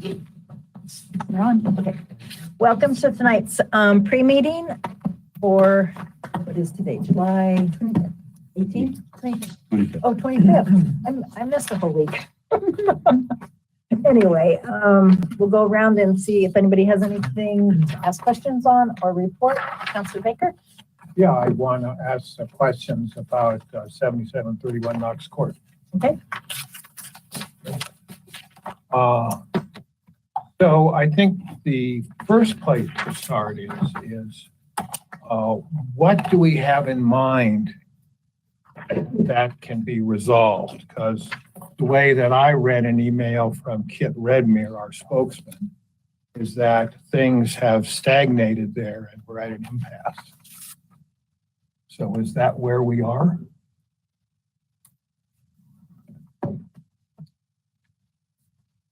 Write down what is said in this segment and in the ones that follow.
We're on. Okay. Welcome to tonight's pre-meeting for, what is today, July 18th? 25th. Oh, 25th. I missed the whole week. Anyway, we'll go around and see if anybody has anything to ask questions on or report. Councilor Baker? Yeah, I want to ask some questions about 7731 Knox Court. Okay. So I think the first place to start is what do we have in mind that can be resolved? Because the way that I read an email from Kit Redmere, our spokesman, is that things have stagnated there and we're at an impasse. So is that where we are?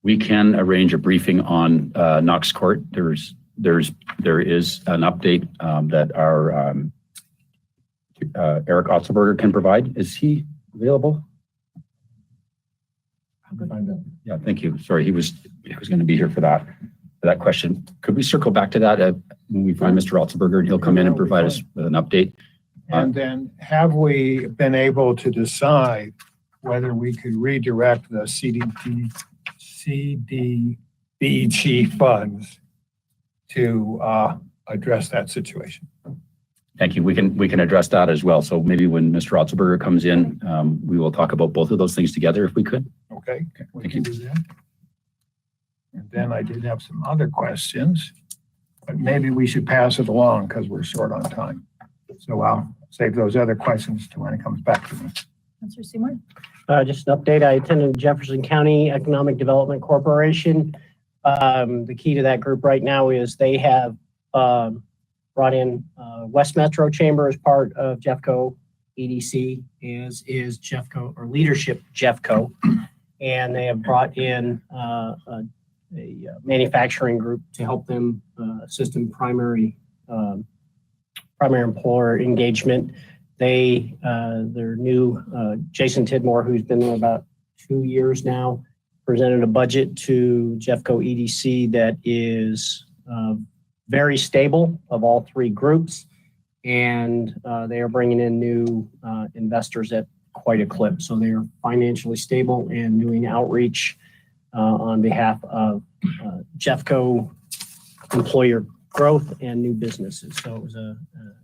We can arrange a briefing on Knox Court. There is an update that our Eric Otzelberger can provide. Is he available? Yeah, thank you. Sorry, he was going to be here for that question. Could we circle back to that when we find Mr. Otzelberger and he'll come in and provide us with an update? And then have we been able to decide whether we could redirect the Cdbg funds to address that situation? Thank you. We can address that as well. So maybe when Mr. Otzelberger comes in, we will talk about both of those things together if we could. Okay. We Thank can you. do that. And then I did have some other questions, but maybe we should pass it along because we're short on time. So I'll save those other questions to when it comes back to me. Councilor Seymour? Just an update. I attended Jefferson County Economic Development Corporation. The key to that group right now is they have brought in West Metro Chamber as part of Jeffco. EDC is Jeffco or Leadership Jeffco, and they have brought in a manufacturing group to help them assist in primary employer engagement. Their new Jason Tidmore, who's been there about 2 years now, presented a budget to Jeffco EDC that is very stable of all three groups, and they are bringing in new investors at quite a clip. So they are financially stable and doing outreach on behalf of Jeffco employer growth and new businesses. So it was an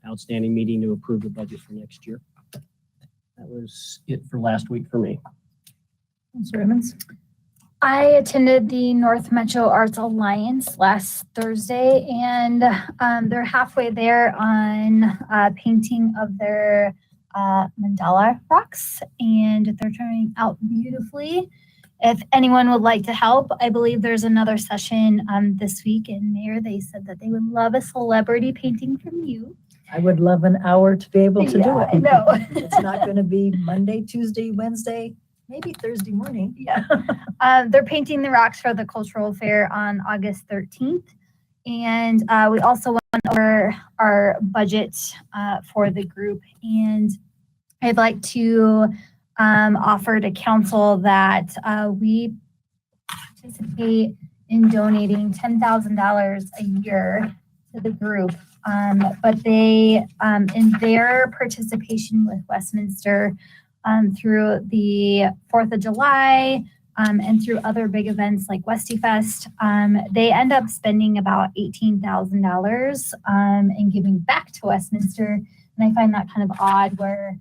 outstanding meeting to approve the budget for next year. That was it for last week for me. Councilor Emmons? I attended the North Metro Arts Alliance last Thursday, and they're halfway there on painting of their mandala rocks, and they're turning out beautifully. If anyone would like to help, I believe there's another session this week, and there they said that they would love a celebrity painting from you. I would love an hour to be able to do it. I know. It's not going to be Monday, Tuesday, Wednesday, maybe Thursday morning. Yeah. They're painting the rocks for the cultural fair on August 13th. And we also went over our budget for the group. And I'd like to offer to council that we participate in donating $10,000 a year to the group. But they, in their participation with Westminster, through the 4th of July and through other big events like Westy Fest, they end up spending about $18,000 and giving back to Westminster. And I find that kind of odd where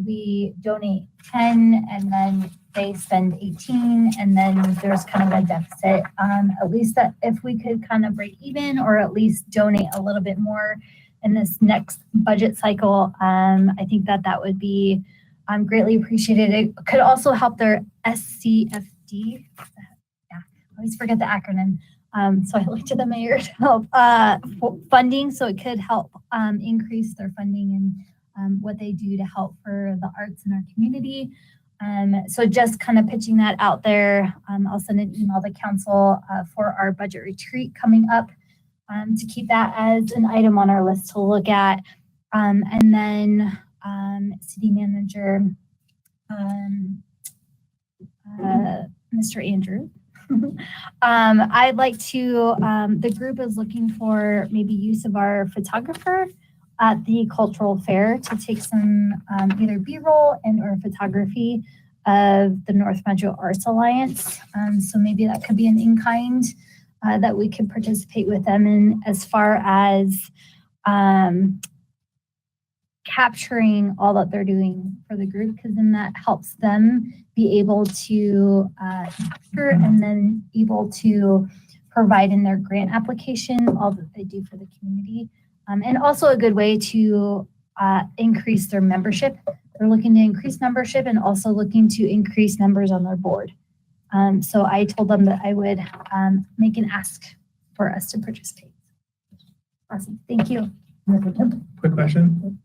we donate 10 and then they spend 18 and then there's kind of a deficit. At least that if we could kind of break even or at least donate a little bit more in this next budget cycle, I think that would be greatly appreciated. It could also help their SCFD. Yeah, I always forget the acronym. So I looked to the mayor to help funding, so it could help increase their funding and what they do to help for the arts in our community. So just kind of pitching that out there. I'll send an email to council for our budget retreat coming up to keep that as an item on our list to look at. And then city manager, Mr. Andrew, I'd like to, the group is looking for maybe use of our photographer at the cultural fair to take some either B-roll and or photography of the North Metro Arts Alliance. So maybe that could be an in-kind that we could participate with them in as far as capturing all that they're doing for the group, because then that helps them be able to capture and then able to provide in their grant application all that they do for the community. And also a good way to increase their membership. They're looking to increase membership and also looking to increase members on their board. So I told them that I would make an ask for us to participate. Awesome, thank you. Quick question.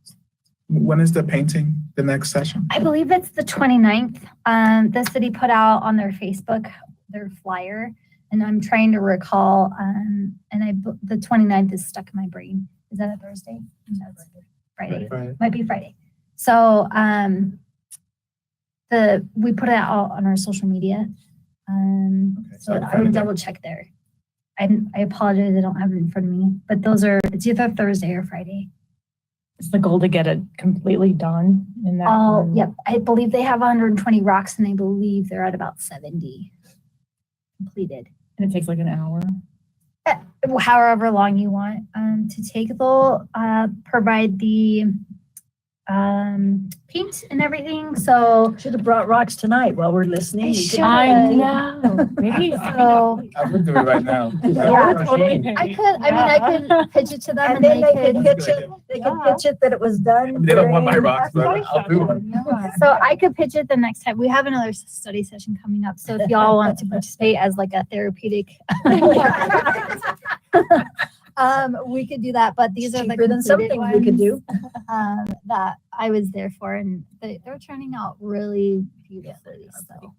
When is the painting, the next session? I believe it's the 29th. The city put out on their Facebook, their flyer, and I'm trying to recall, the 29th is stuck in my brain. Is that a Thursday? No, it's Friday. Friday. Might be Friday. So we put it out on our social media. So I would double check there. I apologize, I don't have it in front of me, but it's either Thursday or Friday. Is the goal to get it completely done in that? Oh, yep. I believe they have 120 rocks and I believe they're at about 70 completed. And it takes like an hour. However long you want to take. They'll provide the paint and everything. So Should have brought rocks tonight while we're listening. I You should. could- I know. Maybe. so I would do it right now. Yeah. Totally. I could pitch it to them And then they could could. pitch it, they could pitch it that it was done. They don't want my during- rocks, but I'll do it. So I could pitch it the next time. We have another study session coming up. So if y'all want to participate as like a therapeutic, we could do that. But these are the Cheaper than some completed things we could ones, do. that I was there for, and they're turning out really beautifully. So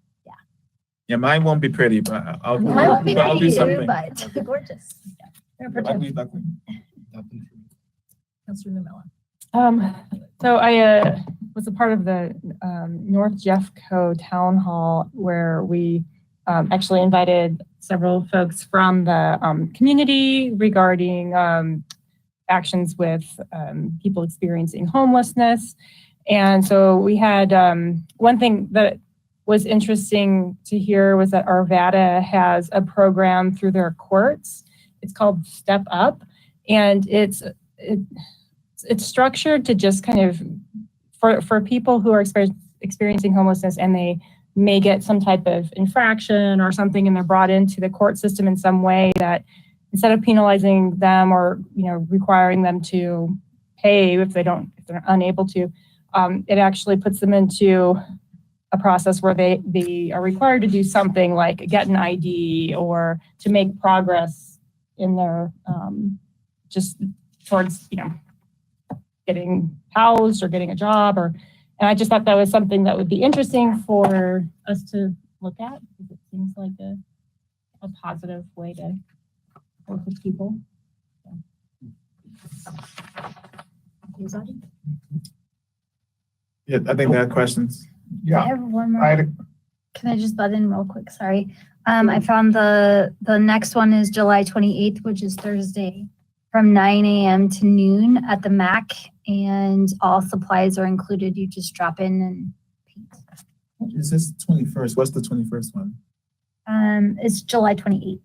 Yeah, mine won't be pretty, but I'll do I won't be I'll do ready to, something. but That'd be gorgeous. I'll do something. Councilor Numella. So I was a part of the North Jeffco Town Hall where we actually invited several folks from the community regarding actions with people experiencing homelessness. And so we had one thing that was interesting to hear was that Arvada has a program through their courts. It's called Step Up, and it's structured to just kind of for people who are experiencing homelessness and they may get some type of infraction or something and they're brought into the court system in some way, that instead of penalizing them or requiring them to pay if they're unable to, it actually puts them into a process where they are required to do something like get an ID or to make progress in their just towards getting housed or getting a job, and I just thought that was something that would be interesting for us to look at, because it seems like a positive way to work with people. Yeah, I think they have questions. I Yeah, have one more. I had a Can I just butt in real quick? Sorry. I found the next one is July 28th, which is Thursday, from 9 a.m. to noon at the MAC, and all supplies are included. You just drop in and paint. Is this 21st? What's the 21st one? It's July 28th.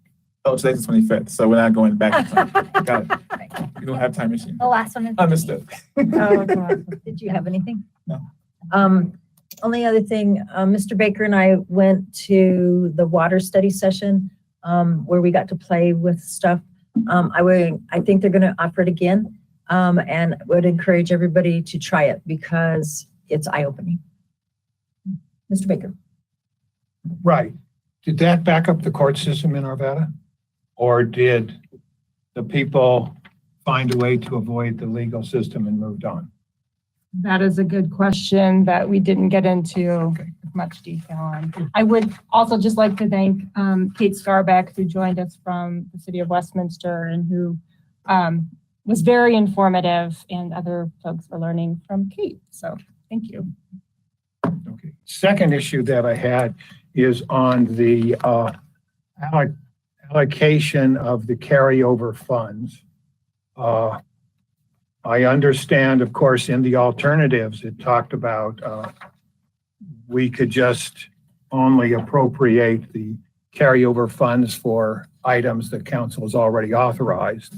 Oh, today's the 25th, so we're not going back in time. Got it. You don't have time machine. The last one is. Understood. Oh, did you have anything? No. Only other thing, Mr. Baker and I went to the water study session, where we got to play with stuff. I think they're gonna offer it again, and would encourage everybody to try it because it's eye-opening. Mr. Baker. right. Did that back up the court system in Arvada? Or did the people find a way to avoid the legal system and moved on? That is a good question that we didn't get into much detail on. I would also just like to thank Kate Scarbeck, who joined us from the city of Westminster and who was very informative, and other folks were learning from Kate. So thank you. Okay. Second issue that I had is on the allocation of the carryover funds. I understand, of course, in the alternatives, it talked about we could just only appropriate the carryover funds for items that council has already authorized.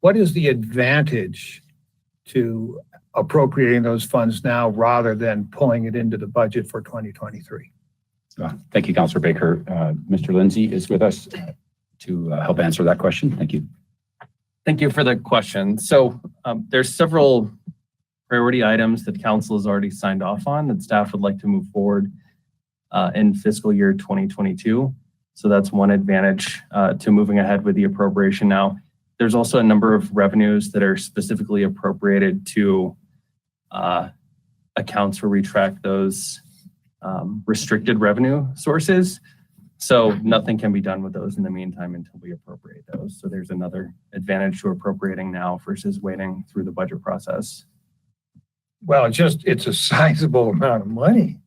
What is the advantage to appropriating those funds now rather than pulling it into the budget for 2023? Thank you, Councilor Baker. Mr. Lindsay is with us to help answer that question. Thank you. Thank you for the question. So there's several priority items that council has already signed off on that staff would like to move forward in fiscal year 2022. So that's one advantage to moving ahead with the appropriation now. There's also a number of revenues that are specifically appropriated to accounts where we track those restricted revenue sources. So nothing can be done with those in the meantime until we appropriate those. So there's another advantage to appropriating now versus waiting through the budget process. Well, it's a sizable amount of money,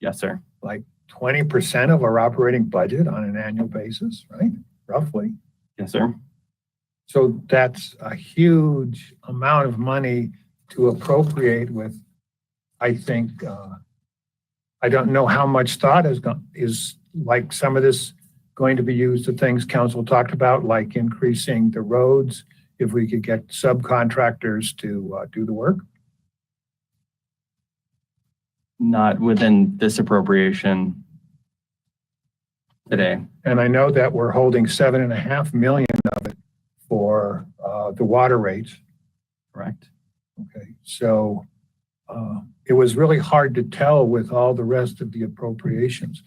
Yes, sir. like 20% of our operating budget on an annual basis, right? Roughly. Yes, sir. So that's a huge amount of money to appropriate with, I think, I don't know how much thought is like some of this going to be used to things council talked about, like increasing the roads, if we could get subcontractors to do the work. Not within this appropriation today. And I know that we're holding 7.5 million of it for the water rates. Correct. Okay, so it was really hard to tell with all the rest of the appropriations.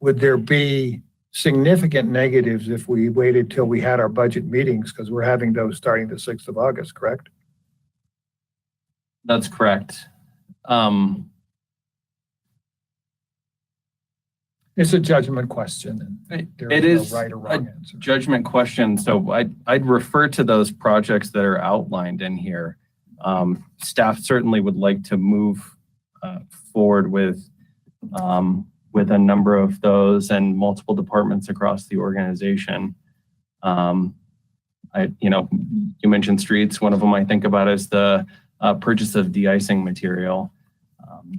Would there be significant negatives if we waited till we had our budget meetings? Because we're having those starting the 6th of August, correct? That's correct. It's a judgment question, and there It is is no right or wrong answer. Judgment question. So I'd refer to those projects that are outlined in here. Staff certainly would like to move forward with a number of those and multiple departments across the organization. You mentioned streets. One of them I think about is the purchase of de-icing material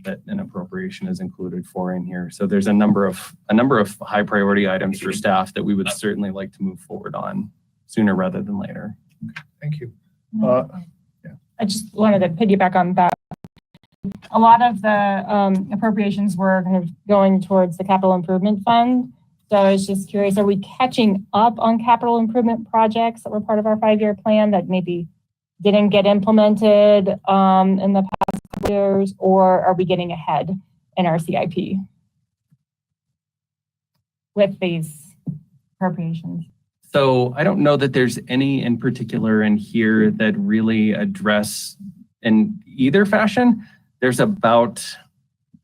that an appropriation is included for in here. So there's a number of high priority items for staff that we would certainly like to move forward on sooner rather than later. Thank you. I just wanted to piggyback on that. A lot of the appropriations were kind of going towards the capital improvement fund. So I was just curious, are we catching up on capital improvement projects that were part of our 5-year plan that maybe didn't get implemented in the past couple years, or are we getting ahead in our CIP with these appropriations? So I don't know that there's any in particular in here that really address in either fashion. There's about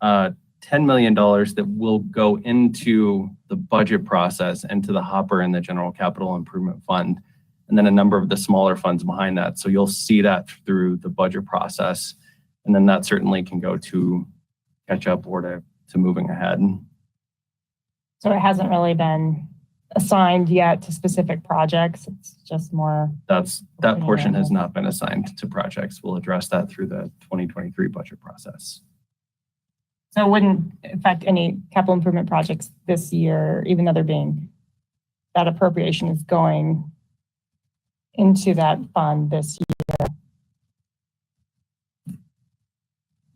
$10 million that will go into the budget process and to the hopper in the general capital improvement fund, and then a number of the smaller funds behind that. So you'll see that through the budget process, and then that certainly can go to catch up or to moving ahead. So it hasn't really been assigned yet to specific projects. It's just more. That portion has not been assigned to projects. We'll address that through the 2023 budget process. So it wouldn't affect any capital improvement projects this year, even though that appropriation is going into that fund this year.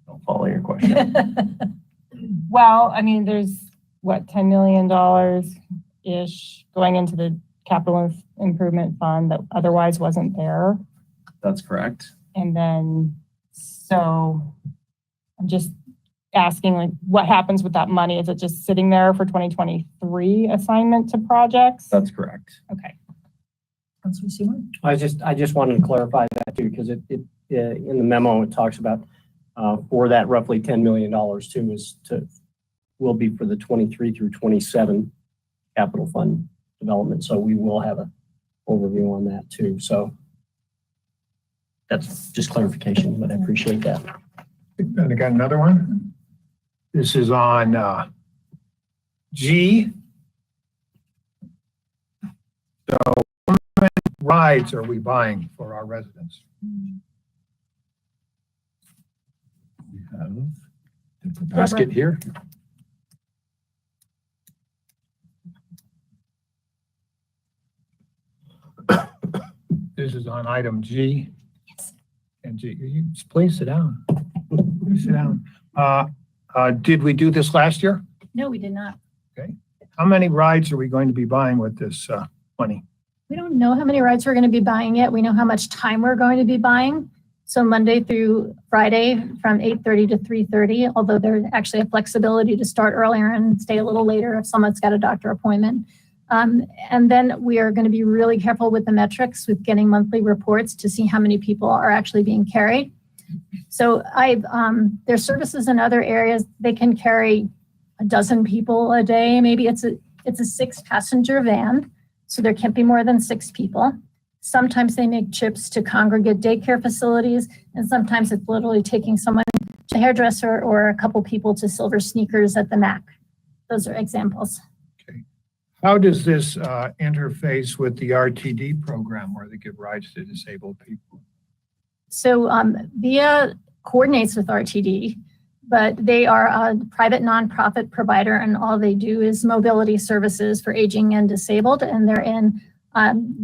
Don't follow your question. Well, I mean, there's what, $10 million-ish going into the capital improvement fund that otherwise wasn't there. That's correct. And then, so I'm just asking, like, what happens with that money? Is it just sitting there for 2023 assignment to projects? That's correct. Okay. Councilor Seward? I just wanted to clarify that too, because in the memo, it talks about for that roughly $10 million too will be for the 23 through 27 capital fund development. So we will have an overview on that too. So that's just clarification, but I appreciate that. And I got another one. This is on G, how many rides are we buying for our residents? We have the basket here. This is on item G. And G, you please sit down. Please sit down. Did we do this last year? No, we did not. How many rides are we going to be buying with this money? We don't know how many rides we're going to be buying yet. We know how much time we're going to be buying. So Monday through Friday from 8:30 to 3:30, although there's actually a flexibility to start earlier and stay a little later if someone's got a doctor appointment. And then we are going to be really careful with the metrics with getting monthly reports to see how many people are actually being carried. So there's services in other areas, they can carry a dozen people a day. Maybe it's a 6-passenger van, so there can't be more than 6 people. Sometimes they make trips to congregate daycare facilities, and sometimes it's literally taking someone to hairdresser or a couple people to Silver Sneakers at the MAC. Those are examples. How does this interface with the RTD program where they give rides to disabled people? So VIA coordinates with RTD, but they are a private nonprofit provider, and all they do is mobility services for aging and disabled. And they're in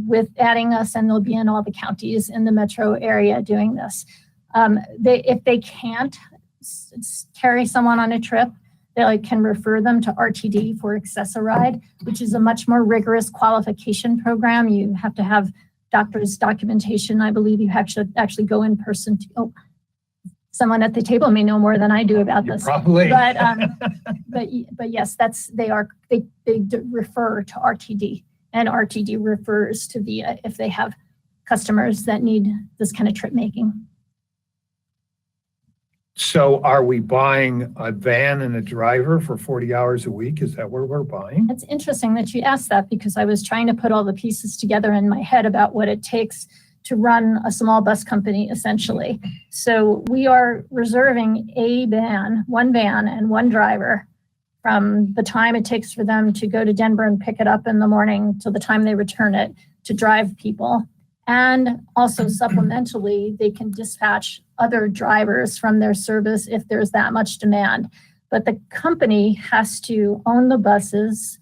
with adding us, and they'll be in all the counties in the metro area doing this. If they can't carry someone on a trip, they can refer them to RTD for Access-a-Ride, which is a much more rigorous qualification program. You have to have doctor's documentation. I believe you have to actually go in person to, someone at the table may know more than I do about this. Probably. But yes, they refer to RTD, and RTD refers to VIA if they have customers that need this kind of trip making. So are we buying a van and a driver for 40 hours a week? Is that where we're buying? It's interesting that you asked that, because I was trying to put all the pieces together in my head about what it takes to run a small bus company, essentially. So we are reserving one van and one driver from the time it takes for them to go to Denver and pick it up in the morning to the time they return it to drive people. And also supplementally, they can dispatch other drivers from their service if there's that much demand. But the company has to own the buses,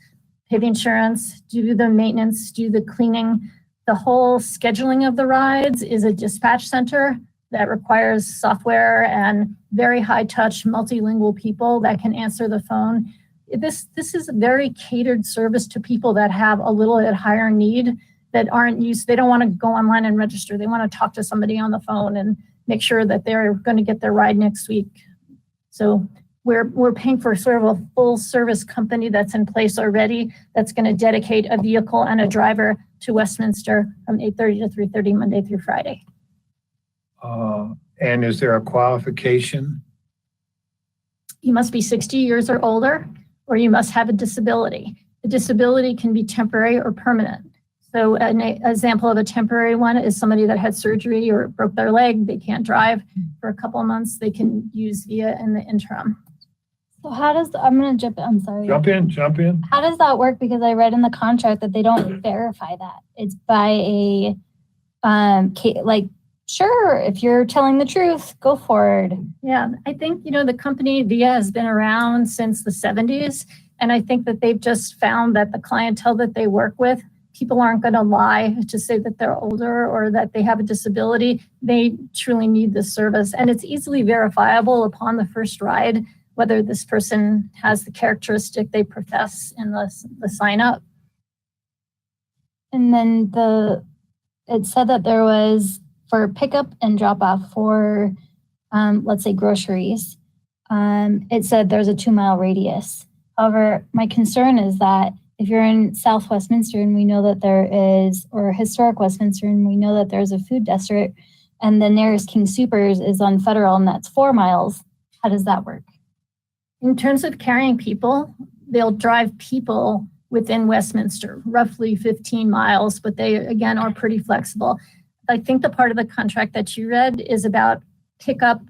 pay the insurance, do the maintenance, do the cleaning. The whole scheduling of the rides is a dispatch center that requires software and very high touch multilingual people that can answer the phone. This is a very catered service to people that have a little bit higher need, that aren't used. They don't want to go online and register. They want to talk to somebody on the phone and make sure that they're going to get their ride next week. So we're paying for sort of a full service company that's in place already, that's going to dedicate a vehicle and a driver to Westminster from 8:30 to 3:30 Monday through Friday. And is there a qualification? You must be 60 years or older, or you must have a disability. The disability can be temporary or permanent. So an example of a temporary one is somebody that had surgery or broke their leg. They can't drive for a couple of months. They can use VIA in the interim. So how does, I'm going to jump in, I'm sorry. Jump in. How does that work? Because I read in the contract that they don't verify that. It's by a, sure, if you're telling the truth, go forward. Yeah, I think, the company VIA has been around since the 70s. And I think that they've just found that the clientele that they work with, people aren't going to lie to say that they're older or that they have a disability. They truly need this service. And it's easily verifiable upon the first ride, whether this person has the characteristic they profess in the sign up. And then it said that there was for pickup and drop off for, let's say groceries. It said there's a 2-mile radius. However, my concern is that if you're in South Westminster and we know that there is, or historic Westminster and we know that there's a food district and the nearest King Soopers is on Federal and that's 4 miles, how does that work? In terms of carrying people, they'll drive people within Westminster, roughly 15 miles, but they, again, are pretty flexible. I think the part of the contract that you read is about pickup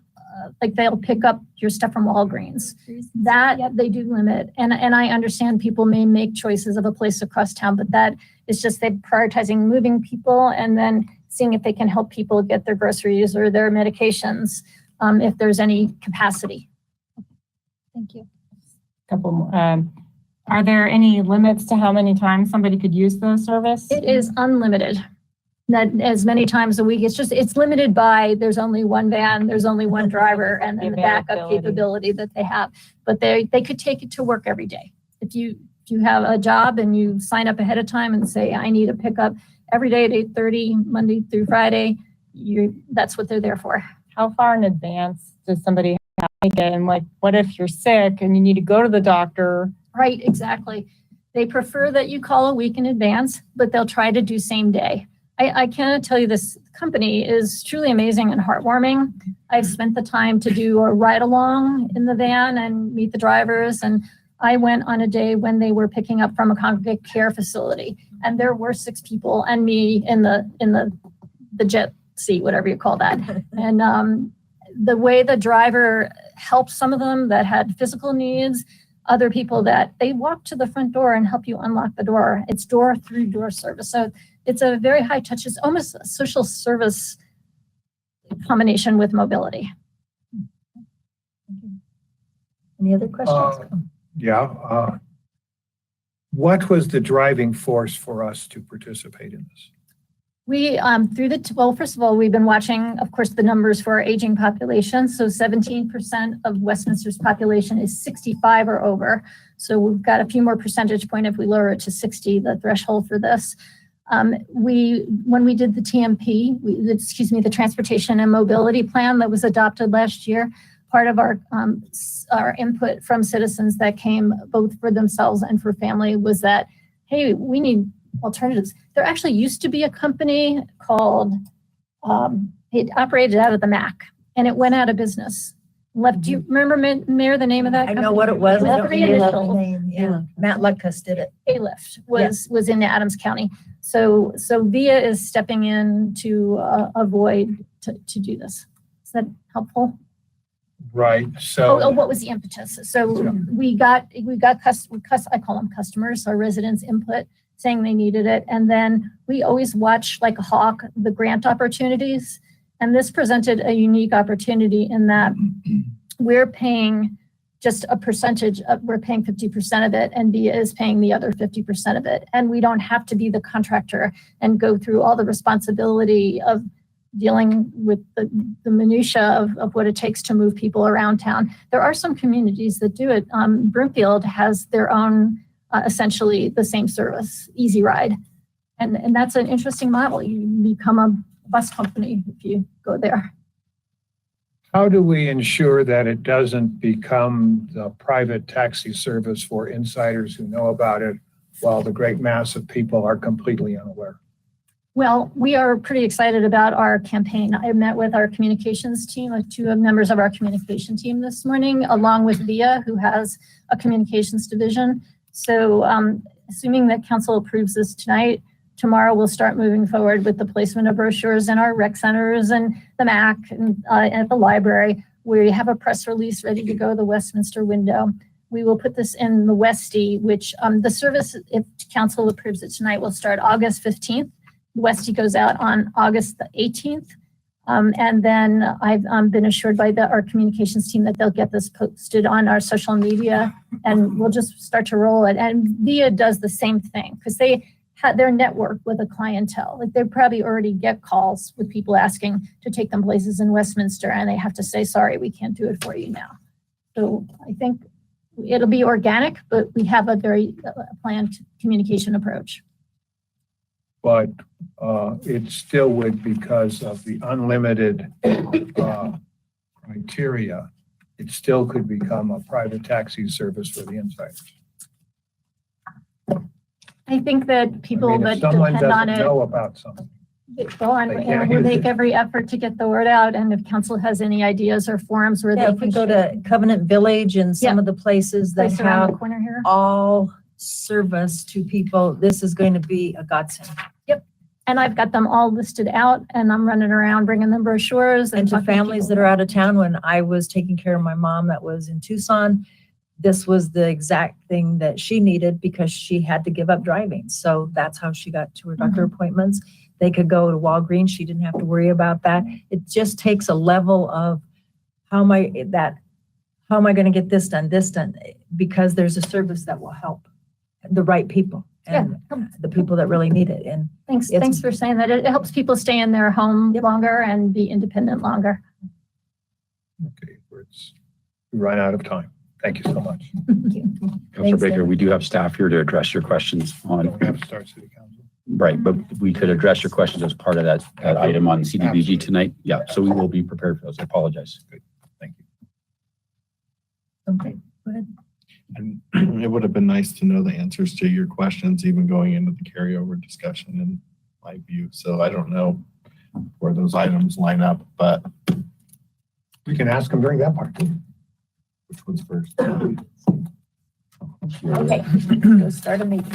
like they'll pick up your stuff from Walgreens. That they do limit. And I understand people may make choices of a place across town, but that is just they prioritizing moving people and then seeing if they can help people get their groceries or their medications, if there's any capacity. Thank you. Couple more. Are there any limits to how many times somebody could use the service? It is unlimited. Not as many times a week. It's limited by there's only one van, there's only one driver, and then the backup capability that they have. But they could take it to work every day. If you have a job and you sign up ahead of time and say, I need a pickup every day at 8:30, Monday through Friday, that's what they're there for. How far in advance does somebody have to make it? And like, what if you're sick and you need to go to the doctor? Right, exactly. They prefer that you call a week in advance, but they'll try to do same day. I cannot tell you, this company is truly amazing and heartwarming. I've spent the time to do a ride along in the van and meet the drivers. And I went on a day when they were picking up from a congregate care facility, and there were 6 people and me in the jet seat, whatever you call that. And the way the driver helped some of them that had physical needs, other people that they walk to the front door and help you unlock the door. It's door through door service. So it's a very high touch. It's almost a social service combination with mobility. Any other questions? What was the driving force for us to participate in this? We, first of all, we've been watching, of course, the numbers for our aging population. So 17% of Westminster's population is 65 or over. So we've got a few more percentage point if we lower it to 60, the threshold for this. When we did the TMP, the Transportation and Mobility Plan that was adopted last year, part of our input from citizens that came both for themselves and for family was that, hey, we need alternatives. There actually used to be a company called, it operated out of the MAC, and it went out of business. Do you remember, Mayor, the name of that I company? know what it was. I don't Three remember the initials. name. Yeah, Matt Luckus did it. A-Lift was in Adams County. So VIA is stepping in to avoid to do this. Is that helpful? Right. So What was the impetus? So we got I call them customers, our residents' input, saying they needed it. And then we always watch like a hawk the grant opportunities. And this presented a unique opportunity in that we're paying just a percentage of, we're paying 50% of it, and VIA is paying the other 50% of it. And we don't have to be the contractor and go through all the responsibility of dealing with the minutia of what it takes to move people around town. There are some communities that do it. Broomfield has their own, essentially the same service, Easy Ride. And that's an interesting model. You become a bus company if you go there. how do we ensure that it doesn't become the private taxi service for insiders who know about it while the great mass of people are completely unaware? Well, we are pretty excited about our campaign. I met with our communications team, 2 members of our communication team this morning, along with VIA, who has a communications division. So assuming that council approves this tonight, tomorrow we'll start moving forward with the placement of brochures in our rec centers and the MAC and at the library. We have a press release ready to go, the Westminster window. We will put this in the Westie, which the service, if council approves it tonight, will start August 15th. Westie goes out on August the 18th. And then I've been assured by our communications team that they'll get this posted on our social media, and we'll just start to roll it. And VIA does the same thing because they had their network with a clientele. Like they probably already get calls with people asking to take them places in Westminster, and they have to say, sorry, we can't do it for you now. So I think it'll be organic, but we have a very planned communication approach. But it still would, because of the unlimited criteria, it still could become a private taxi service for the insiders. I think that people I mean, that if someone depend on doesn't it, know about something, go on, they and can't we'll use make it. every effort to get the word out. And if council has any ideas or forums where Yeah, they if we can go to Covenant Village and some Yeah. of the places that place around the have corner here. all service to people, this is going to be a godsend. And I've got them all listed out and I'm running around bringing them brochures And to talking families people. that are out of town, when I was taking care of my mom that was in Tucson, this was the exact thing that she needed because she had to give up driving. So that's how she got to her doctor appointments. They could go to Walgreens. She didn't have to worry about that. It just takes a level of how am I going to get this done, because there's a service that will help the right people and the people that really need it. And Thanks for saying that. It helps people stay in their home longer and be independent longer. Okay, we run out of time. Thank you so much. Councilor Thanks, Baker, Dave. we do have staff here to address your questions on, We have to start city council. right, but we could address your questions as part of that item on CDBG Absolutely. tonight. Yeah, so we will be prepared for those. I apologize. Thank you. Okay, go ahead. And it would have been nice to know the answers to your questions, even going into the carryover discussion in my view. So I don't know where those items line up, but We can ask them during that part. which one's first? Okay, let's start a meeting.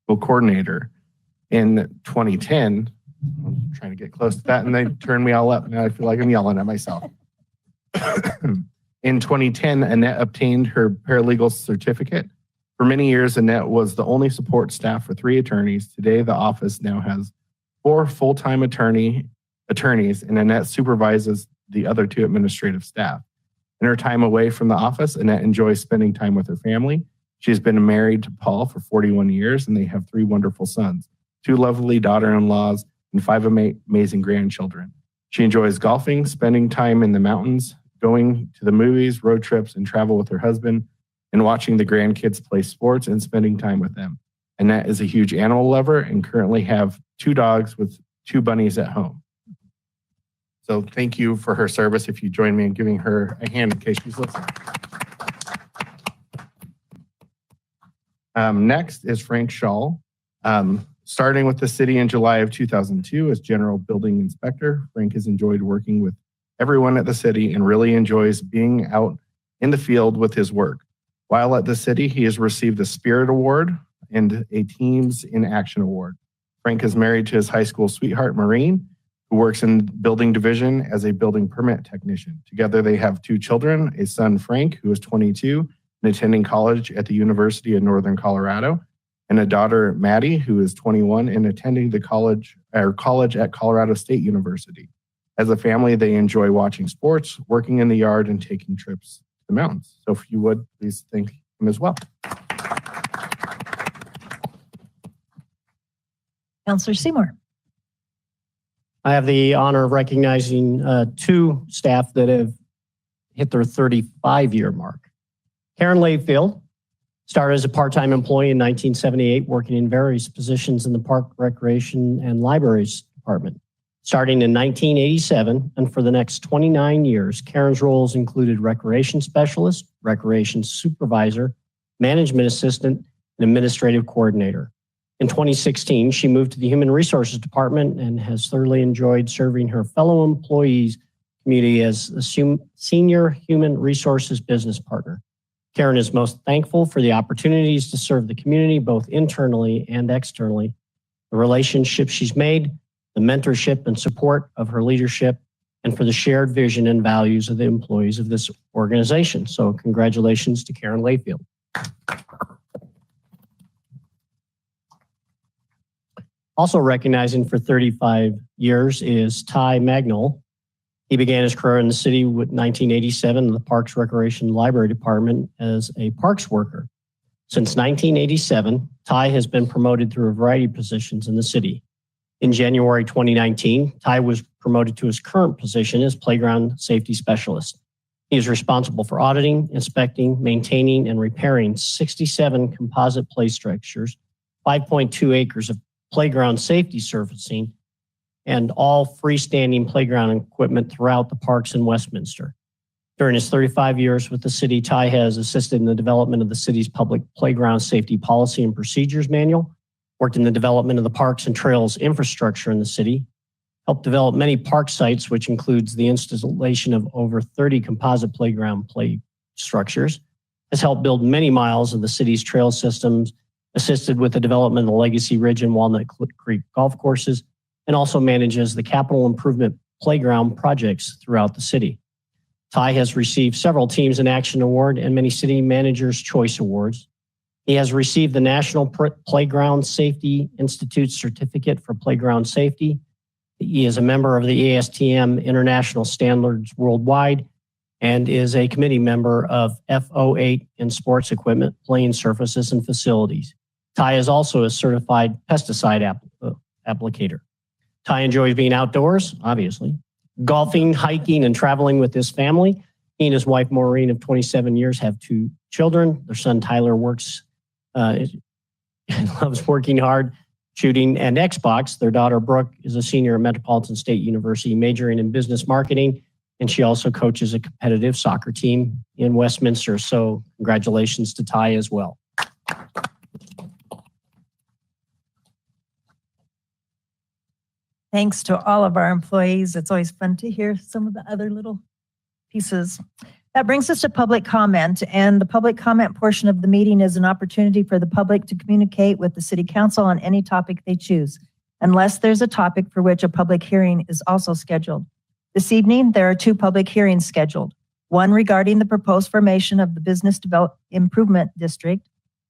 coordinator in 2010. I'm trying to get close to that, and they turned me all up. Now I feel like I'm yelling at myself. In 2010, Annette obtained her paralegal certificate. For many years, Annette was the only support staff for 3 attorneys. Today, the office now has 4 full-time attorneys, and Annette supervises the other 2 administrative staff. In her time away from the office, Annette enjoys spending time with her family. She's been married to Paul for 41 years, and they have 3 wonderful sons, 2 lovely daughter-in-laws, and 5 amazing grandchildren. She enjoys golfing, spending time in the mountains, going to the movies, road trips, and travel with her husband, and watching the grandkids play sports and spending time with them. Annette is a huge animal lover and currently have 2 dogs with 2 bunnies at home. So thank you for her service. If you join me in giving her a hand in case she's listening. Next is Frank Shaw. Starting with the city in July of 2002 as general building inspector, Frank has enjoyed working with everyone at the city and really enjoys being out in the field with his work. While at the city, he has received a Spirit Award and a Teams in Action Award. Frank is married to his high school sweetheart, Maureen, who works in building division as a building permit technician. Together, they have 2 children, a son, Frank, who is 22 and attending college at the University of Northern Colorado, and a daughter, Maddie, who is 21 and attending the college at Colorado State University. As a family, they enjoy watching sports, working in the yard, and taking trips to the mountains. So if you would, please thank him as well. Counselor Seymour. I have the honor of recognizing 2 staff that have hit their 35-year mark. Karen Layfield started as a part-time employee in 1978, working in various positions in the Park, Recreation, and Libraries Department. Starting in 1987, and for the next 29 years, Karen's roles included recreation specialist, recreation supervisor, management assistant, and administrative coordinator. In 2016, she moved to the Human Resources Department and has thoroughly enjoyed serving her fellow employees community as a senior human resources business partner. Karen is most thankful for the opportunities to serve the community, both internally and externally, the relationships she's made, the mentorship and support of her leadership, and for the shared vision and values of the employees of this organization. So congratulations to Karen Layfield. Also recognizing for 35 years is Tai Magnal. He began his career in the city with 1987 in the Parks, Recreation, Library Department as a parks worker. Since 1987, Tai has been promoted through a variety of positions in the city. In January 2019, Tai was promoted to his current position as Playground Safety Specialist. He is responsible for auditing, inspecting, maintaining, and repairing 67 composite play structures, 5.2 acres of playground safety surfacing, and all freestanding playground equipment throughout the parks in Westminster. During his 35 years with the city, Tai has assisted in the development of the city's public playground safety policy and procedures manual, worked in the development of the parks and trails infrastructure in the city, helped develop many park sites, which includes the installation of over 30 composite playground play structures, has helped build many miles of the city's trail systems, assisted with the development of the Legacy Ridge and Walnut Creek golf courses, and also manages the capital improvement playground projects throughout the city. Tai has received several Teams in Action Award and many City Managers' Choice Awards. He has received the National Playground Safety Institute Certificate for Playground Safety. He is a member of the ASTM International Standards Worldwide and is a committee member of FO8 in sports equipment, playing surfaces, and facilities. Tai is also a certified pesticide applicator. Tai enjoys being outdoors, obviously, golfing, hiking, and traveling with his family. He and his wife, Maureen, of 27 years, have 2 children. Their son, Tyler, loves working hard, shooting, and Xbox. Their daughter, Brooke, is a senior at Metropolitan State University, majoring in business marketing, and she also coaches a competitive soccer team in Westminster. So congratulations to Tai as well. Thanks to all of our employees. It's always fun to hear some of the other little pieces. That brings us to public comment, and the public comment portion of the meeting is an opportunity for the public to communicate with the city council on any topic they choose, unless there's a topic for which a public hearing is also scheduled. This evening, there are two public hearings scheduled, one regarding the proposed formation of the Business Improvement District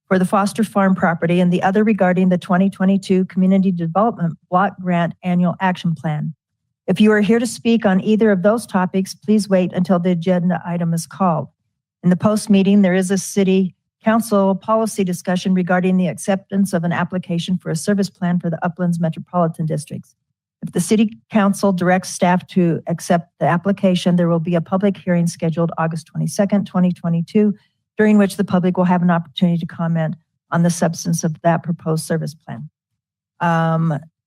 for the Foster Farm property, and the other regarding the 2022 Community Development Block Grant Annual Action Plan. If you are here to speak on either of those topics, please wait until the agenda item is called. In the post-meeting, there is a city council policy discussion regarding the acceptance of an application for a service plan for the Uplands Metropolitan districts. If the city council directs staff to accept the application, there will be a public hearing scheduled August 22nd, 2022, during which the public will have an opportunity to comment on the substance of that proposed service plan.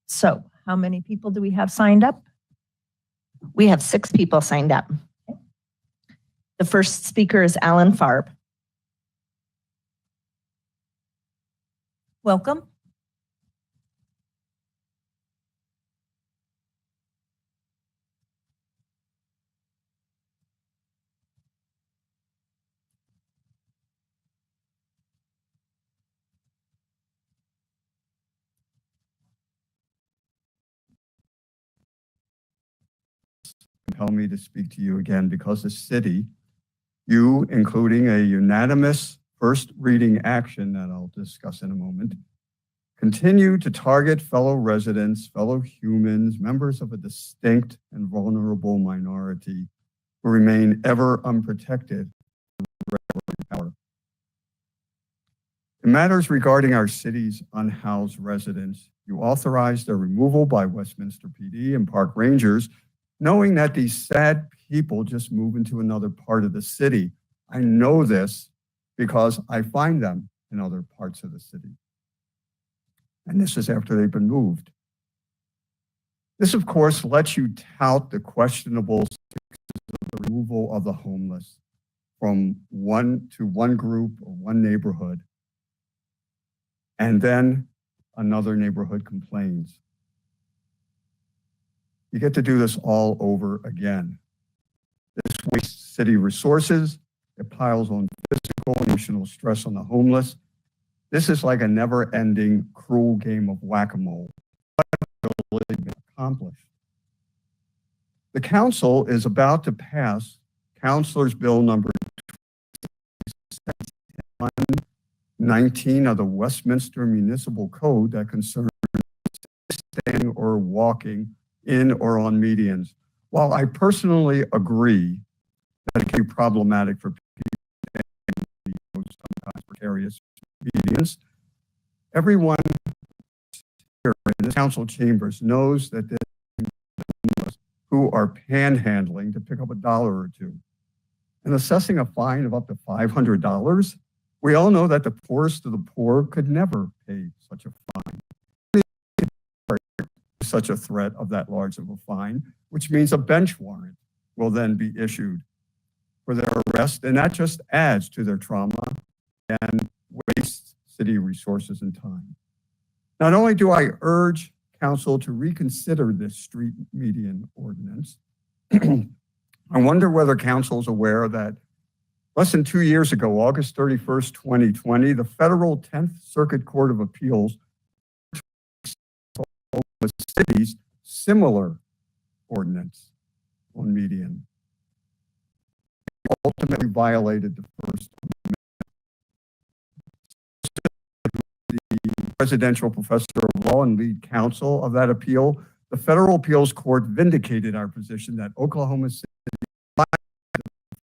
So how many people do we have signed up? We have 6 people signed up. The first speaker is Alan Farb. Welcome. Compel me to speak to you again because the city, you, including a unanimous first reading action that I'll discuss in a moment, continue to target fellow residents, fellow humans, members of a distinct and vulnerable minority who remain ever unprotected power. In matters regarding our city's unhoused residents, you authorized their removal by Westminster PD and park rangers, knowing that these sad people just move into another part of the city. I know this because I find them in other parts of the city. And this is after they've been moved. This, of course, lets you tout the questionable removal of the homeless from one group or one neighborhood. And then another neighborhood complains. You get to do this all over again. This wastes city resources. It piles on physical and emotional stress on the homeless. This is like a never-ending, cruel game of whack-a-mole. What will it accomplish? The council is about to pass Councilor's Bill number 19 of the Westminster Municipal Code that concerns standing or walking in or on medians. While I personally agree that it can be problematic for people in sometimes precarious medians, everyone here in the council chambers knows that those who are panhandling to pick up $1 or $2 and assessing a fine of up to $500, we all know that the poorest of the poor could never pay such a fine. Such a threat of that large of a fine, which means a bench warrant will then be issued for their arrest, and that just adds to their trauma and wastes city resources and time. Not only do I urge council to reconsider this street median ordinance, I wonder whether council is aware that less than 2 years ago, August 31st, 2020, the federal 10th Circuit Court of Appeals the city's similar ordinance on median. It ultimately violated the First Amendment. The presidential professor of law and lead counsel of that appeal, the federal appeals court vindicated our position that Oklahoma City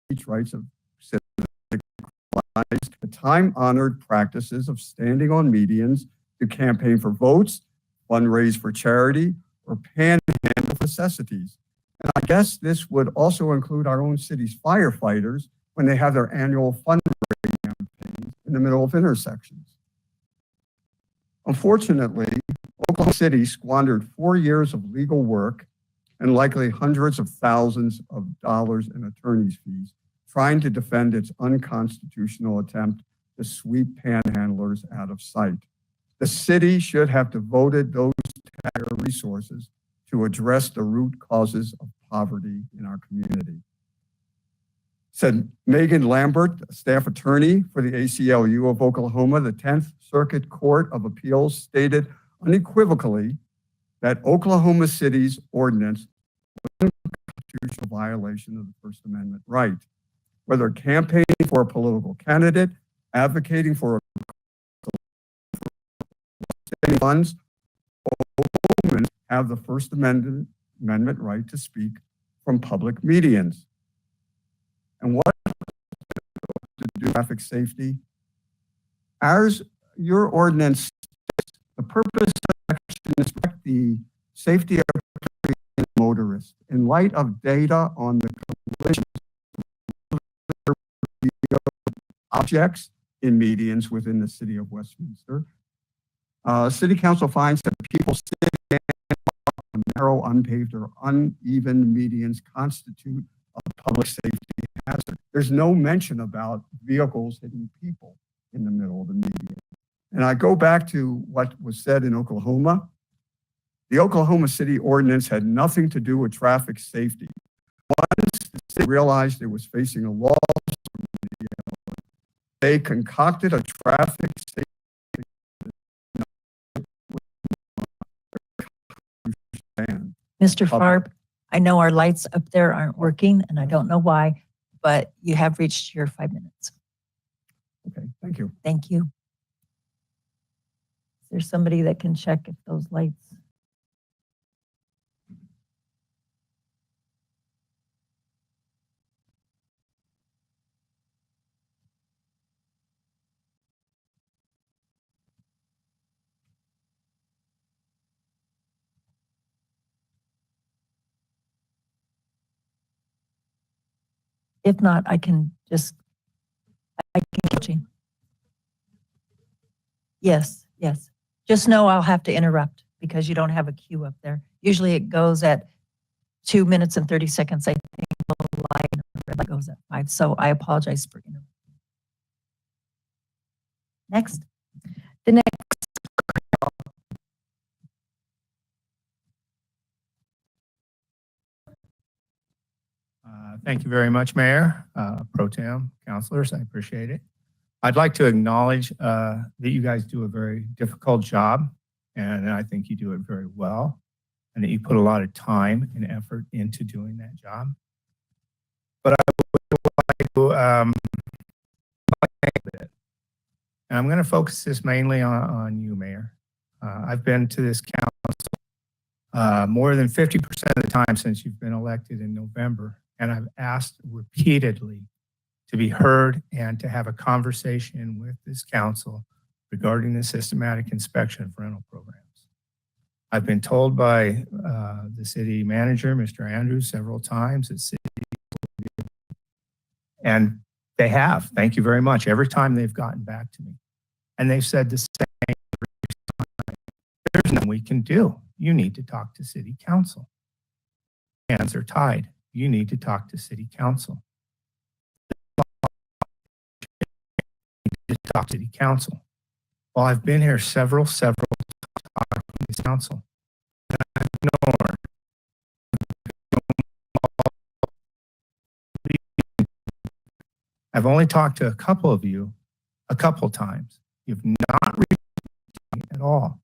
speech rights of citizens, the time-honored practices of standing on medians to campaign for votes, fundraise for charity, or panhandle necessities. And I guess this would also include our own city's firefighters when they have their annual fundraising campaigns in the middle of intersections. Unfortunately, Oklahoma City squandered 4 years of legal work and likely hundreds of thousands of dollars in attorney's fees trying to defend its unconstitutional attempt to sweep panhandlers out of sight. The city should have devoted those taxpayer resources to address the root causes of poverty in our community. Said Megan Lambert, staff attorney for the ACLU of Oklahoma, the 10th Circuit Court of Appeals stated unequivocally that Oklahoma City's ordinance was a constitutional violation of the First Amendment right. Whether campaigning for a political candidate, advocating for funds, Oklahomans have the First Amendment right to speak from public medians. And what to do traffic safety? Your ordinance, the purpose of action is to protect the safety of motorists in light of data on the collision objects in medians within the city of Westminster. City Council finds that people sitting on narrow, unpaved, or uneven medians constitute a public safety hazard. There's no mention about vehicles hitting people in the middle of the median. And I go back to what was said in Oklahoma. The Oklahoma City ordinance had nothing to do with traffic safety. Once the city realized it was facing a law, they concocted a traffic safety. Mr. Farb, I know our lights up there aren't working and I don't know why, but you have reached your 5 minutes. Okay, thank you. Thank you. Is there somebody that can check if those lights? If not, I can coaching. Yes, yes. Just know I'll have to interrupt because you don't have a queue up there. Usually it goes at 2 minutes and 30 seconds. I think the line goes at 5. So I apologize for interrupting. Next. The next. Thank you very much, Mayor, Pro Tem, councilors. I appreciate it. I'd like to acknowledge that you guys do a very difficult job, and I think you do it very well, and that you put a lot of time and effort into doing that job. But I would like to, and I'm going to focus this mainly on you, Mayor. I've been to this council more than 50% of the time since you've been elected in November. And I've asked repeatedly to be heard and to have a conversation with this council regarding the systematic inspection of rental programs. I've been told by the city manager, Mr. Andrews, several times that city, and they have, thank you very much, every time they've gotten back to me. And they've said the same every time. There's nothing we can do. You need to talk to city council. Hands are tied. You need to talk to city council. Talk to city council. Well, I've been here several times talking to this council. I've only talked to a couple of you a couple times. You've not reached me at all.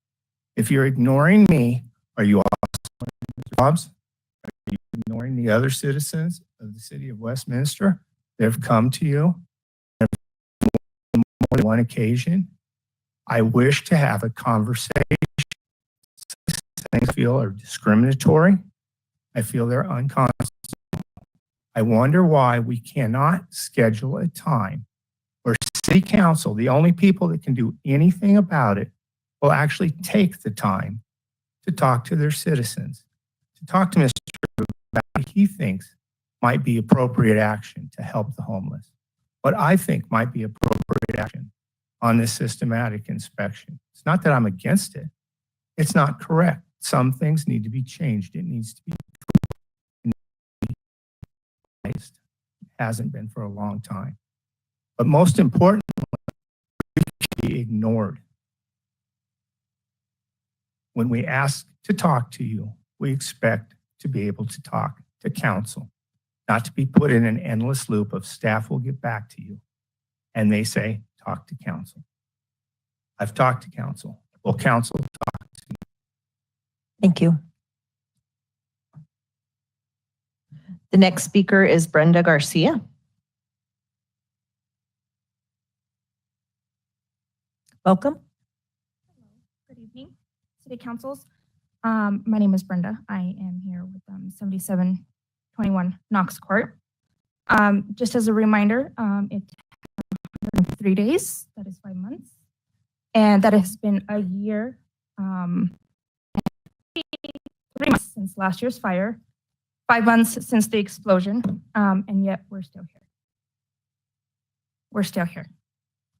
If you're ignoring me, are you also jobs? Are you ignoring the other citizens of the city of Westminster that have come to you on more than one occasion? I wish to have a conversation. Things I feel are discriminatory. I feel they're unconstitutional. I wonder why we cannot schedule a time where city council, the only people that can do anything about it, will actually take the time to talk to their citizens, to talk to Mr. about what he thinks might be appropriate action to help the homeless, what I think might be appropriate action on this systematic inspection. It's not that I'm against it. It's not correct. Some things need to be changed. It needs to be replaced. It hasn't been for a long time. But most importantly, it can be ignored. When we ask to talk to you, we expect to be able to talk to council. not to be put in an endless loop of staff will get back to you. And they say, talk to council. I've talked to council. Well, council talk to me. Thank you. The next speaker is Brenda Garcia. Welcome. Good evening, City Councils. My name is Brenda. I am here with 7721 Knox Court. Just as a reminder, it's 3 days, that is 5 months. And that has been a year, and 3 months since last year's fire, 5 months since the explosion, and yet we're still here. We're still here.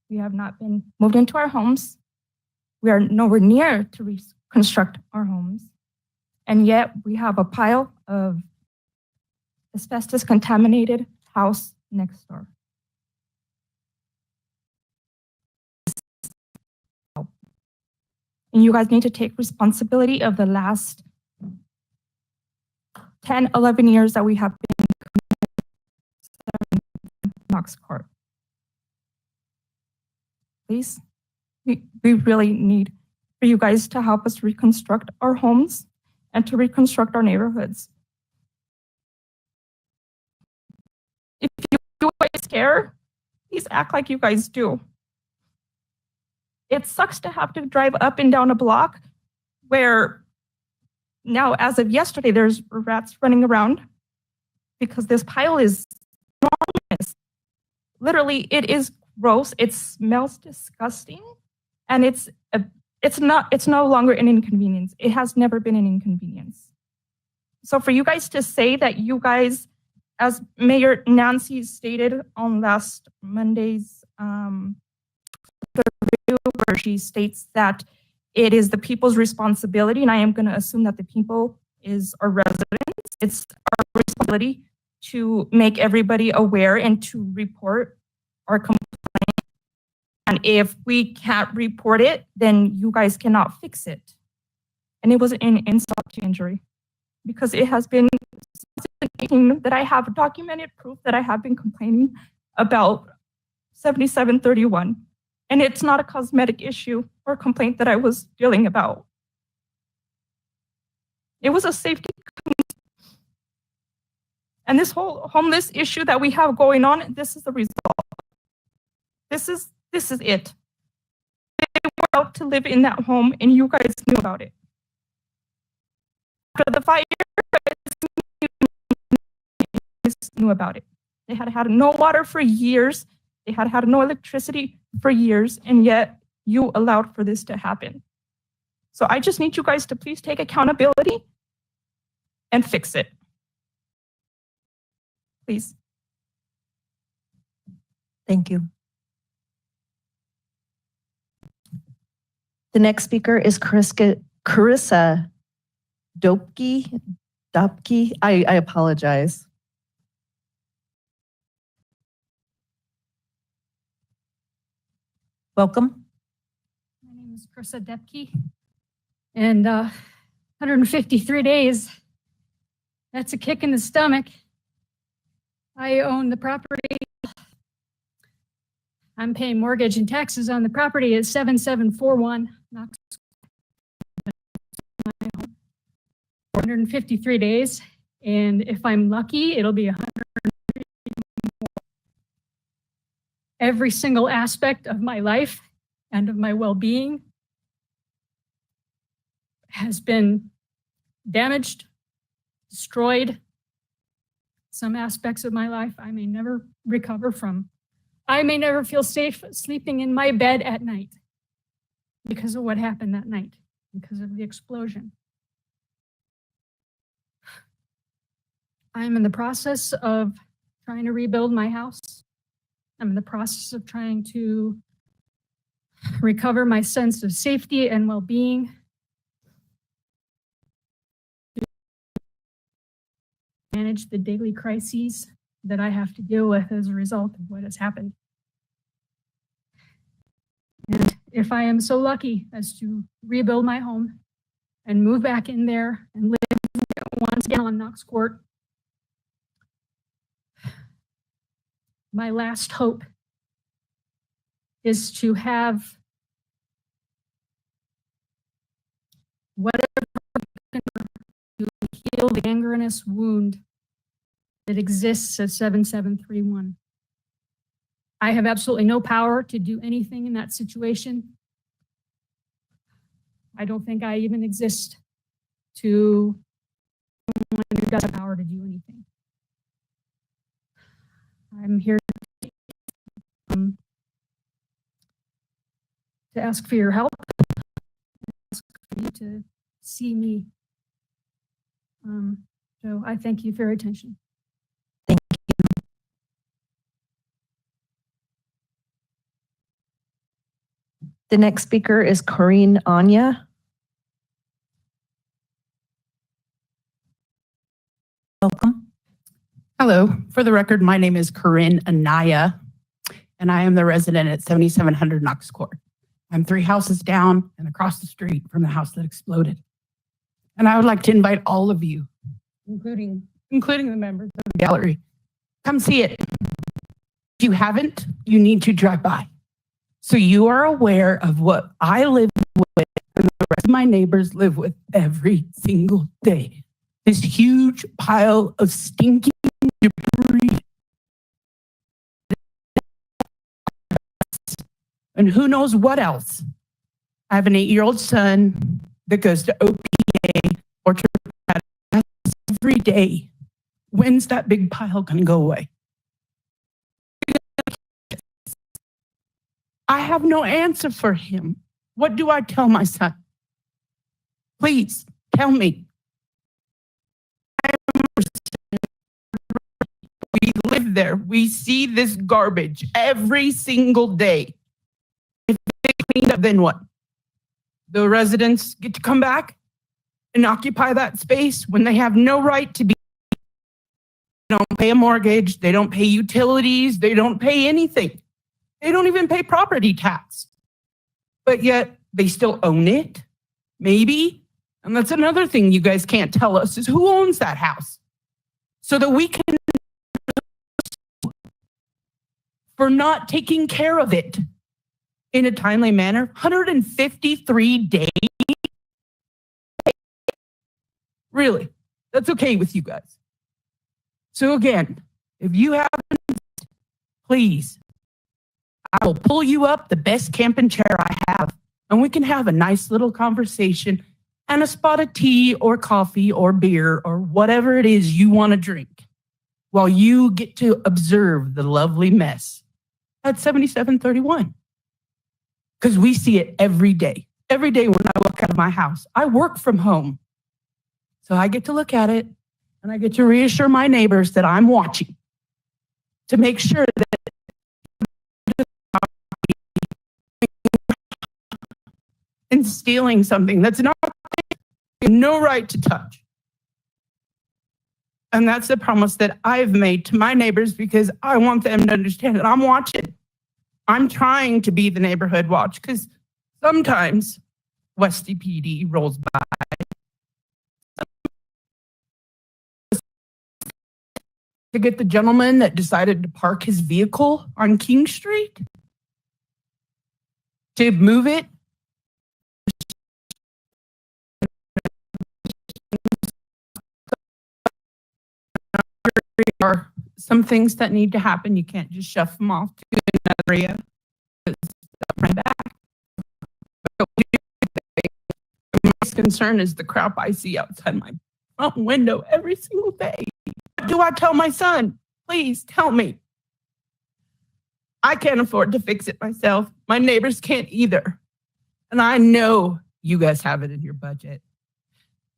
We have not been moved into our homes. We are nowhere near to reconstruct our homes. And yet we have a pile of asbestos contaminated house next door. And you guys need to take responsibility of the last 10, 11 years that we have been in Knox Court. Please, we really need for you guys to help us reconstruct our homes and to reconstruct our neighborhoods. If you guys care, please act like you guys do. It sucks to have to drive up and down a block where now, as of yesterday, there's rats running around because this pile is enormous. Literally, it is gross. It smells disgusting, and it's no longer an inconvenience. It has never been an inconvenience. So for you guys to say that you guys, as Mayor Nancy stated on last Monday's interview, where she states that it is the people's responsibility, and I am going to assume that the people is our residents. It's our responsibility to make everybody aware and to report our complaint. And if we can't report it, then you guys cannot fix it. And it was an insult to injury because it has been that I have documented proof that I have been complaining about 7731. And it's not a cosmetic issue or complaint that I was dealing about. It was a safety concern. And this whole homeless issue that we have going on, this is the result. This is it. They were out to live in that home and you guys knew about it. After the fire, you guys knew about it. They had had no water for years. They had had no electricity for years, and yet you allowed for this to happen. So I just need you guys to please take accountability and fix it. Please. Thank you. The next speaker is Carissa Dopke. I apologize. Welcome. My name is Krista Depke, and 153 days, that's a kick in the stomach. I own the property. I'm paying mortgage and taxes on the property at 7741 Knox. 153 days, and if I'm lucky, it'll be 100. Every single aspect of my life and of my well-being has been damaged, destroyed. Some aspects of my life I may never recover from. I may never feel safe sleeping in my bed at night because of what happened that night, because of the explosion. I'm in the process of trying to rebuild my house. I'm in the process of trying to recover my sense of safety and well-being. Manage the daily crises that I have to deal with as a result of what has happened. And if I am so lucky as to rebuild my home and move back in there and live once again on Knox Court, my last hope is to have whatever to heal the gangrenous wound that exists at 7731. I have absolutely no power to do anything in that situation. I don't think I even exist to someone who doesn't have power to do anything. I'm here to ask for your help, ask for you to see me. So I thank you for your attention. The next speaker is Corinne Anya. Welcome. Hello. For the record, my name is Corinne Anaya, and I am the resident at 7700 Knox Court. I'm 3 houses down and across the street from the house that exploded. And I would like to invite all of you, including the members of the gallery, come see it. If you haven't, you need to drive by. So you are aware of what I live with and the rest of my neighbors live with every single day. This huge pile of stinking debris. And who knows what else. I have an 8-year-old son that goes to OPA or every day. When's that big pile going to go away? I have no answer for him. What do I tell my son? Please tell me. We live there. We see this garbage every single day. If they clean up, then what? The residents get to come back and occupy that space when they have no right to be. They don't pay a mortgage. They don't pay utilities. They don't pay anything. They don't even pay property tax. But yet they still own it, maybe. And that's another thing you guys can't tell us is who owns that house so that we can for not taking care of it in a timely manner. 153 days. Really, that's okay with you guys. So again, if you haven't, please, I will pull you up the best camping chair I have, and we can have a nice little conversation and a spot of tea or coffee or beer or whatever it is you want to drink while you get to observe the lovely mess at 7731. Because we see it every day. Every day when I walk out of my house, I work from home. So I get to look at it and I get to reassure my neighbors that I'm watching to make sure that and stealing something that's not no right to touch. And that's the promise that I've made to my neighbors because I want them to understand that I'm watching. I'm trying to be the neighborhood watch because sometimes Westy PD rolls by. To get the gentleman that decided to park his vehicle on King Street, to move it. There are some things that need to happen. You can't just shove them off to another area. My back. My concern is the crap I see outside my front window every single day. What do I tell my son? Please tell me. I can't afford to fix it myself. My neighbors can't either. And I know you guys have it in your budget.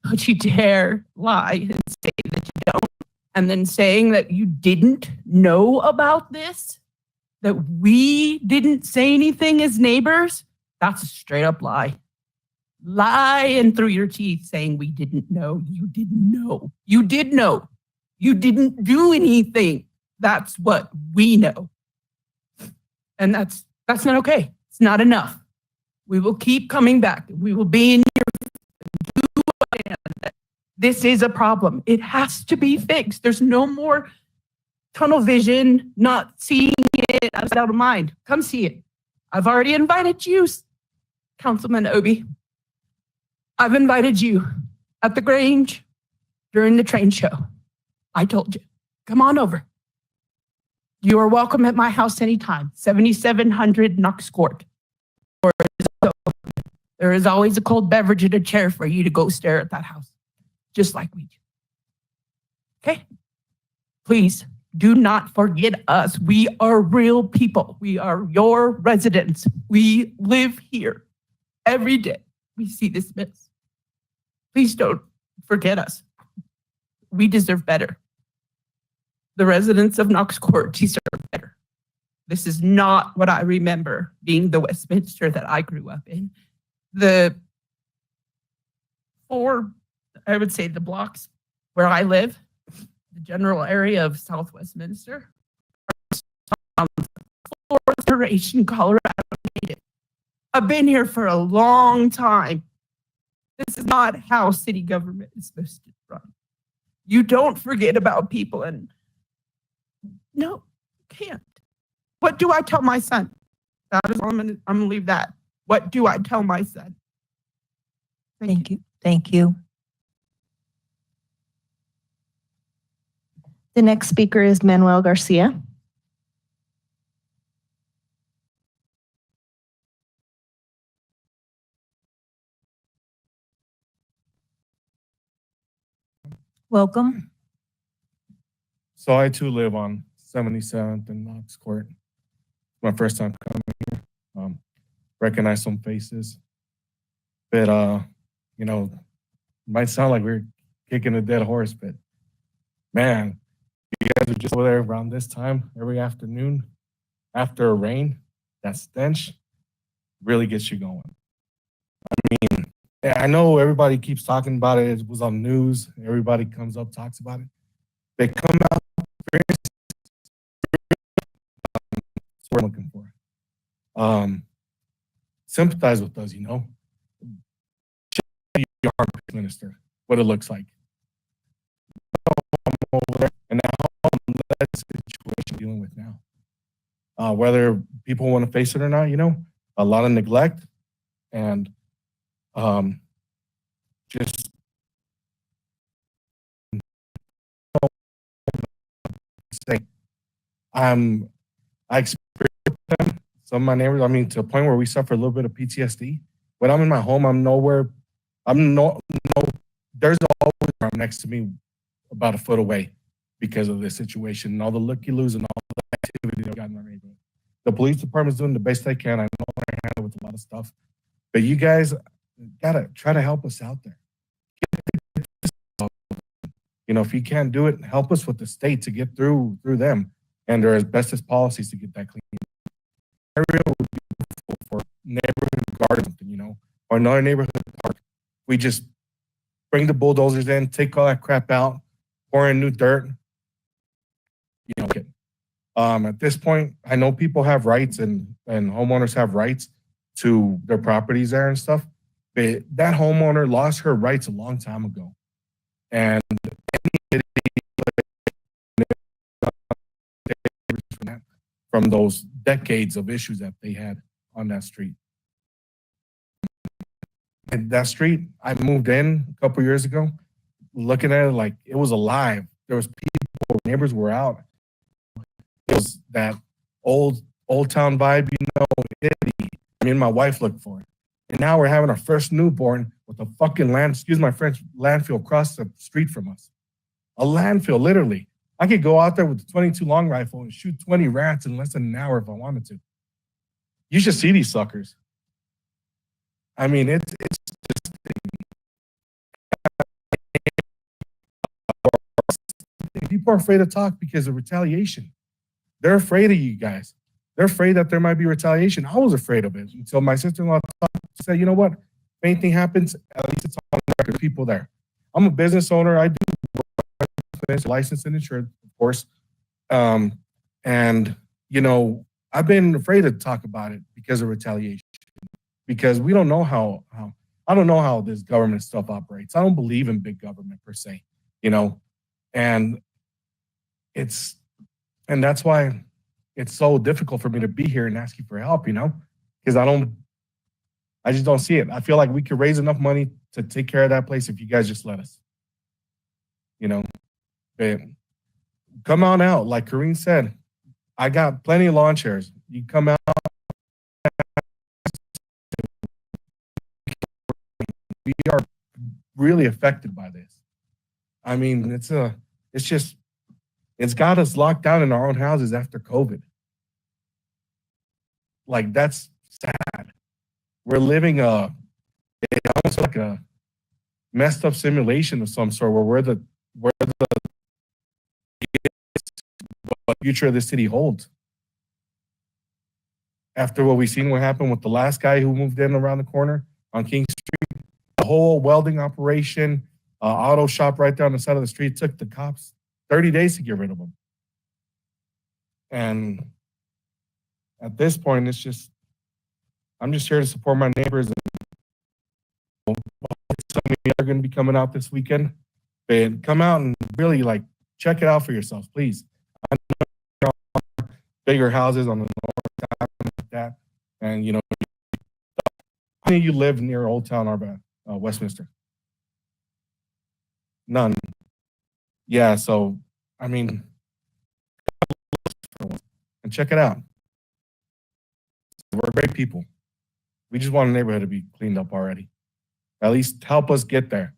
Don't you dare lie and say that you don't. And then saying that you didn't know about this, that we didn't say anything as neighbors, that's a straight up lie. Lying through your teeth saying we didn't know. You didn't know. You did know. You didn't do anything. That's what we know. And that's not okay. It's not enough. We will keep coming back. We will be in your. This is a problem. It has to be fixed. There's no more tunnel vision, not seeing it out of mind. Come see it. I've already invited you, Councilman Obi. I've invited you at the Grange during the train show. I told you, come on over. You are welcome at my house anytime, 7700 Knox Court. There is always a cold beverage and a chair for you to go stare at that house, just like we do. Okay? Please do not forget us. We are real people. We are your residents. We live here every day. We see this mess. Please don't forget us. We deserve better. The residents of Knox Court deserve better. This is not what I remember being the Westminster that I grew up in. The blocks where I live, the general area of South Westminster, are fourth generation Colorado native. I've been here for a long time. This is not how city government is supposed to run. You don't forget about people, and no, you can't. What do I tell my son? That is, I'm gonna leave that. What do I tell my son? Thank you. Thank you. The next speaker is Manuel Garcia. Welcome. So I too live on 77th and Knox Court. My first time coming here. Recognize some faces. But, you know, might sound like we're kicking a dead horse, but man, you guys are just over there around this time every afternoon after a rain. That stench really gets you going. I mean, I know everybody keeps talking about it. It was on news. Everybody comes up, talks about it. They come out. That's what I'm looking for. Sympathize with us, you know. Minister, what it looks like. And now that's the situation we're dealing with now. Whether people want to face it or not, you know, a lot of neglect and just say I experience them, some of my neighbors, I mean, to a point where we suffer a little bit of PTSD. When I'm in my home, there's always a arm next to me about a foot away because of this situation and all the looky-loos and all the activity that got in my neighborhood. The police department's doing the best they can. I know they're handling with a lot of stuff, but you guys gotta try to help us out there. You know, if you can't do it, help us with the state to get through them and their asbestos policies to get that clean. Area would be beautiful for neighborhood garden, you know, or another neighborhood park. We just bring the bulldozers in, take all that crap out, pour in new dirt. You know, at this point, I know people have rights and homeowners have rights to their properties there and stuff. But that homeowner lost her rights a long time ago. And from those decades of issues that they had on that street. And that street, I moved in a couple years ago, looking at it like it was alive. There was people, neighbors were out. It was that old town vibe, you know, me and my wife looked for it. And now we're having our first newborn with a fucking landfill across the street from us. A landfill, literally. I could go out there with the 22 long rifle and shoot 20 rats in less than an hour if I wanted to. You should see these suckers. I mean, it's just people are afraid to talk because of retaliation. They're afraid of you guys. They're afraid that there might be retaliation. I was afraid of it until my sister-in-law said, you know what? If anything happens, at least it's on record, people there. I'm a business owner. I do licensed and insured, of course. And, you know, I've been afraid to talk about it because of retaliation. Because we don't know how I don't know how this government stuff operates. I don't believe in big government per se, you know, and it's And that's why it's so difficult for me to be here and ask you for help, because I just don't see it. I feel like we could raise enough money to take care of that place if you guys just let us. But come on out. Like Kareen said, I got plenty of lawn chairs. You come out. We are really affected by this. I mean, it's got us locked down in our own houses after COVID. Like, that's sad. We're living almost like a messed up simulation of some sort where the future of the city holds. After what we've seen, what happened with the last guy who moved in around the corner on King Street, the whole welding operation, auto shop right down the side of the street, took the cops 30 days to get rid of them. And at this point, I'm just here to support my neighbors. And some of you are going to be coming out this weekend. But come out and really check it out for yourselves, please. I know bigger houses on the north side like that, and how many of you live near Old Town or Westminster? None. Yeah, so I mean, and check it out. We're great people. We just want a neighborhood to be cleaned up already. At least help us get there.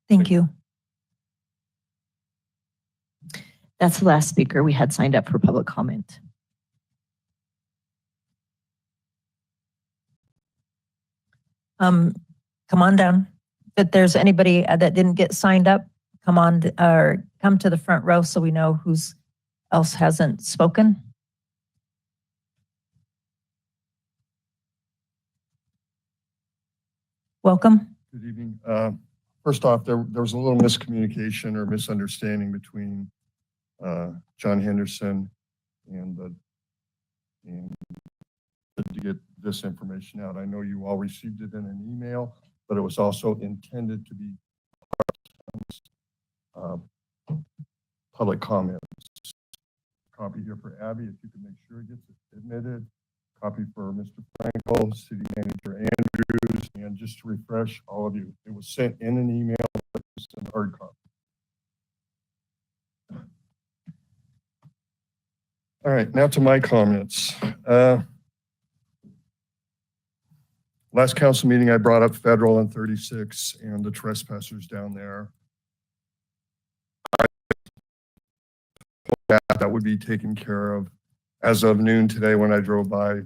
Thank you. That's the last speaker we had signed up for public comment. Come on down. If there's anybody that didn't get signed up, come on or come to the front row so we know who else hasn't spoken. Welcome. Good evening. First off, there was a little miscommunication or misunderstanding between John Henderson and to get this information out. I know you all received it in an email, but it was also intended to be public comments. Copy here for Abby, if you can make sure it gets admitted. Copy for Mr. Frankel, City Manager Andrews, and just to refresh all of you, it was sent in an email, but it's in hard copy. All right, now to my comments. Last council meeting, I brought up Federal and 36 and the trespassers down there. That would be taken care of. As of noon today, when I drove by,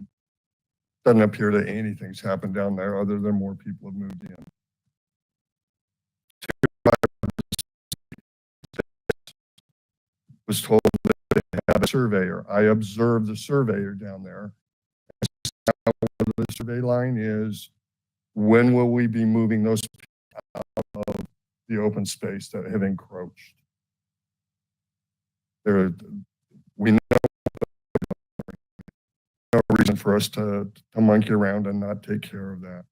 doesn't appear that anything's happened down there other than more people have moved in. Was told that they had a surveyor. I observed the surveyor down there. The survey line is, when will we be moving those out of the open space that have encroached? We know no reason for us to monkey around and not take care of that.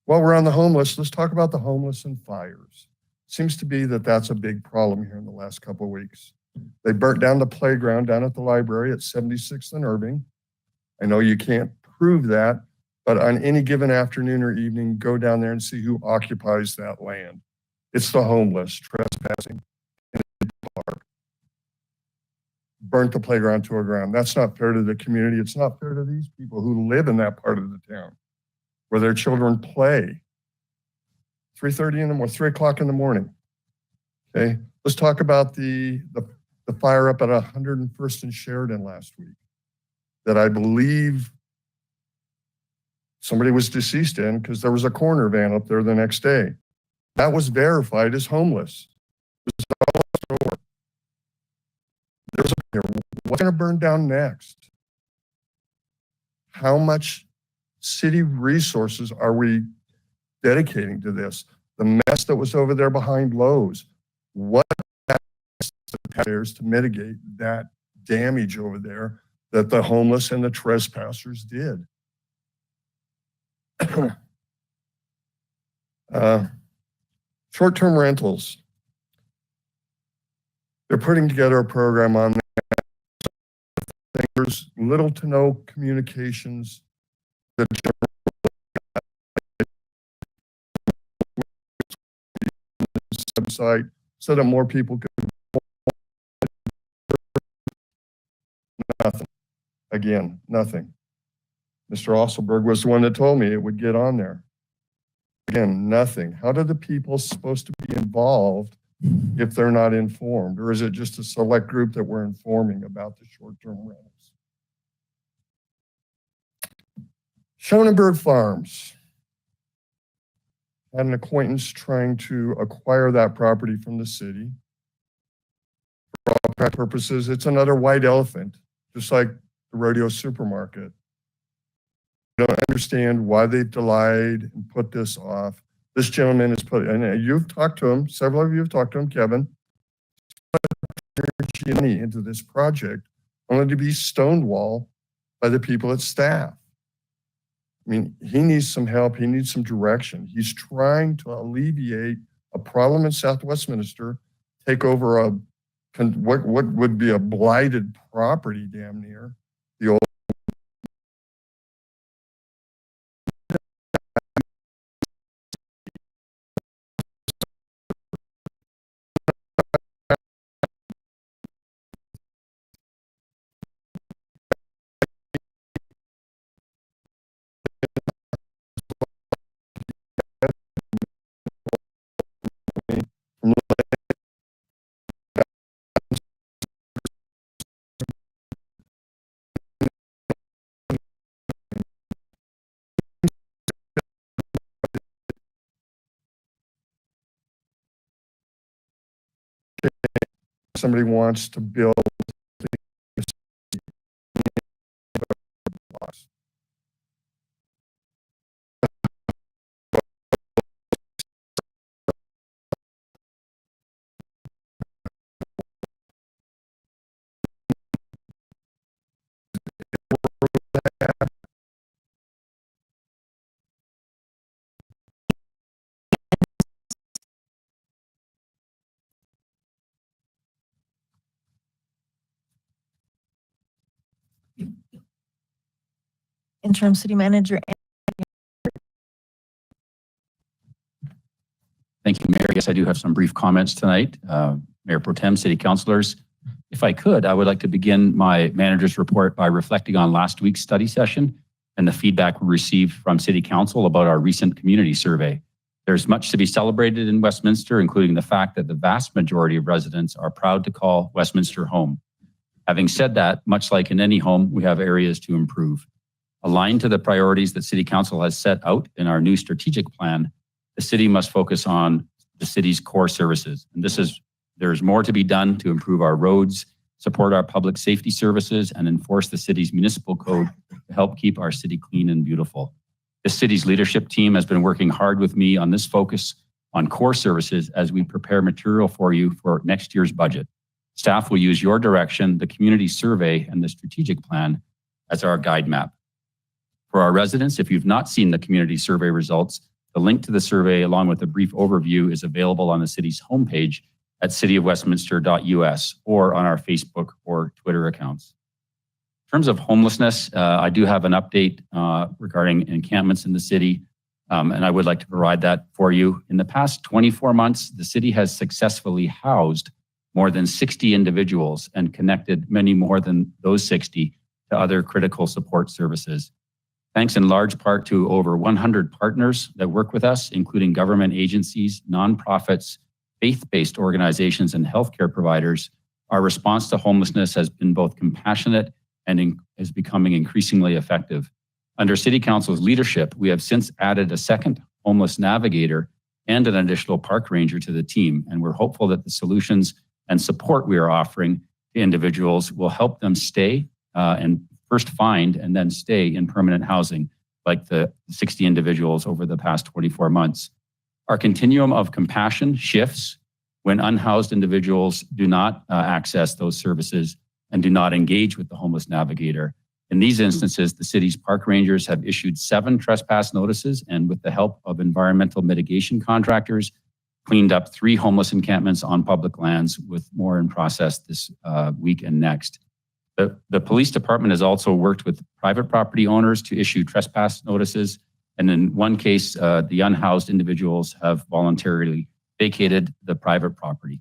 While we're on the homeless, let's talk about the homeless and fires. Seems to be that that's a big problem here in the last couple of weeks. They burnt down the playground down at the library at 76th and Irving. I know you can't prove that, but on any given afternoon or evening, go down there and see who occupies that land. It's the homeless trespassing in the park. Burnt the playground to a ground. That's not fair to the community. It's not fair to these people who live in that part of the town where their children play. 3:30 in the morning, 3 o'clock in the morning. Okay, let's talk about the fire up at 101st and Sheridan last week that I believe somebody was deceased in because there was a coroner van up there the next day. That was verified as homeless. It was what's going to burn down next? How much city resources are we dedicating to this? The mess that was over there behind Lowe's. What taxpayers to mitigate that damage over there that the homeless and the trespassers did? Short-term rentals. They're putting together a program on that. There's little to no communications. The website so that more people could. Nothing. Again, nothing. Mr. Osselberg was the one that told me it would get on there. Again, nothing. How are the people supposed to be involved if they're not informed? Or is it just a select group that we're informing about the short-term rentals? Schonenberg Farms. Had an acquaintance trying to acquire that property from the city. For all practical purposes, it's another white elephant, just like the rodeo supermarket. I don't understand why they've delayed and put this off. This gentleman has put, and you've talked to him, several of you have talked to him, Kevin, put money into this project only to be stonewalled by the people at staff. I mean, he needs some help. He needs some direction. He's trying to alleviate a problem in South Westminster, take over what would be a blighted property damn near the old. Somebody wants to build Interim city manager. Thank you, Mayor. Yes, I do have some brief comments tonight. Mayor Pro Tem, City Councilors, if I could, I would like to begin my manager's report by reflecting on last week's study session and the feedback we received from City Council about our recent community survey. There's much to be celebrated in Westminster, including the fact that the vast majority of residents are proud to call Westminster home. Having said that, much like in any home, we have areas to improve. Aligned to the priorities that City Council has set out in our new strategic plan, the city must focus on the city's core services. And there's more to be done to improve our roads, support our public safety services, and enforce the city's municipal code to help keep our city clean and beautiful. The city's leadership team has been working hard with me on this focus on core services as we prepare material for you for next year's budget. Staff will use your direction, the community survey, and the strategic plan as our guide map. For our residents, if you've not seen the community survey results, the link to the survey along with a brief overview is available on the city's homepage at cityofwestminster.us or on our Facebook or Twitter accounts. In terms of homelessness, I do have an update regarding encampments in the city, and I would like to provide that for you. In the past 24 months, the city has successfully housed more than 60 individuals and connected many more than those 60 to other critical support services. Thanks in large part to over 100 partners that work with us, including government agencies, nonprofits, faith-based organizations, and healthcare providers, our response to homelessness has been both compassionate and is becoming increasingly effective. Under City Council's leadership, we have since added a second homeless navigator and an additional park ranger to the team, and we're hopeful that the solutions and support we are offering to individuals will help them stay and first find and then stay in permanent housing, like the 60 individuals over the past 24 months. Our continuum of compassion shifts when unhoused individuals do not access those services and do not engage with the homeless navigator. In these instances, the city's park rangers have issued 7 trespass notices, and with the help of environmental mitigation contractors, cleaned up 3 homeless encampments on public lands, with more in process this week and next. The police department has also worked with private property owners to issue trespass notices. And in one case, the unhoused individuals have voluntarily vacated the private property.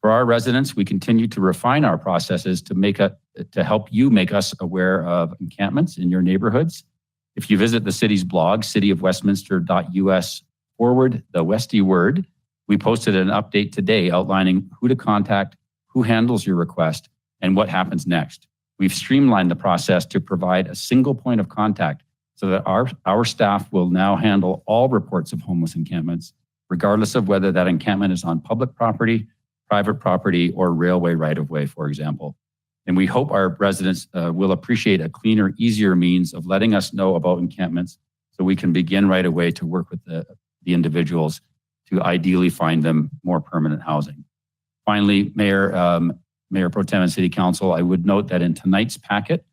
For our residents, we continue to refine our processes to help you make us aware of encampments in your neighborhoods. If you visit the city's blog, cityofwestminster.us/the Westy Word, we posted an update today outlining who to contact, who handles your request, and what happens next. We've streamlined the process to provide a single point of contact so that our staff will now handle all reports of homeless encampments, regardless of whether that encampment is on public property, private property, or railway right-of-way, for example. And we hope our residents will appreciate a cleaner, easier means of letting us know about encampments so we can begin right away to work with the individuals to ideally find them more permanent housing. Finally, Mayor Pro Tem and City Council, I would note that in tonight's packet,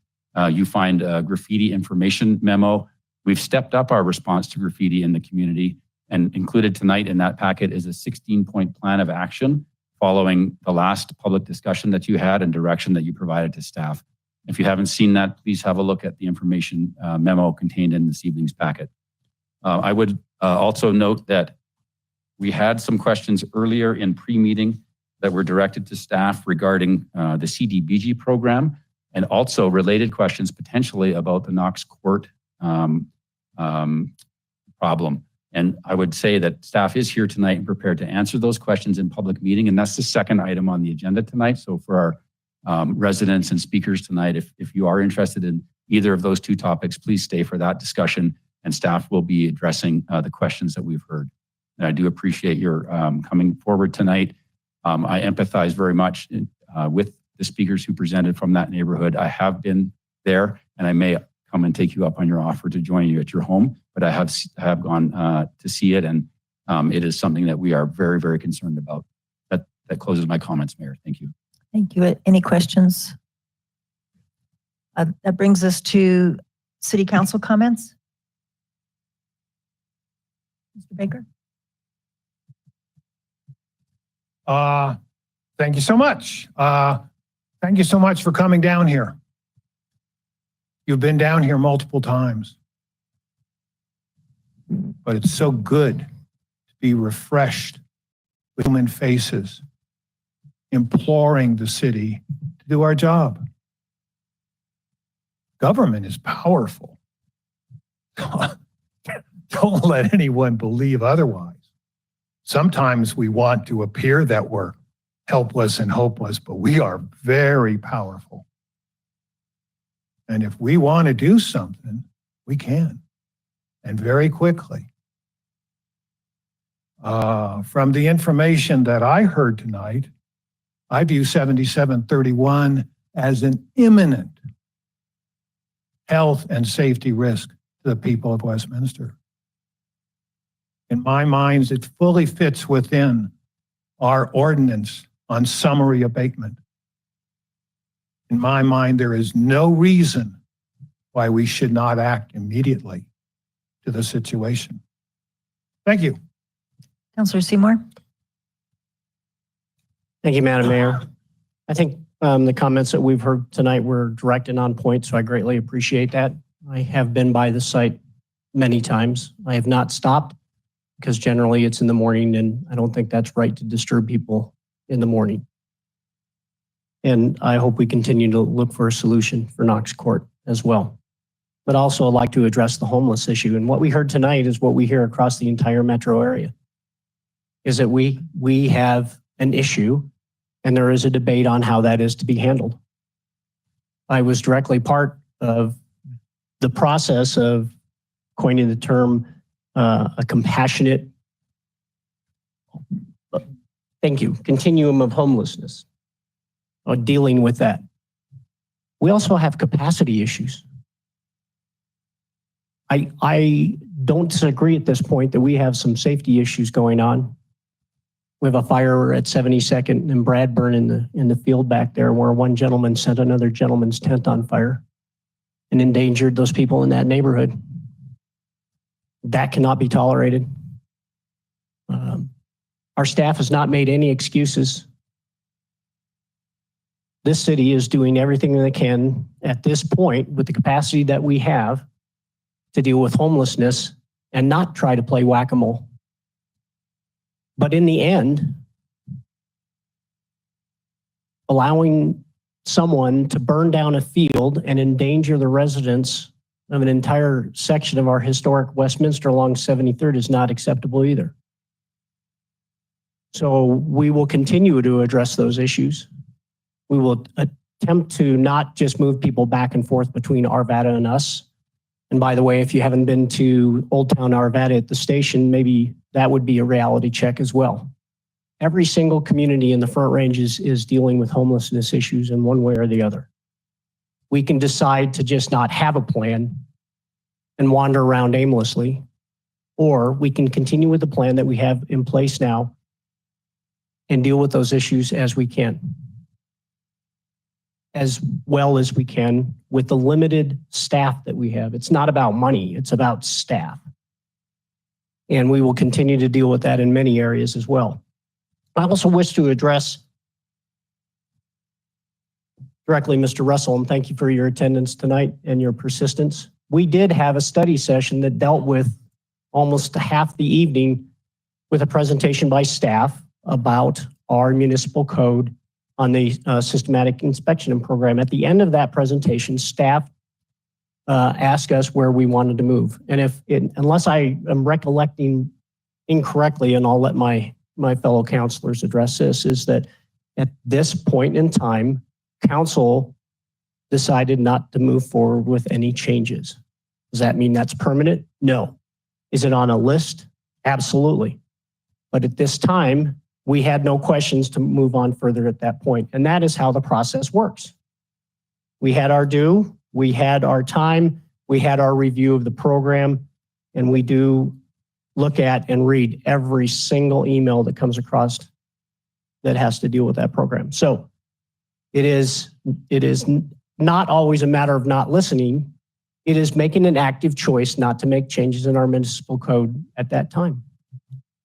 you find a graffiti information memo. We've stepped up our response to graffiti in the community, and included tonight in that packet is a 16-point plan of action following the last public discussion that you had and direction that you provided to staff. If you haven't seen that, please have a look at the information memo contained in this evening's packet. I would also note that we had some questions earlier in pre-meeting that were directed to staff regarding the Cdbg program, and also related questions potentially about the Knox Court problem. And I would say that staff is here tonight and prepared to answer those questions in public meeting. And that's the second item on the agenda tonight. So for our residents and speakers tonight, if you are interested in either of those 2 topics, please stay for that discussion, and staff will be addressing the questions that we've heard. And I do appreciate your coming forward tonight. I empathize very much with the speakers who presented from that neighborhood. I have been there, and I may come and take you up on your offer to join you at your home, but I have gone to see it, and it is something that we are very, very concerned about. That closes my comments, Mayor. Thank you. Thank you. Any questions? That brings us to City Council comments. Mr. Baker? Thank you so much. Thank you so much for coming down here. You've been down here multiple times, but it's so good to be refreshed with human faces, imploring the city to do our job. Government is powerful. Don't let anyone believe otherwise. Sometimes we want to appear that we're helpless and hopeless, but we are very powerful. And if we want to do something, we can, and very quickly. From the information that I heard tonight, I view 7731 as an imminent health and safety risk to the people of Westminster. In my mind, it fully fits within our ordinance on summary abatement. In my mind, there is no reason why we should not act immediately to the situation. Thank you. Councilor Seymour? Thank you, Madam Mayor. I think the comments that we've heard tonight were direct and on point, so I greatly appreciate that. I have been by the site many times. I have not stopped because generally it's in the morning, and I don't think that's right to disturb people in the morning. And I hope we continue to look for a solution for Knox Court as well. But also I'd like to address the homeless issue. And what we heard tonight is what we hear across the entire metro area, is that we have an issue and there is a debate on how that is to be handled. I was directly part of the process of coining the term a compassionate, continuum of homelessness, or dealing with that. We also have capacity issues. I don't disagree at this point that we have some safety issues going on. We have a fire at 72nd and Bradburn in the field back there where one gentleman set another gentleman's tent on fire and endangered those people in that neighborhood. That cannot be tolerated. Our staff has not made any excuses. This city is doing everything they can at this point with the capacity that we have to deal with homelessness and not try to play whack-a-mole. But in the end, allowing someone to burn down a field and endanger the residents of an entire section of our historic Westminster along 73rd is not acceptable either. So we will continue to address those issues. We will attempt to not just move people back and forth between Arvada and us. And by the way, if you haven't been to Old Town Arvada at the station, maybe that would be a reality check as well. Every single community in the Front Range is dealing with homelessness issues in one way or the other. We can decide to just not have a plan and wander around aimlessly, or we can continue with the plan that we have in place now and deal with those issues as we can, as well as we can with the limited staff that we have. It's not about money, it's about staff. And we will continue to deal with that in many areas as well. I also wish to address directly Mr. Russell, and thank you for your attendance tonight and your persistence. We did have a study session that dealt with almost half the evening with a presentation by staff about our municipal code on the systematic inspection program. At the end of that presentation, staff asked us where we wanted to move. And unless I am recollecting incorrectly, and I'll let my fellow counselors address this, is that at this point in time, council decided not to move forward with any changes. Does that mean that's permanent? No. Is it on a list? Absolutely. But at this time, we had no questions to move on further at that point. And that is how the process works. We had our due, we had our time, we had our review of the program, and we do look at and read every single email that comes across that has to deal with that program. So it is not always a matter of not listening. It is making an active choice not to make changes in our municipal code at that time.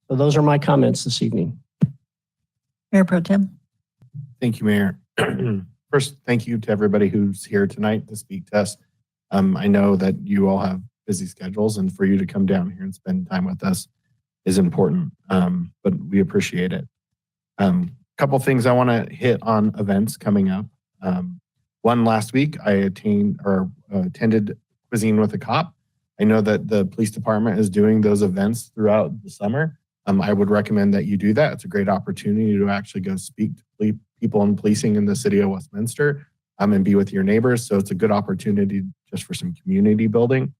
So those are my comments this evening. Mayor Pro Tem. Thank you, Mayor. First, thank you to everybody who's here tonight to speak to us. I know that you all have busy schedules, and for you to come down here and spend time with us is important, but we appreciate it. Couple things I want to hit on events coming up. One, last week, I attended Cuisine with a Cop. I know that the police department is doing those events throughout the summer. I would recommend that you do that. It's a great opportunity to actually go speak to people in policing in the city of Westminster and be with your neighbors. So it's a good opportunity just for some community building.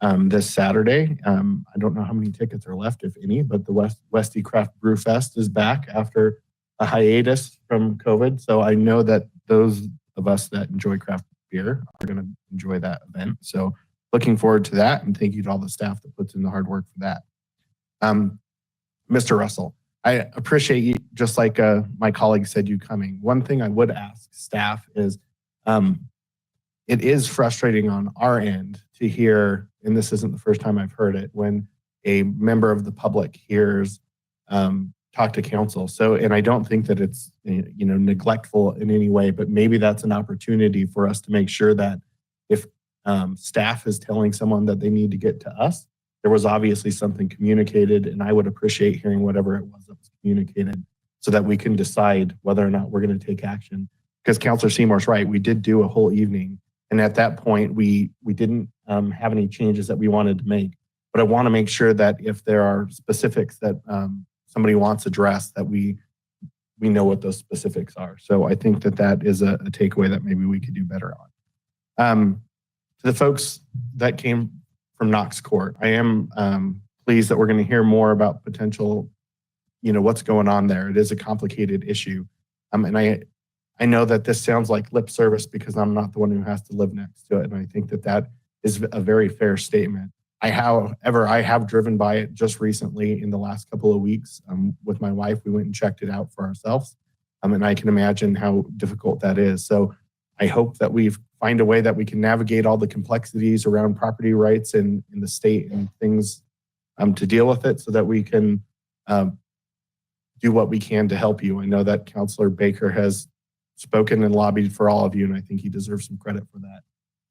This Saturday, I don't know how many tickets are left, if any, but the Westy Craft Brew Fest is back after a hiatus from COVID. So I know that those of us that enjoy craft beer are going to enjoy that event. So looking forward to that, and thank you to all the staff that puts in the hard work for that. Mr. Russell, I appreciate you, just like my colleague said, you coming. One thing I would ask staff is, it is frustrating on our end to hear, and this isn't the first time I've heard it, when a member of the public hears talk to council. So, and I don't think that it's neglectful in any way, but maybe that's an opportunity for us to make sure that if staff is telling someone that they need to get to us, there was obviously something communicated, and I would appreciate hearing whatever it was that was communicated so that we can decide whether or not we're going to take action. Because Councilor Seymour's right, we did do a whole evening, and at that point, we didn't have any changes that we wanted to make. But I want to make sure that if there are specifics that somebody wants addressed, that we know what those specifics are. So I think that that is a takeaway that maybe we could do better on. To the folks that came from Knox Court, I am pleased that we're going to hear more about potential, what's going on there. It is a complicated issue. And I know that this sounds like lip service because I'm not the one who has to live next to it. And I think that that is a very fair statement. I have driven by it just recently in the last couple of weeks with my wife. We went and checked it out for ourselves. And I can imagine how difficult that is. So I hope that we find a way that we can navigate all the complexities around property rights in the state and things to deal with it so that we can do what we can to help you. I know that Councilor Baker has spoken and lobbied for all of you, and I think he deserves some credit for that.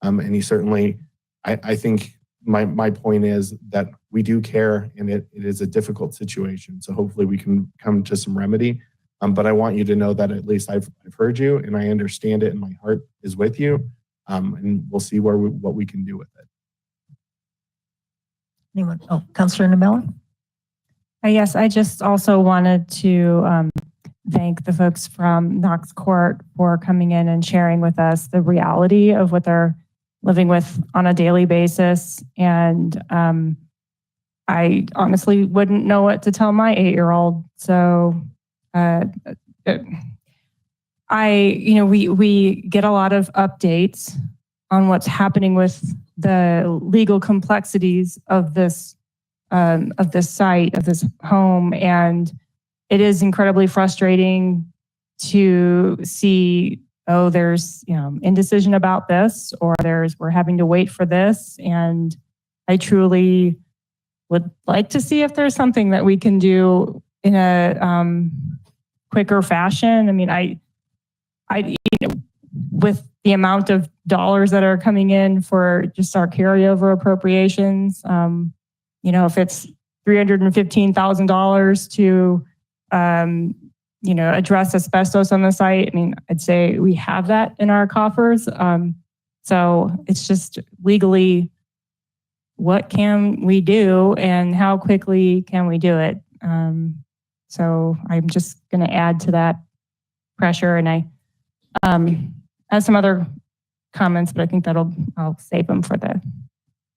And he certainly, I think my point is that we do care, and it is a difficult situation. So hopefully we can come to some remedy. But I want you to know that at least I've heard you, and I understand it, and my heart is with you. And we'll see what we can do with it. Anyone? Oh, Councilor Nabella? Yes, I just also wanted to thank the folks from Knox Court for coming in and sharing with us the reality of what they're living with on a daily basis. And I honestly wouldn't know what to tell my 8-year-old. So we get a lot of updates on what's happening with the legal complexities of this site, of this home. And it is incredibly frustrating to see, oh, there's, indecision about this, or we're having to wait for this. And I truly would like to see if there's something that we can do in a quicker fashion. I mean, with the amount of dollars that are coming in for just our carryover appropriations, if it's $315,000 to, address asbestos on the site, I mean, I'd say we have that in our coffers. So it's just legally, what can we do and how quickly can we do it? So I'm just going to add to that pressure, and I have some other comments, but I think I'll save them for the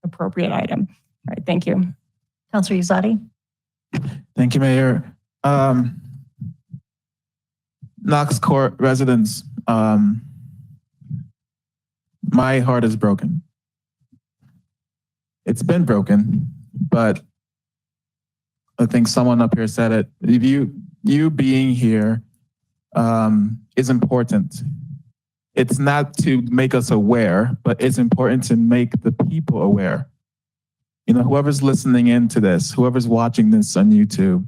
appropriate item. All right, thank you. Councilor Uzadi? Thank you, Mayor. Knox Court residents, my heart is broken. It's been broken, but I think someone up here said it. You being here is important. It's not to make us aware, but it's important to make the people aware. Whoever's listening into this, whoever's watching this on YouTube,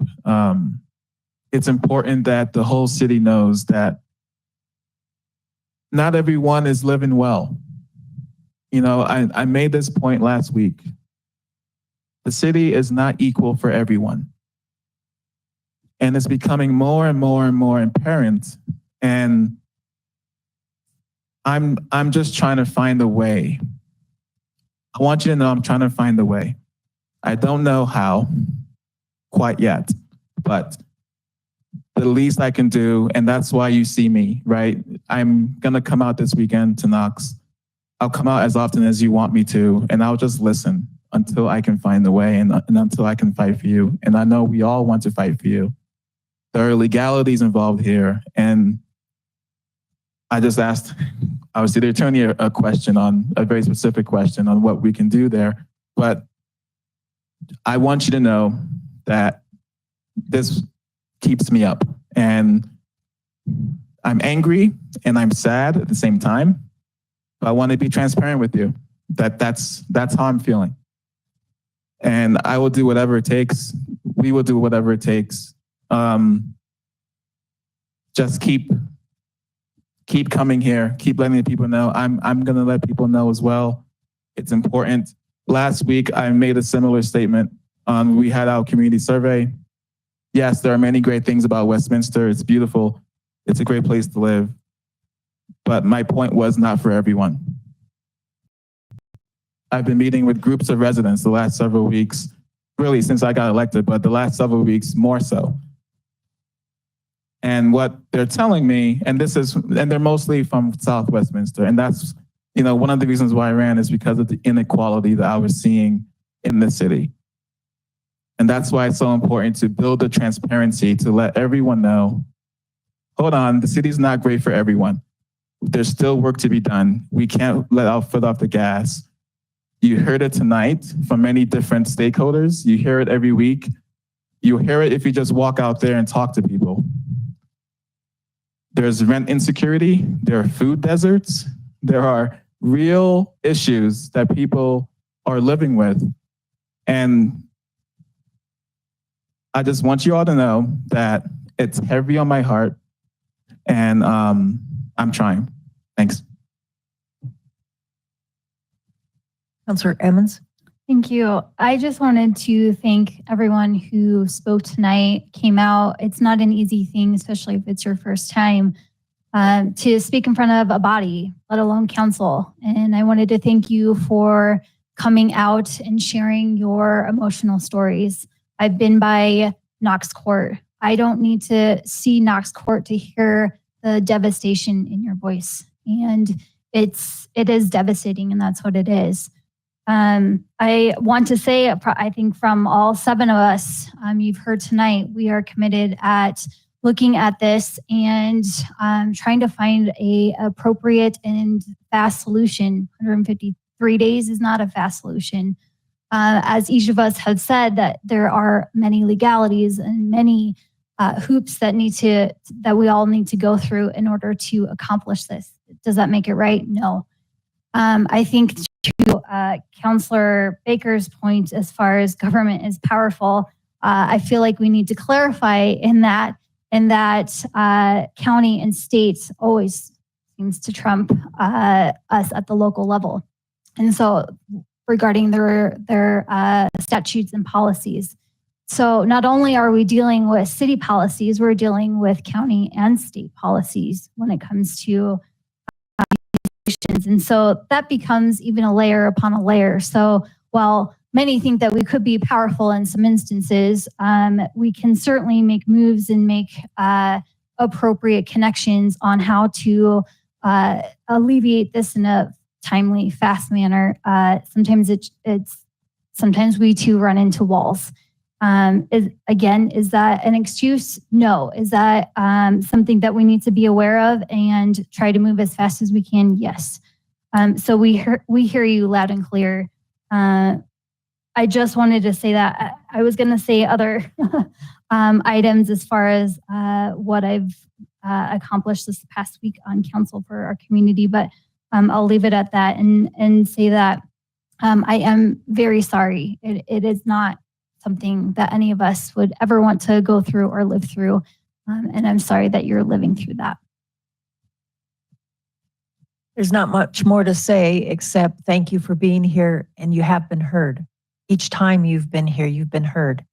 it's important that the whole city knows that not everyone is living well. I made this point last week. The city is not equal for everyone. And it's becoming more and more and more apparent. And I'm just trying to find a way. I want you to know I'm trying to find a way. I don't know how quite yet, but the least I can do, and that's why you see me, right? I'm gonna come out this weekend to Knox. I'll come out as often as you want me to, and I'll just listen until I can find the way and until I can fight for you. And I know we all want to fight for you. There are legalities involved here, and I just asked, obviously, the attorney a question on a very specific question on what we can do there. But I want you to know that this keeps me up, and I'm angry and I'm sad at the same time. But I want to be transparent with you that that's how I'm feeling. And I will do whatever it takes. We will do whatever it takes. Just keep coming here. Keep letting the people know. I'm going to let people know as well. It's important. Last week, I made a similar statement. We had our community survey. Yes, there are many great things about Westminster. It's beautiful. It's a great place to live. But my point was not for everyone. I've been meeting with groups of residents the last several weeks, really since I got elected, but the last several weeks more so. And what they're telling me, and they're mostly from South Westminster, and that's, one of the reasons why I ran is because of the inequality that I was seeing in the city. And that's why it's so important to build the transparency to let everyone know, hold on, the city's not great for everyone. There's still work to be done. We can't let our foot off the gas. You heard it tonight from many different stakeholders. You hear it every week. You hear it if you just walk out there and talk to people. There's rent insecurity. There are food deserts. There are real issues that people are living with. And I just want you all to know that It's heavy on my heart, and I'm trying. Thanks. Councilor Emmons? Thank you. I just wanted to thank everyone who spoke tonight, came out. It's not an easy thing, especially if it's your first time, to speak in front of a body, let alone council. And I wanted to thank you for coming out and sharing your emotional stories. I've been by Knox Court. I don't need to see Knox Court to hear the devastation in your voice. And it is devastating, and that's what it is. I want to say, I think from all 7 of us, you've heard tonight, we are committed at looking at this and trying to find a appropriate and fast solution. 153 days is not a fast solution. As each of us have said, that there are many legalities and many hoops that we all need to go through in order to accomplish this. Does that make it right? No. I think to Councillor Baker's point, as far as government is powerful, I feel like we need to clarify in that county and states always seems to trump us at the local level. And so regarding their statutes and policies. So not only are we dealing with city policies, we're dealing with county and state policies when it comes to and so that becomes even a layer upon a layer. So while many think that we could be powerful in some instances, we can certainly make moves and make appropriate connections on how to alleviate this in a timely, fast manner. Sometimes we too run into walls. Is that an excuse? No. Is that something that we need to be aware of and try to move as fast as we can? Yes. So we hear you loud and clear. I just wanted to say that. I was going to say other items as far as what I've accomplished this past week on council for our community, but I'll leave it at that and say that I am very sorry. It is not something that any of us would ever want to go through or live through. And I'm sorry that you're living through that. There's not much more to say except thank you for being here, and you have been heard. Each time you've been here, you've been heard.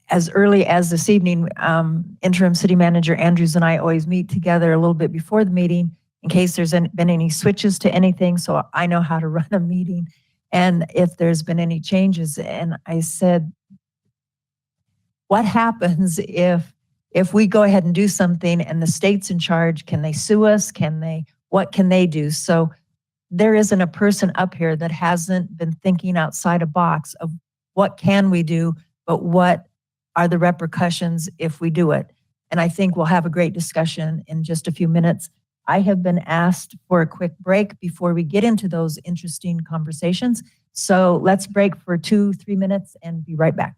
As early as this evening, Interim City Manager Andrews and I always meet together a little bit before the meeting in case there's been any switches to anything, so I know how to run a meeting and if there's been any changes. And I said, what happens if we go ahead and do something and the state's in charge? Can they sue us? What can they do? So there isn't a person up here that hasn't been thinking outside a box of what can we do, but what are the repercussions if we do it? And I think we'll have a great discussion in just a few minutes. I have been asked for a quick break before we get into those interesting conversations. So let's break for 2-3 minutes and be right back.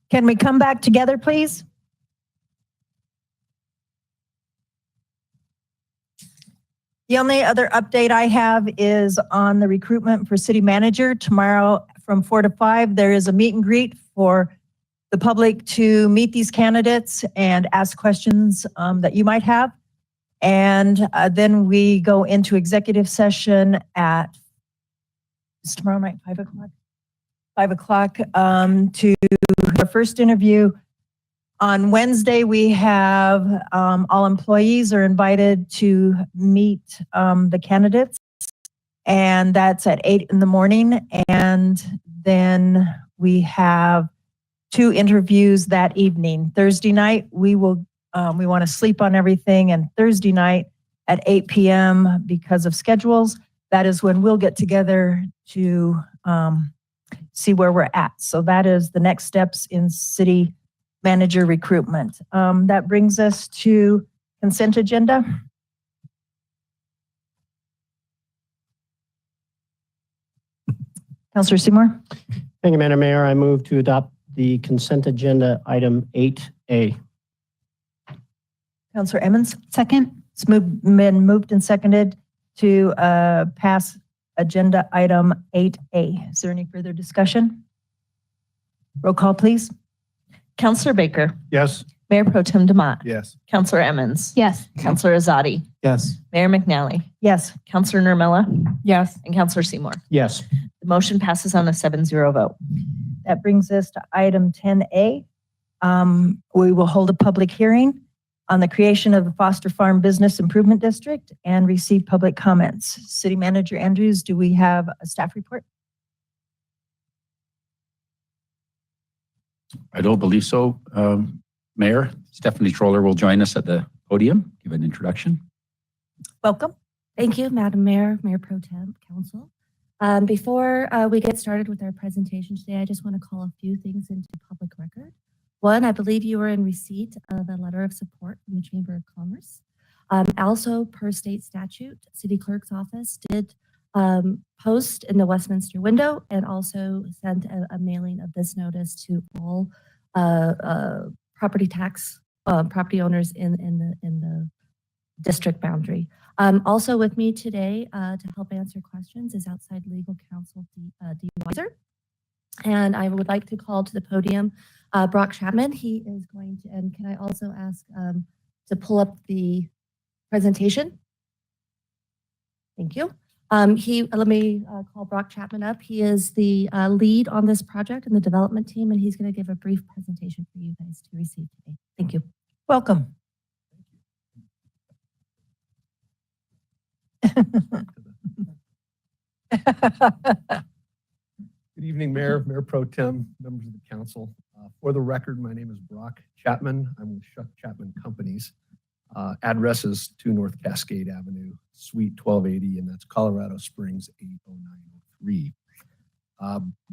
Can we come back together, please? The only other update I have is on the recruitment for city manager. Tomorrow from 4 to 5, there is a meet and greet for the public to meet these candidates and ask questions that you might have. And then we go into executive session at, is tomorrow night 5 o'clock? 5 o'clock to our first interview. On Wednesday, we have all employees are invited to meet the candidates, and that's at 8 in the morning. And then we have 2 interviews that evening. Thursday night, we want to sleep on everything, and Thursday night at 8 p.m. because of schedules, that is when we'll get together to see where we're at. So that is the next steps in city manager recruitment. That brings us to consent agenda. Councilor Seymour. Thank you, Madam Mayor. I move to adopt the consent agenda item 8A. Councilor Emmons. Second. It's been moved and seconded to pass agenda item 8A. Is there any further discussion? Roll call, please. Councilor Baker. Yes. Mayor Pro Tem Demott. Yes. Councilor Emmons. Yes. Councilor Azadi. Yes. Mayor McNally. Yes. Councilor Nermella. Yes. And Councilor Seymour. Yes. The motion passes on a 7-0 vote. That brings us to item 10A. We will hold a public hearing on the creation of the Foster Farm Business Improvement District and receive public comments. City Manager Andrews, do we have a staff report? I don't believe so. Mayor, Stephanie Troller will join us at the podium, give an introduction. Welcome. Thank you, Madam Mayor, Mayor Pro Tem, Council. Before we get started with our presentation today, I just want to call a few things into public record. One, I believe you were in receipt of a letter of support from the Chamber of Commerce. Also, per state statute, City Clerk's office did post in the Westminster window and also sent a mailing of this notice to all property owners in the district boundary. Also with me today to help answer questions is outside legal counsel Dee Weiser. And I would like to call to the podium Brock Chapman. He is going to, and can I also ask to pull up the presentation? Thank you. Let me call Brock Chapman up. He is the lead on this project in the development team, and he's going to give a brief presentation for you guys to receive today. Thank you. Welcome. Good evening, Mayor, Mayor Pro Tem, members of the council. For the record, my name is Brock Chapman. I'm with Shuck Chapman Companies. Address is 2 North Cascade Avenue, Suite 1280, and that's Colorado Springs 80903.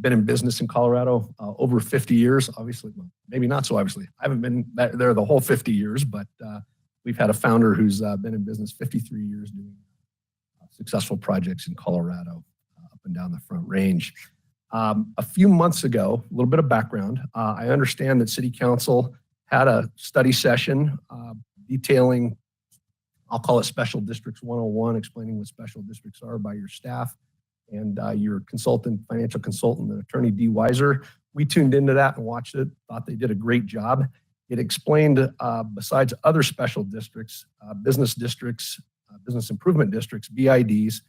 Been in business in Colorado over 50 years, obviously, well, maybe not so obviously. I haven't been there the whole 50 years, but we've had a founder who's been in business 53 years doing successful projects in Colorado up and down the Front Range. A few months ago, a little bit of background, I understand that City Council had a study session detailing, I'll call it Special Districts 101, explaining what special districts are by your staff and your consultant, financial consultant, and attorney Dee Weiser. We tuned into that and watched it, thought they did a great job. It explained, besides other special districts, business districts, business improvement districts, BIDs,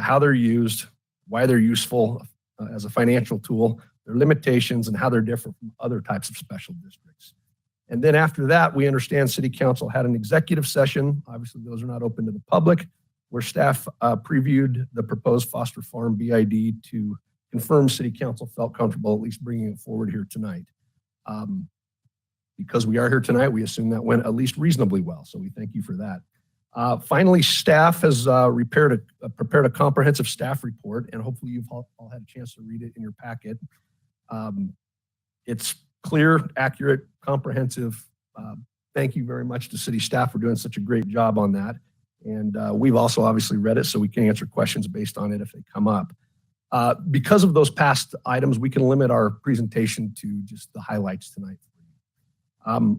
how they're used, why they're useful as a financial tool, their limitations, and how they're different from other types of special districts. And then after that, we understand City Council had an executive session. Obviously, those are not open to the public, where staff previewed the proposed Foster Farm BID to confirm City Council felt comfortable at least bringing it forward here tonight. Because we are here tonight, we assume that went at least reasonably well. So we thank you for that. Finally, staff has prepared a comprehensive staff report, and hopefully you've all had a chance to read it in your packet. It's clear, accurate, comprehensive. Thank you very much to city staff for doing such a great job on that. And we've also obviously read it so we can answer questions based on it if they come up. Because of those past items, we can limit our presentation to just the highlights tonight.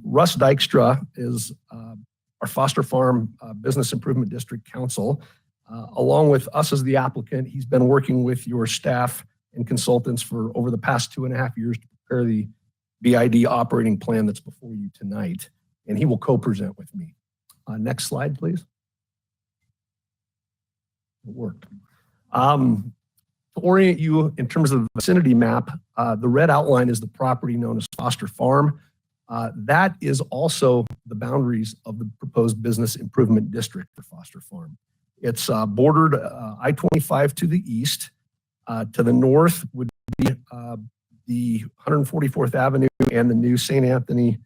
Russ Dykstra is our Foster Farm Business Improvement District Counsel. Along with us as the applicant, he's been working with your staff and consultants for over the past 2.5 years to prepare the BID operating plan that's before you tonight, and he will co-present with me. Next slide, please. It worked. To orient you in terms of the vicinity map, the red outline is the property known as Foster Farm. That is also the boundaries of the proposed business improvement district for Foster Farm. It's bordered I-25 to the east. To the north would be the 144th Avenue and the new St. Anthony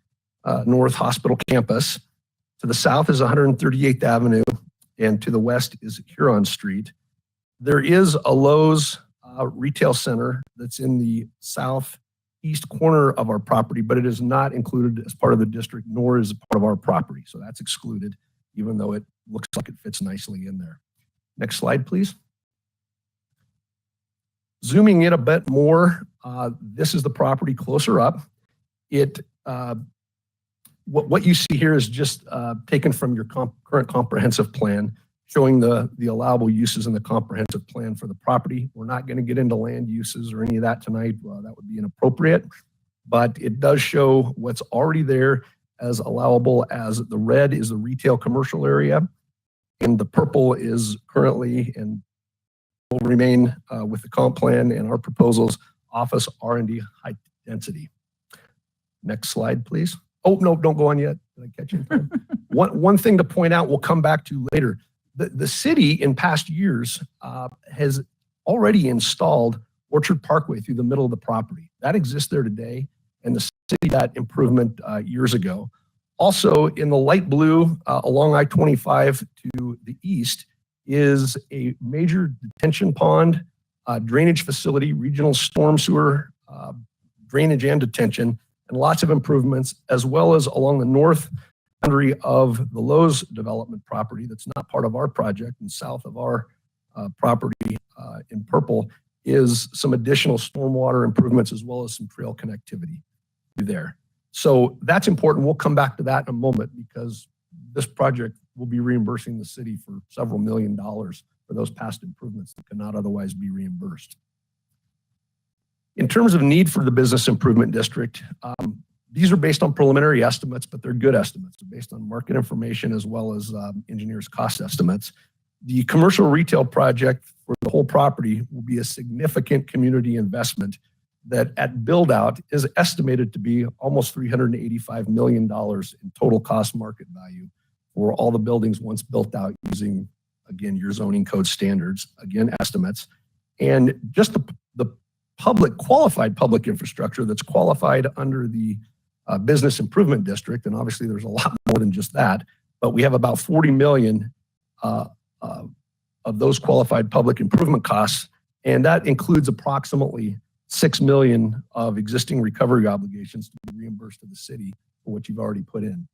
North Hospital campus. To the south is 138th Avenue, and to the west is Huron Street. There is a Lowe's retail center that's in the southeast corner of our property, but it is not included as part of the district, nor is it part of our property. So that's excluded, even though it looks like it fits nicely in there. Next slide, please. Zooming in a bit more, this is the property closer up. What you see here is just taken from your current comprehensive plan, showing the allowable uses in the comprehensive plan for the property. We're not going to get into land uses or any of that tonight. That would be inappropriate, but it does show what's already there as allowable, as the red is the retail commercial area, and the purple is currently and will remain with the comp plan and our proposals, office R&D high density. Next slide, please. Oh, no, don't go on yet. Did I catch you? One thing to point out, we'll come back to later. The city in past years has already installed Orchard Parkway through the middle of the property. That exists there today, and the city did that improvement years ago. Also, in the light blue along I-25 to the east is a major detention pond, drainage facility, regional storm sewer, drainage and detention, and lots of improvements, as well as along the north boundary of the Lowe's development property that's not part of our project and south of our property in purple is some additional stormwater improvements as well as some trail connectivity there. So that's important. We'll come back to that in a moment because this project will be reimbursing the city for several $1 million for those past improvements that cannot otherwise be reimbursed. In terms of need for the business improvement district, these are based on preliminary estimates, but they're good estimates. They're based on market information as well as engineers' cost estimates. The commercial retail project for the whole property will be a significant community investment that at build out is estimated to be almost $385 million in total cost market value for all the buildings once built out using, again, your zoning code standards, again, estimates. And just the qualified public infrastructure that's qualified under the business improvement district, and obviously there's a lot more than just that, but we have about 40 million of those qualified public improvement costs, and that includes approximately 6 million of existing recovery obligations to be reimbursed to the city for what you've already put in.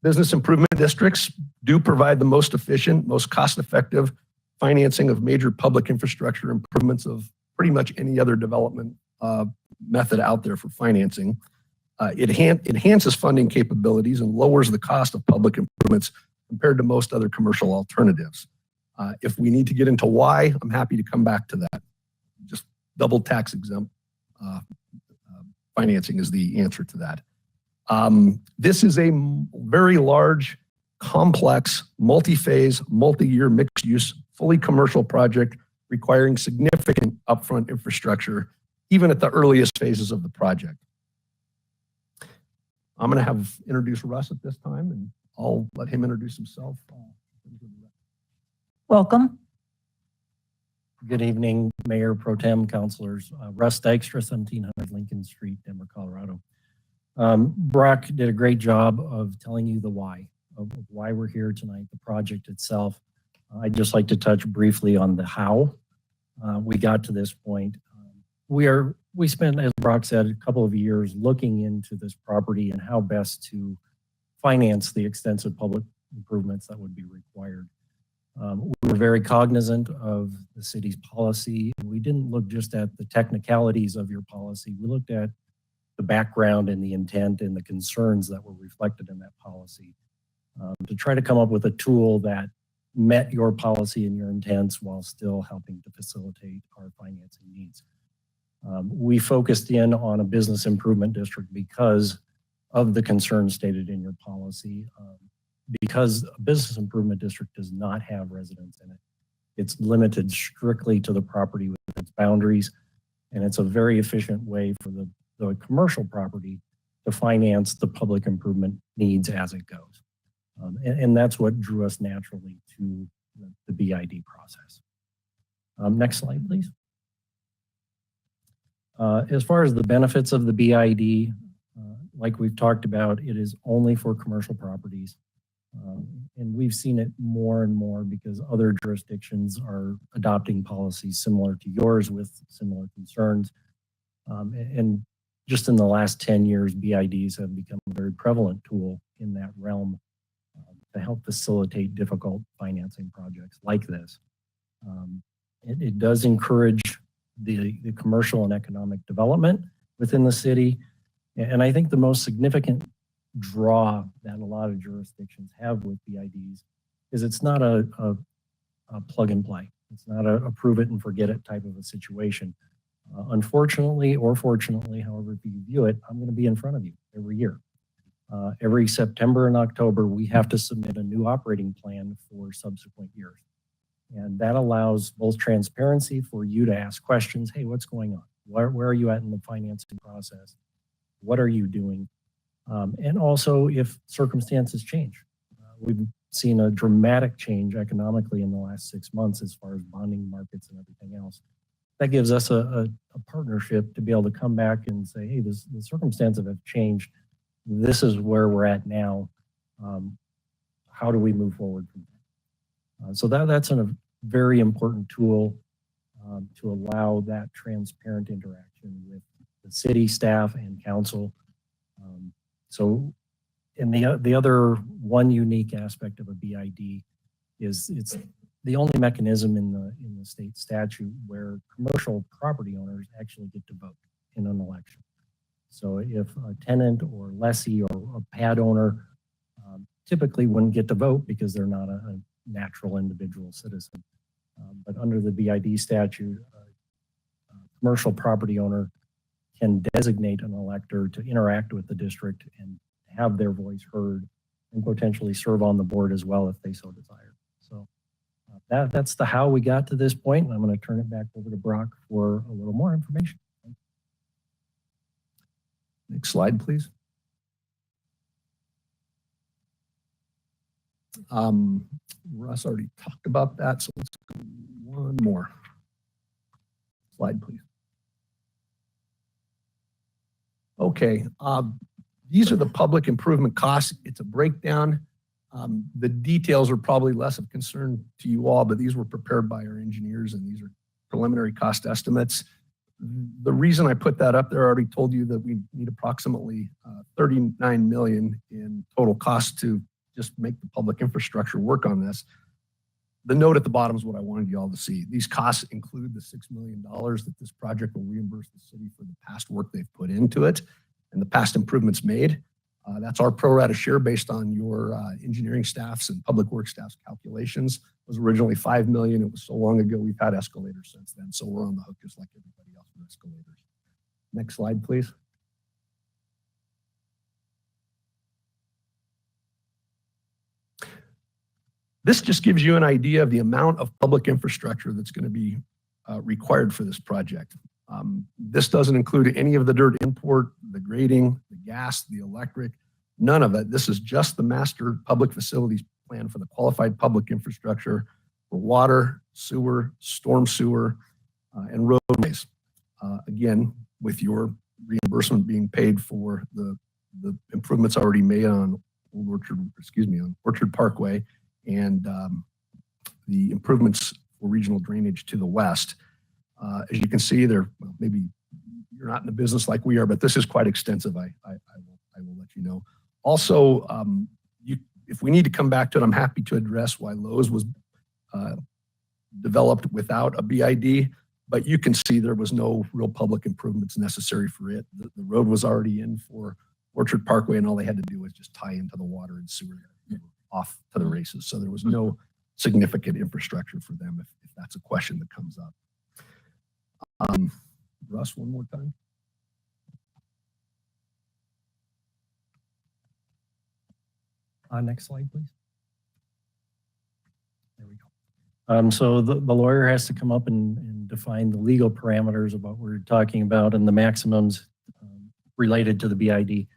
Business improvement districts do provide the most efficient, most cost-effective financing of major public infrastructure improvements of pretty much any other development method out there for financing. It enhances funding capabilities and lowers the cost of public improvements compared to most other commercial alternatives. If we need to get into why, I'm happy to come back to that. Just double tax exempt financing is the answer to that. This is a very large, complex, multi-phase, multi-year mixed-use, fully commercial project requiring significant upfront infrastructure, even at the earliest phases of the project. I'm going to introduce Russ at this time, and I'll let him introduce himself. Welcome. Good evening, Mayor Pro Tem, councilors. Russ Dykstra, 1700 Lincoln Street, Denver, Colorado. Brock did a great job of telling you the why, of why we're here tonight, the project itself. I'd just like to touch briefly on the how we got to this point. We spent, as Brock said, a couple of years looking into this property and how best to finance the extensive public improvements that would be required. We were very cognizant of the city's policy. We didn't look just at the technicalities of your policy. We looked at the background and the intent and the concerns that were reflected in that policy to try to come up with a tool that met your policy and your intents while still helping to facilitate our financing needs. We focused in on a business improvement district because of the concerns stated in your policy. Because a business improvement district does not have residents in it. It's limited strictly to the property within its boundaries, and it's a very efficient way for the commercial property to finance the public improvement needs as it goes. And that's what drew us naturally to the BID process. Next slide, please. As far as the benefits of the BID, like we've talked about, it is only for commercial properties. And we've seen it more and more because other jurisdictions are adopting policies similar to yours with similar concerns. And just in the last 10 years, BIDs have become a very prevalent tool in that realm to help facilitate difficult financing projects like this. It does encourage the commercial and economic development within the city. And I think the most significant draw that a lot of jurisdictions have with BIDs is it's not a plug and play. It's not a prove it and forget it type of a situation. Unfortunately or fortunately, however you view it, I'm going to be in front of you every year. Every September and October, we have to submit a new operating plan for subsequent years. And that allows both transparency for you to ask questions. Hey, what's going on? Where are you at in the financing process? What are you doing? And also if circumstances change. We've seen a dramatic change economically in the last 6 months as far as bonding markets and everything else. That gives us a partnership to be able to come back and say, hey, the circumstances have changed. This is where we're at now. How do we move forward from there? So that's a very important tool to allow that transparent interaction with the city staff and council. And the other one unique aspect of a BID is it's the only mechanism in the state statute where commercial property owners actually get to vote in an election. So if a tenant or lessee or a pad owner typically wouldn't get to vote because they're not a natural individual citizen. But under the BID statute, a commercial property owner can designate an elector to interact with the district and have their voice heard and potentially serve on the board as well if they so desire. So that's the how we got to this point. And I'm going to turn it back over to Brock for a little more information. Next slide, please. Russ already talked about that, so let's go one more slide, please. Okay, these are the public improvement costs. It's a breakdown. The details are probably less of concern to you all, but these were prepared by our engineers and these are preliminary cost estimates. The reason I put that up there, I already told you that we need approximately 39 million in total cost to just make the public infrastructure work on this. The note at the bottom is what I wanted you all to see. These costs include the $6 million that this project will reimburse the city for the past work they've put into it and the past improvements made. That's our pro rata share based on your engineering staffs and public works staffs calculations. It was originally $5 million. It was so long ago, we've had escalators since then. So we're on the hook just like everybody else with escalators. Next slide, please. This just gives you an idea of the amount of public infrastructure that's going to be required for this project. This doesn't include any of the dirt import, the grading, the gas, the electric, none of it. This is just the master public facilities plan for the qualified public infrastructure for water, sewer, storm sewer, and roadways. Again, with your reimbursement being paid for the improvements already made on on Orchard Parkway and the improvements for regional drainage to the west. As you can see, maybe you're not in the business like we are, but this is quite extensive. I will let you know. Also, if we need to come back to it, I'm happy to address why Lowe's was developed without a BID, but you can see there was no real public improvements necessary for it. The road was already in for Orchard Parkway, and all they had to do was just tie into the water and sewer off to the races. So there was no significant infrastructure for them if that's a question that comes up. Russ, one more time. Next slide, please. There we go. So the lawyer has to come up and define the legal parameters of what we're talking about and the maximums related to the BID.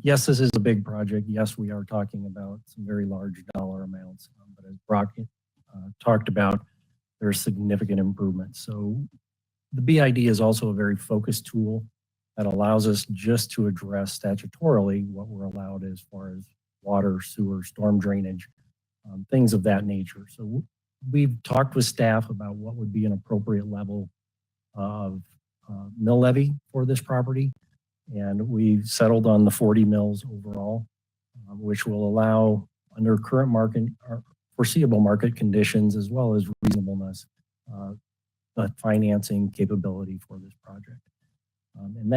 Yes, this is a big project. Yes, we are talking about some very large dollar amounts, but as Brock talked about, there's significant improvements. So the BID is also a very focused tool that allows us just to address statutorily what we're allowed as far as water, sewer, storm drainage, things of that nature. So we've talked with staff about what would be an appropriate level of mill levy for this property. And we've settled on the 40 mills overall, which will allow under current market or foreseeable market conditions, as well as reasonableness, the financing capability for this project. And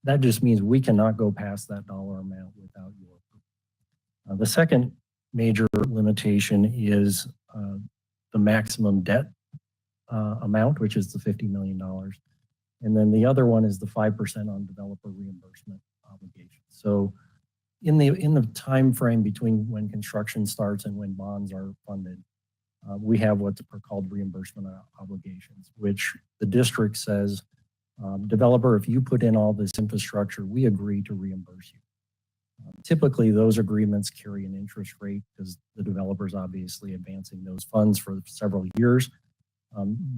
that just means we cannot go past that dollar amount without your approval. The second major limitation is the maximum debt amount, which is the $50 million. And then the other one is the 5% on developer reimbursement obligation. So in the time frame between when construction starts and when bonds are funded, we have what's called reimbursement obligations, which the district says, developer, if you put in all this infrastructure, we agree to reimburse you. Typically, those agreements carry an interest rate because the developer is obviously advancing those funds for several years.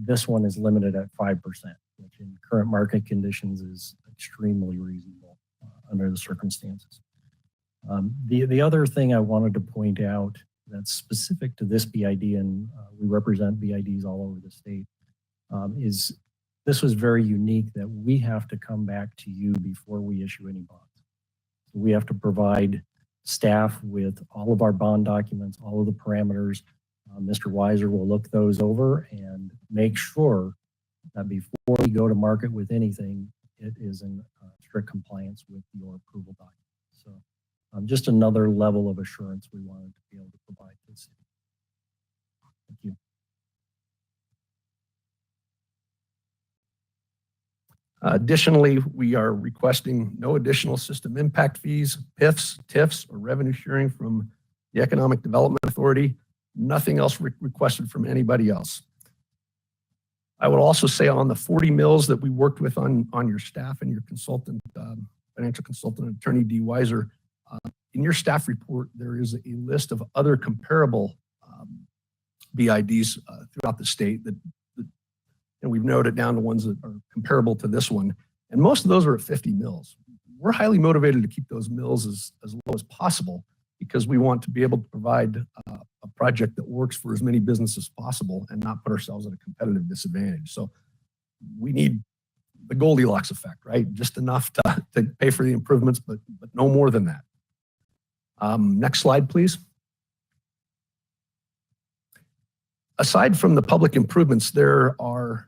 This one is limited at 5%, which in current market conditions is extremely reasonable under the circumstances. The other thing I wanted to point out that's specific to this BID, and we represent BIDs all over the state, is this was very unique that we have to come back to you before we issue any bonds. So we have to provide staff with all of our bond documents, all of the parameters, Mr. Weiser will look those over and make sure that before we go to market with anything, it is in strict compliance with your approval documents. So just another level of assurance we wanted to be able to provide to the city. Thank you. Additionally, we are requesting no additional system impact fees, PIFs, TIFs, or revenue sharing from the Economic Development Authority. Nothing else requested from anybody else. I would also say on the 40 mills that we worked with on your staff and your consultant, financial consultant, Attorney D. Weiser, in your staff report, there is a list of other comparable BIDs throughout the state that and we've narrowed it down to ones that are comparable to this one. And most of those are at 50 mills. We're highly motivated to keep those mills as low as possible because we want to be able to provide a project that works for as many businesses as possible and not put ourselves at a competitive disadvantage. So we need the Goldilocks effect, right? Just enough to pay for the improvements, but no more than that. Next slide, please. Aside from the public improvements, there are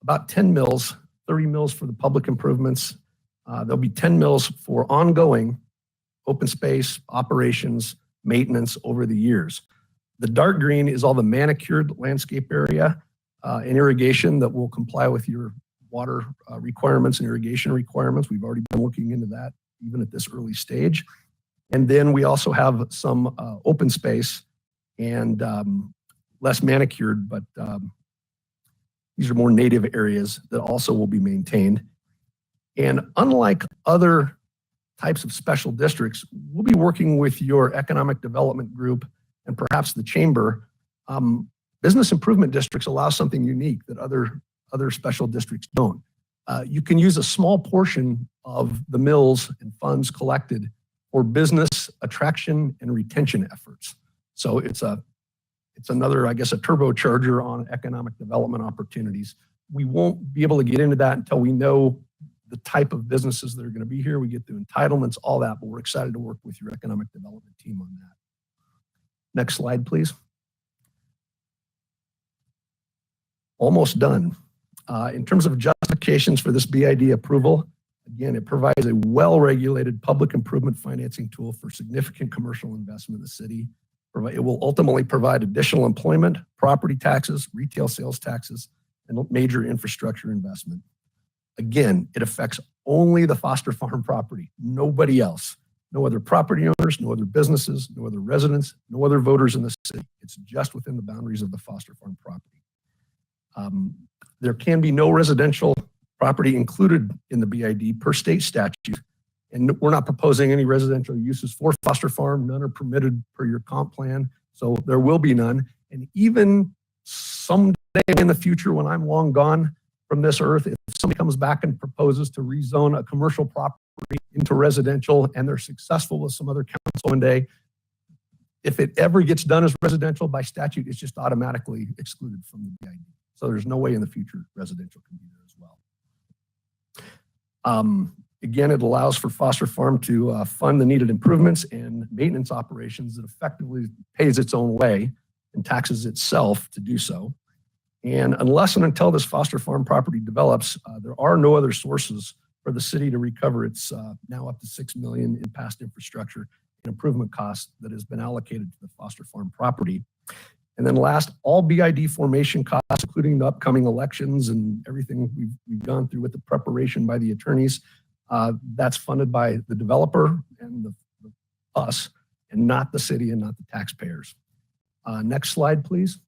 about 10 mills, 30 mills for the public improvements. There'll be 10 mills for ongoing open space, operations, maintenance over the years. The dark green is all the manicured landscape area and irrigation that will comply with your water requirements and irrigation requirements. We've already been looking into that even at this early stage. And then we also have some open space and less manicured, but these are more native areas that also will be maintained. And unlike other types of special districts, we'll be working with your economic development group and perhaps the chamber. Business improvement districts allow something unique that other special districts don't. You can use a small portion of the mills and funds collected for business attraction and retention efforts. So it's another, I guess, a turbocharger on economic development opportunities. We won't be able to get into that until we know the type of businesses that are going to be here. We get through entitlements, all that, but we're excited to work with your economic development team on that. Next slide, please. Almost done. In terms of justifications for this BID approval, again, it provides a well-regulated public improvement financing tool for significant commercial investment in the city. It will ultimately provide additional employment, property taxes, retail sales taxes, and major infrastructure investment. Again, it affects only the Foster Farm property, nobody else. No other property owners, no other businesses, no other residents, no other voters in the city. It's just within the boundaries of the Foster Farm property. There can be no residential property included in the BID per state statute. And we're not proposing any residential uses for Foster Farm. None are permitted per your comp plan. So there will be none. And even someday in the future, when I'm long gone from this earth, if somebody comes back and proposes to rezone a commercial property into residential and they're successful with some other council one day, if it ever gets done as residential by statute, it's just automatically excluded from the BID. So there's no way in the future residential can be there as well. Again, it allows for Foster Farm to fund the needed improvements and maintenance operations that effectively pays its own way and taxes itself to do so. And unless and until this Foster Farm property develops, there are no other sources for the city to recover its now up to $6 million in past infrastructure and improvement costs that has been allocated to the Foster Farm property. And then last, all BID formation costs, including the upcoming elections and everything we've gone through with the preparation by the attorneys, that's funded by the developer and us, and not the city and not the taxpayers. Next slide, please.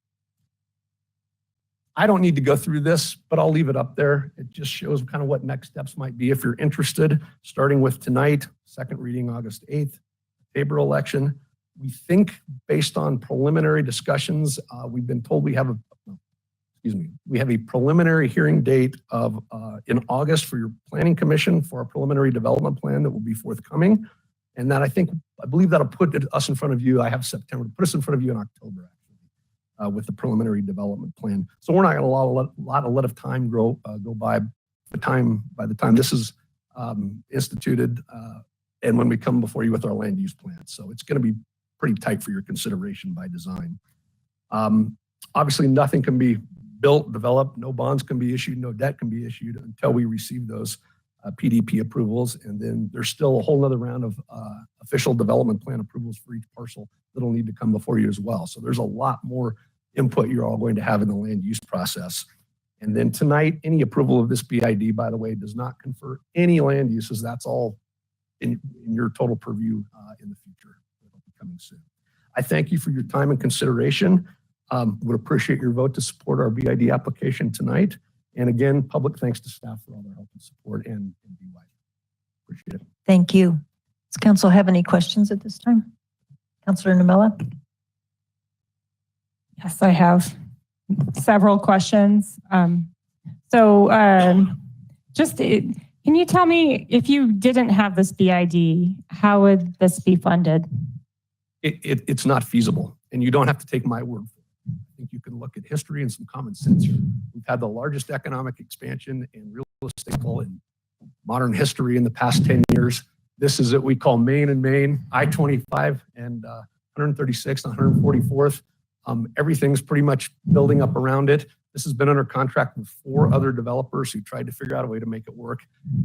I don't need to go through this, but I'll leave it up there. It just shows kind of what next steps might be if you're interested, starting with tonight, second reading August 8th, Tabor election. We think based on preliminary discussions, we've been told we have a preliminary hearing date of in August for your planning commission for a preliminary development plan that will be forthcoming. And that I believe that'll put us in front of you. I have September to put us in front of you in October, actually, with the preliminary development plan. So we're not going to allow a lot of time go by the time this is instituted and when we come before you with our land use plan. So it's going to be pretty tight for your consideration by design. Obviously, nothing can be built, developed, no bonds can be issued, no debt can be issued until we receive those PDP approvals. And then there's still a whole nother round of official development plan approvals for each parcel that'll need to come before you as well. So there's a lot more input you're all going to have in the land use process. And then tonight, any approval of this BID, by the way, does not confer any land uses. That's all in your total purview in the future. It'll be coming soon. I thank you for your time and consideration. Would appreciate your vote to support our BID application tonight. And again, public thanks to staff for all their help and support and BYD. Appreciate it. Thank you. Does council have any questions at this time? Councilor Namella? Yes, I have several questions. Can you tell me, if you didn't have this BID, how would this be funded? It's not feasible, and you don't have to take my word for it. I think you can look at history and some common sense here. We've had the largest economic expansion in real estate in modern history in the past 10 years. This is what we call Main and Main, I-25 and 136th and 144th. Everything's pretty much building up around it. This has been under contract with 4 other developers who tried to figure out a way to make it work.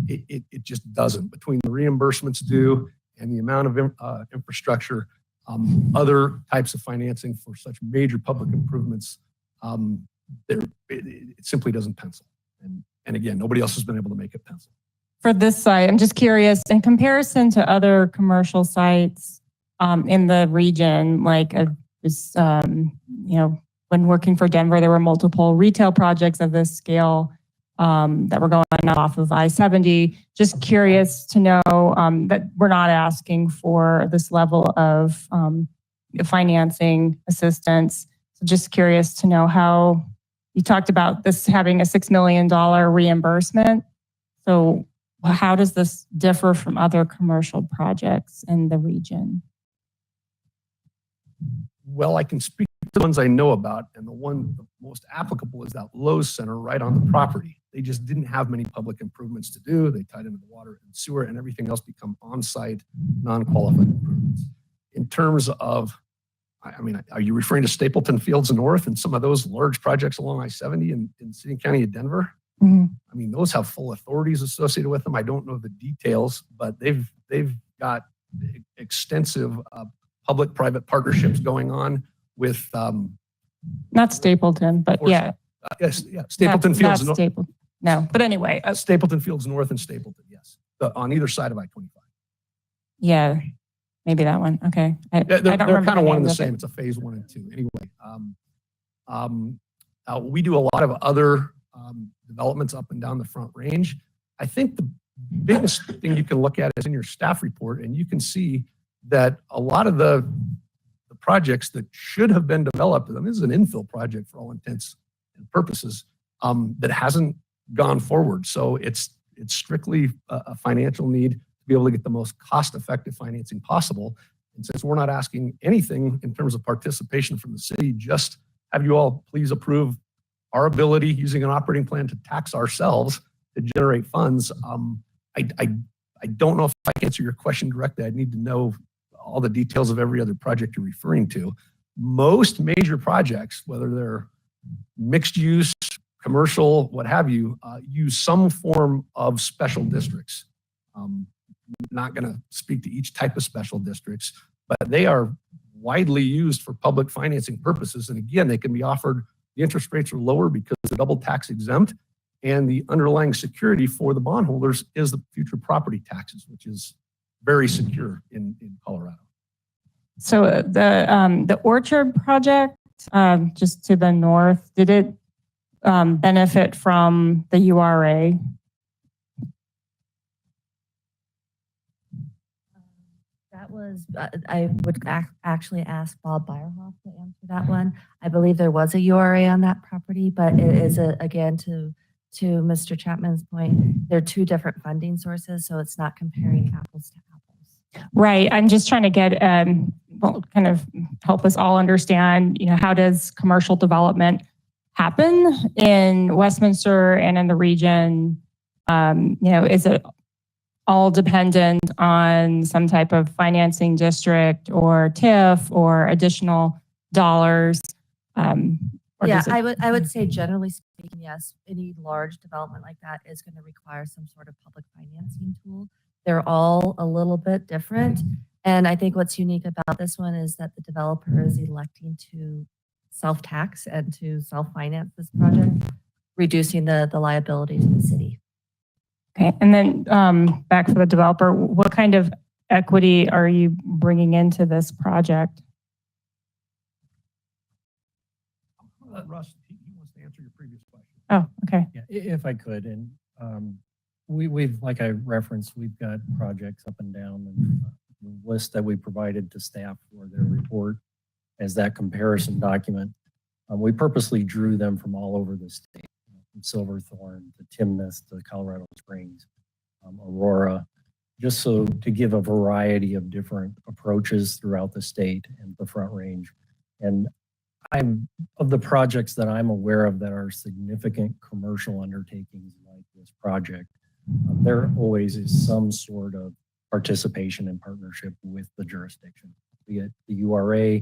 It just doesn't. Between the reimbursements due and the amount of infrastructure, other types of financing for such major public improvements, it simply doesn't pencil. And again, nobody else has been able to make it pencil. For this site, I'm just curious, in comparison to other commercial sites in the region, like when working for Denver, there were multiple retail projects of this scale that were going off of I-70. Just curious to know that we're not asking for this level of financing assistance. So just curious to know how you talked about this having a $6 million reimbursement. So how does this differ from other commercial projects in the region? Well, I can speak to the ones I know about, and the most applicable is that Lowe's Center right on the property. They just didn't have many public improvements to do. They tied into the water and sewer, and everything else become on-site, non-qualified improvements. In terms of, are you referring to Stapleton Fields North and some of those large projects along I-70 in City and County of Denver? Mm-hmm. Those have full authorities associated with them. I don't know the details, but they've got extensive public-private partnerships going on with not Stapleton, but yeah. Yes, yeah, Stapleton Fields. Not Stapleton. No, but anyway. Stapleton Fields North and Stapleton, yes. On either side of I-25. Yeah, maybe that one. Okay. They're kind of one and the same. It's a phase 1 and 2. Anyway, we do a lot of other developments up and down the Front Range. I think the biggest thing you can look at is in your staff report, and you can see that a lot of the projects that should have been developed, and this is an infill project for all intents and purposes, that hasn't gone forward. So it's strictly a financial need to be able to get the most cost-effective financing possible. And since we're not asking anything in terms of participation from the city, just have you all please approve our ability using an operating plan to tax ourselves to generate funds. I don't know if I can answer your question directly. I'd need to know all the details of every other project you're referring to. Most major projects, whether they're mixed use, commercial, what have you, use some form of special districts. Not going to speak to each type of special districts, but they are widely used for public financing purposes. And again, they can be offered, the interest rates are lower because they're double tax exempt, and the underlying security for the bondholders is the future property taxes, which is very secure in Colorado. So the Orchard project, just to the north, did it benefit from the URA? That was, I would actually ask Bob Byerhoff to answer that one. I believe there was a URA on that property, but it is, again, to Mr. Chapman's point, they're 2 different funding sources, so it's not comparing apples to apples. Right. I'm just trying to get, kind of help us all understand, how does commercial development happen in Westminster and in the region? Is it all dependent on some type of financing district or TIF or additional dollars? Or Yeah, does it- I would say generally speaking, yes, any large development like that is going to require some sort of public financing tool. They're all a little bit different. And I think what's unique about this one is that the developer is electing to self-tax and to self-finance this project, reducing the liability to the city. Okay, and then back for the developer, what kind of equity are you bringing into this project? Russ, he wants to answer your previous question. Oh, okay. Yeah, if I could, and we've, like I referenced, we've got projects up and down, and the list that we provided to staff for their report as that comparison document. We purposely drew them from all over the state, from Silverthorne to Timnath to Colorado Springs, Aurora, just so to give a variety of different approaches throughout the state and the Front Range. And of the projects that I'm aware of that are significant commercial undertakings like this project, there always is some sort of participation and partnership with the jurisdiction, be it the URA,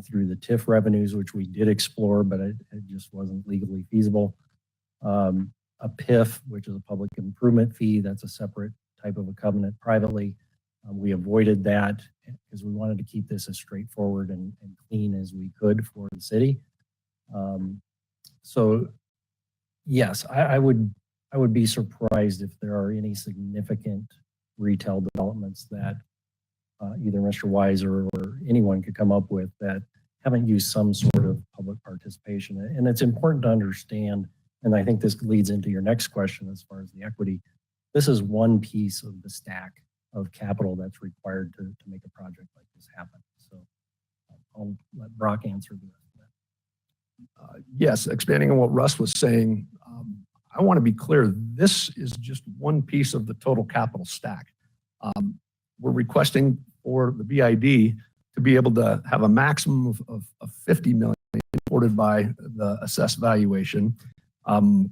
through the TIF revenues, which we did explore, but it just wasn't legally feasible. A PIF, which is a public improvement fee, that's a separate type of a covenant privately. We avoided that because we wanted to keep this as straightforward and clean as we could for the city. So yes, I would be surprised if there are any significant retail developments that either Mr. Weiser or anyone could come up with that haven't used some sort of public participation. And it's important to understand, and I think this leads into your next question as far as the equity. This is one piece of the stack of capital that's required to make a project like this happen. So I'll let Brock answer the rest of that. Yes, expanding on what Russ was saying, I want to be clear, this is just one piece of the total capital stack. We're requesting for the BID to be able to have a maximum of 50 million supported by the assessed valuation, and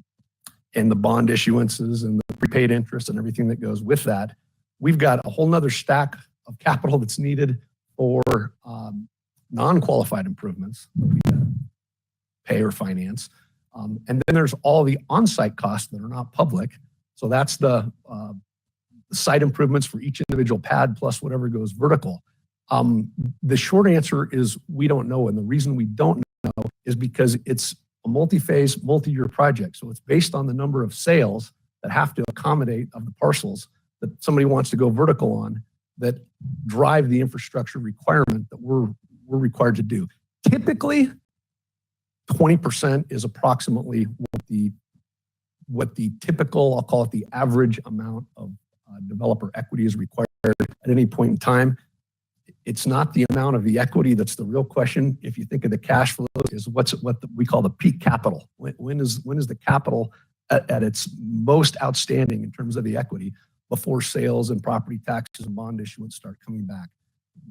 the bond issuances and the prepaid interest and everything that goes with that. We've got a whole nother stack of capital that's needed for non-qualified improvements that we pay or finance. And then there's all the on-site costs that are not public. So that's the site improvements for each individual pad plus whatever goes vertical. The short answer is we don't know. And the reason we don't know is because it's a multi-phase, multi-year project. So it's based on the number of sales that have to accommodate of the parcels that somebody wants to go vertical on that drive the infrastructure requirement that we're required to do. Typically, 20% is approximately what the typical, I'll call it the average amount of developer equity is required at any point in time. It's not the amount of the equity that's the real question. If you think of the cash flow, is what we call the peak capital. When is the capital at its most outstanding in terms of the equity before sales and property taxes and bond issuance start coming back?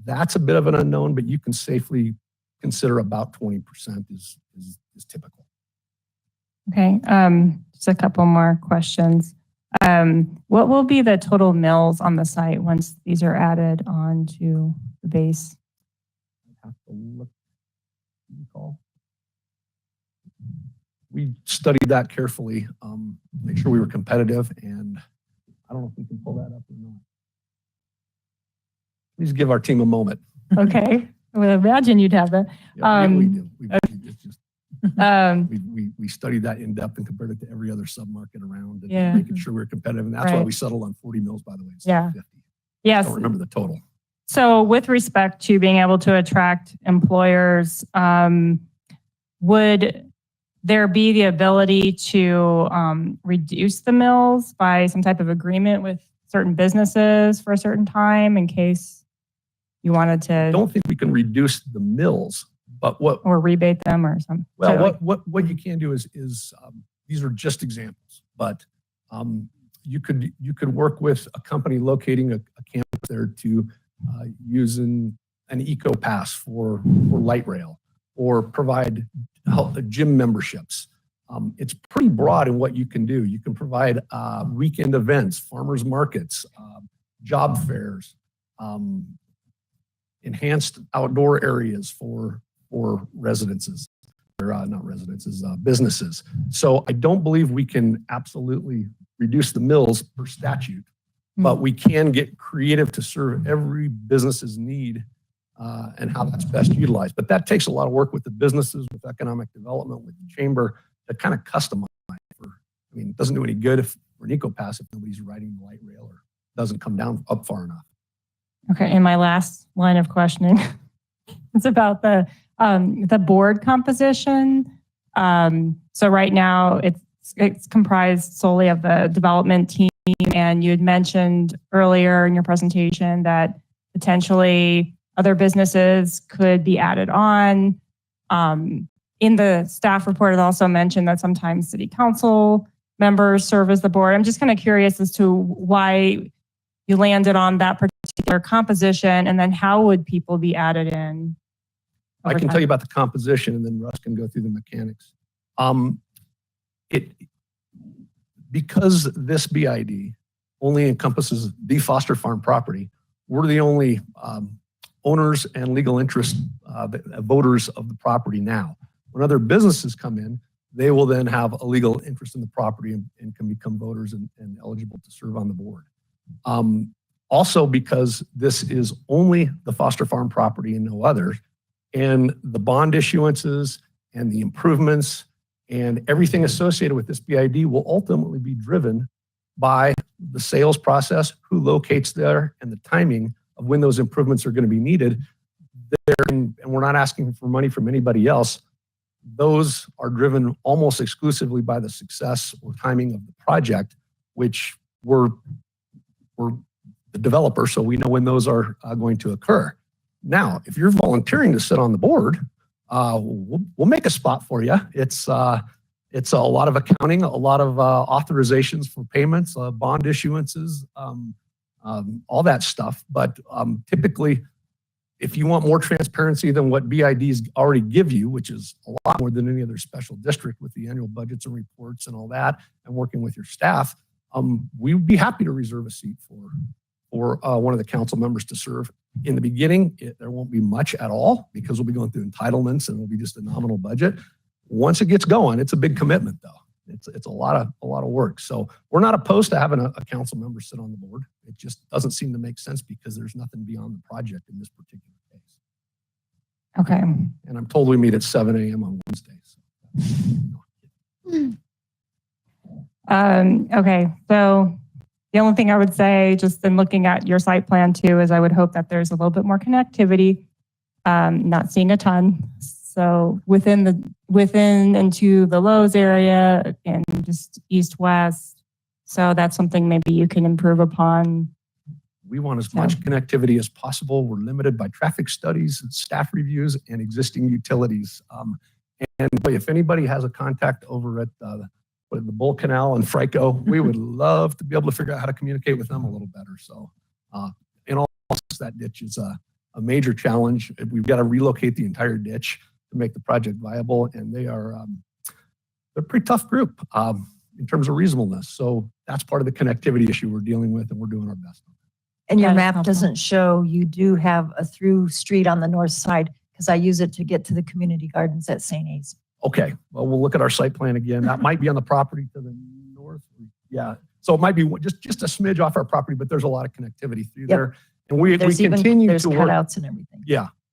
That's a bit of an unknown, but you can safely consider about 20% is typical. Okay, just a couple more questions. What will be the total mills on the site once these are added onto the base? I have to look. Recall. We studied that carefully, make sure we were competitive, and I don't know if we can pull that up or not. Please give our team a moment. Okay, I would imagine you'd have that. Yeah, we do. We studied that in depth and compared it to every other submarket around, and making sure we're competitive. And that's why we settled on 40 mills, by the way. Instead of 50. Yes. I don't remember the total. So with respect to being able to attract employers, would there be the ability to reduce the mills by some type of agreement with certain businesses for a certain time in case you wanted to? I don't think we can reduce the mills, but or rebate them or something. Well, what you can do is these are just examples, but you could work with a company locating a campus there to using an eco pass for light rail, or provide gym memberships. It's pretty broad in what you can do. You can provide weekend events, farmers markets, job fairs, enhanced outdoor areas for residences. not residences, businesses. So I don't believe we can absolutely reduce the mills per statute, but we can get creative to serve every business's need and how that's best utilized. But that takes a lot of work with the businesses, with economic development, with the chamber to kind of customize. It doesn't do any good for an eco-pass if nobody's riding the light rail or doesn't come down up far enough. Okay, and my last line of questioning is about the board composition. So right now it's comprised solely of the development team, and you had mentioned earlier in your presentation that potentially other businesses could be added on. In the staff report, it also mentioned that sometimes city council members serve as the board. I'm just kind of curious as to why you landed on that particular composition, and then how would people be added in? I can tell you about the composition, and then Russ can go through the mechanics. Because this BID only encompasses the Foster Farm property, we're the only owners and legal interest voters of the property now. When other businesses come in, they will then have a legal interest in the property and can become voters and eligible to serve on the board. Also, because this is only the Foster Farm property and no other, and the bond issuances and the improvements and everything associated with this BID will ultimately be driven by the sales process, who locates there, and the timing of when those improvements are going to be needed. And we're not asking for money from anybody else. Those are driven almost exclusively by the success or timing of the project, which we're the developer, so we know when those are going to occur. Now, if you're volunteering to sit on the board, we'll make a spot for you. It's a lot of accounting, a lot of authorizations for payments, bond issuances, all that stuff. But typically, if you want more transparency than what BIDs already give you, which is a lot more than any other special district with the annual budgets and reports and all that, and working with your staff, we would be happy to reserve a seat for one of the council members to serve. In the beginning, there won't be much at all because we'll be going through entitlements and it'll be just a nominal budget. Once it gets going, it's a big commitment though. It's a lot of work. So we're not opposed to having a council member sit on the board. It just doesn't seem to make sense because there's nothing beyond the project in this particular case. Okay. And I'm told we meet at 7 a.m. on Wednesdays. Okay, so the only thing I would say, just in looking at your site plan too, is I would hope that there's a little bit more connectivity. Not seeing a ton. So within and to the Lowe's area and just east-west. So that's something maybe you can improve upon. We want as much connectivity as possible. We're limited by traffic studies and staff reviews and existing utilities. And if anybody has a contact over at the Bull Canal and Frico, we would love to be able to figure out how to communicate with them a little better. So in all honesty, that ditch is a major challenge. We've got to relocate the entire ditch to make the project viable. And they're a pretty tough group in terms of reasonableness. So that's part of the connectivity issue we're dealing with, and we're doing our best. And your map doesn't show you do have a through street on the north side, because I use it to get to the community gardens at St. A's. Okay, well, we'll look at our site plan again. That might be on the property to the north. Yeah, so it might be just a smidge off our property, but there's a lot of connectivity through there. And we continue there's to work. cutouts and everything.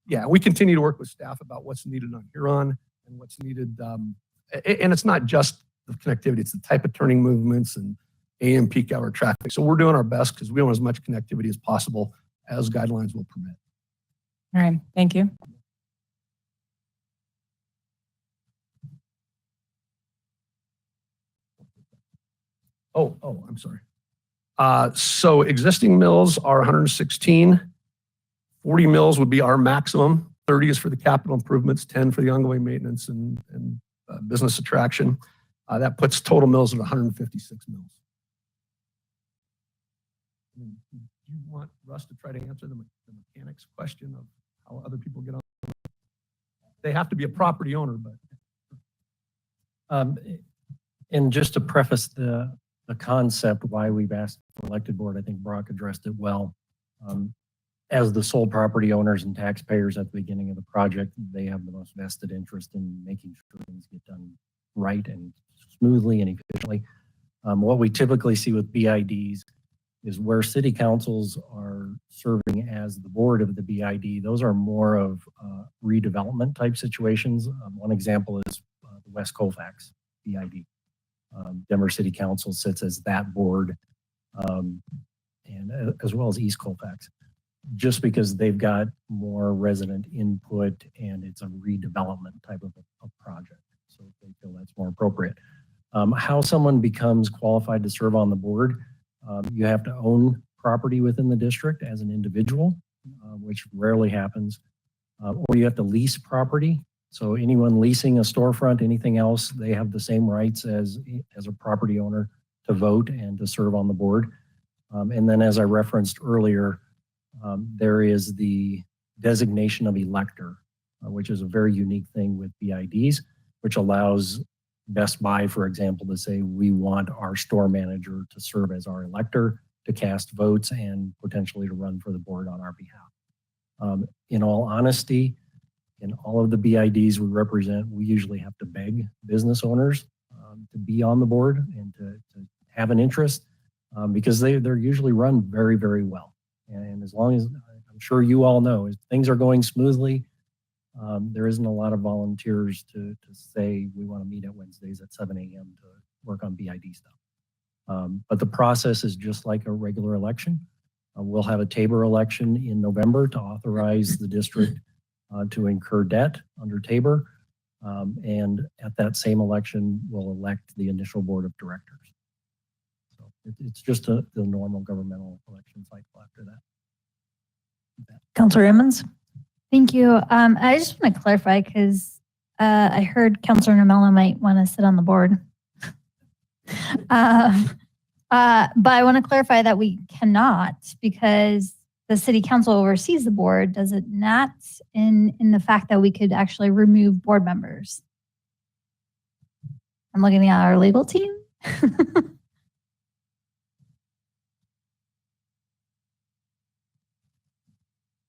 Yeah, we continue to work with staff about what's needed on Huron and what's needed. And it's not just the connectivity, it's the type of turning movements and AM peak hour traffic. So we're doing our best because we want as much connectivity as possible as guidelines will permit. All right, thank you. Oh, I'm sorry. So existing mills are 116. 40 mills would be our maximum. 30 is for the capital improvements, 10 for the ongoing maintenance and business attraction. That puts total mills at 156 mills. Do you want Russ to try to answer the mechanics question of how other people get on? They have to be a property owner, but. And just to preface the concept why we've asked for elected board, I think Brock addressed it well. as the sole property owners and taxpayers at the beginning of the project, they have the most vested interest in making sure things get done right and smoothly and efficiently. What we typically see with BIDs is where city councils are serving as the board of the BID. Those are more of redevelopment type situations. One example is the West Colfax BID. Denver City Council sits as that board, and as well as East Colfax, just because they've got more resident input and it's a redevelopment type of a project. So they feel that's more appropriate. How someone becomes qualified to serve on the board, you have to own property within the district as an individual, which rarely happens, or you have to lease property. So anyone leasing a storefront, anything else, they have the same rights as a property owner to vote and to serve on the board. And then as I referenced earlier, there is the designation of elector, which is a very unique thing with BIDs, which allows Best Buy, for example, to say, we want our store manager to serve as our elector, to cast votes and potentially to run for the board on our behalf. In all honesty, in all of the BIDs we represent, we usually have to beg business owners to be on the board and to have an interest because they're usually run very, very well. And as long as, I'm sure you all know, if things are going smoothly, there isn't a lot of volunteers to say, we want to meet at Wednesdays at 7 a.m. to work on BID stuff. But the process is just like a regular election. We'll have a Tabor election in November to authorize the district to incur debt under Tabor. And at that same election, we'll elect the initial board of directors. So it's just the normal governmental election cycle after that. Councilor Emmons? Thank you. I just want to clarify because I heard Councilor Normella might want to sit on the board. But I want to clarify that we cannot because the city council oversees the board, does it not, in the fact that we could actually remove board members? I'm looking at our legal team.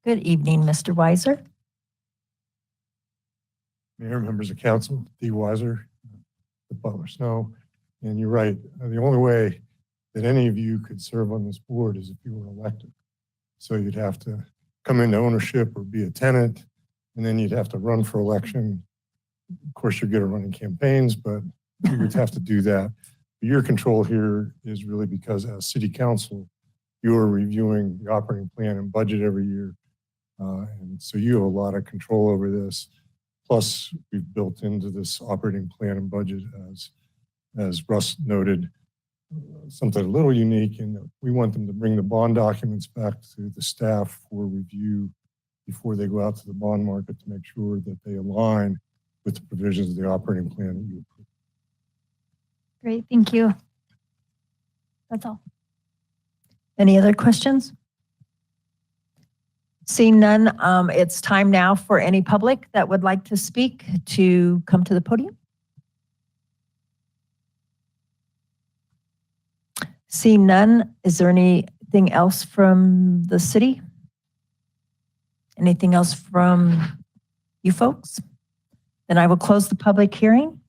Good evening, Mr. Weiser. Mayor, members of council, D. Weiser, the Butler Snow. And you're right, the only way that any of you could serve on this board is if you were elected. So you'd have to come into ownership or be a tenant, and then you'd have to run for election. Of course, you're good at running campaigns, but you would have to do that. Your control here is really because as city council, you are reviewing the operating plan and budget every year. And so you have a lot of control over this. Plus, we've built into this operating plan and budget, as Russ noted, something a little unique in that we want them to bring the bond documents back to the staff for review before they go out to the bond market to make sure that they align with the provisions of the operating plan that you approve. Great, thank you. That's all. Any other questions? Seeing none, it's time now for any public that would like to speak to come to the podium. Seeing none, is there anything else from the city? Anything else from you folks? Then I will close the public hearing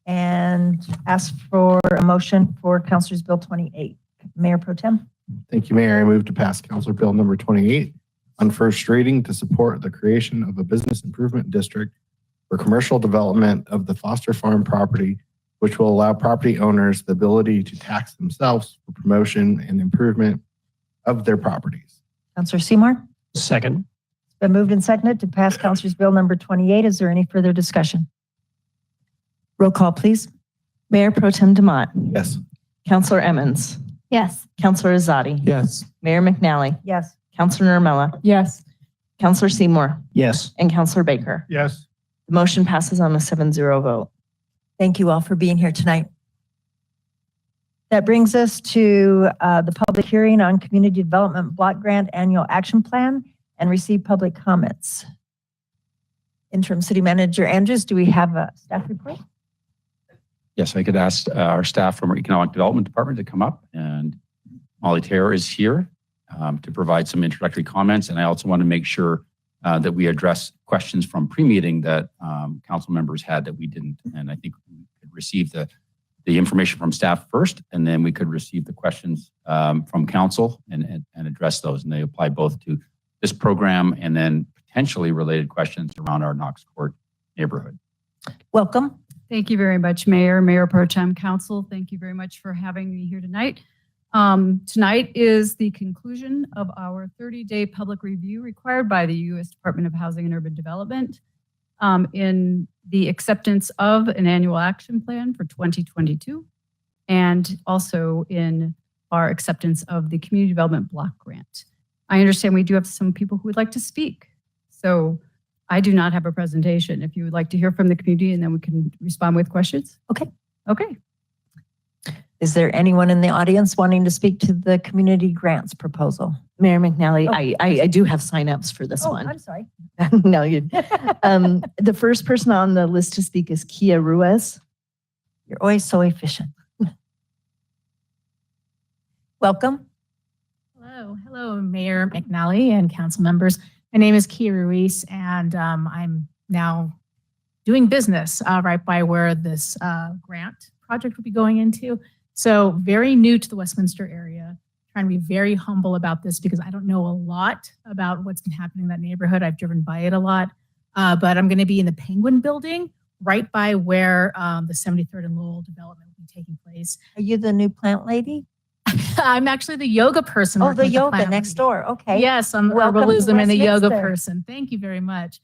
and ask for a motion for Councilor's Bill 28. Mayor Pro Tem. Thank you, Mayor. I move to pass Councilor Bill number 28 on first reading to support the creation of a business improvement district for commercial development of the Foster Farm property, which will allow property owners the ability to tax themselves for promotion and improvement of their properties. Councilor Seymour? Second. It's been moved and seconded to pass Councilor's Bill number 28. Is there any further discussion? Roll call, please. Mayor Pro Tem Demott. Yes. Councilor Emmons. Yes. Councilor Azadi. Yes. Mayor McNally. Yes. Councilor Normella. Yes. Councilor Seymour. Yes. And Councilor Baker. Yes. The motion passes on a 7-0 vote. Thank you all for being here tonight. That brings us to the public hearing on Community Development Block Grant Annual Action Plan and receive public comments. Interim City Manager Andrews, do we have a staff report? Yes, I could ask our staff from our Economic Development Department to come up, and Molly Taylor is here. to provide some introductory comments. And I also want to make sure that we address questions from pre-meeting that council members had that we didn't. And I think we could receive the information from staff first, and then we could receive the questions from council and address those. And they apply both to this program and then potentially related questions around our Knox Court neighborhood. Welcome. Thank you very much, Mayor, Mayor Pro Tem, Council. Thank you very much for having me here tonight. Tonight is the conclusion of our 30-day public review required by the U.S. Department of Housing and Urban Development in the acceptance of an annual action plan for 2022, and also in our acceptance of the Community Development Block Grant. I understand we do have some people who would like to speak. So I do not have a presentation. If you would like to hear from the community, and then we can respond with questions. Okay. Okay. Is there anyone in the audience wanting to speak to the community grants proposal? Mayor McNally, I do have signups for this one. I'm sorry. No, you. The first person on the list to speak is Kia Ruiz. You're always so efficient. Welcome. Hello, Mayor McNally and council members. My name is Kia Ruiz, and I'm now doing business right by where this grant project will be going into. So very new to the Westminster area, trying to be very humble about this because I don't know a lot about what's been happening in that neighborhood. I've driven by it a lot, but I'm going to be in the Penguin Building right by where the 73rd and Lowell development will be taking place. Are you the new plant lady? I'm actually the yoga person. Oh, working the with yoga plant next lady. door. Okay. Yes, I'm Welcome to herbalism and the yoga Westminster. person. Thank you very much.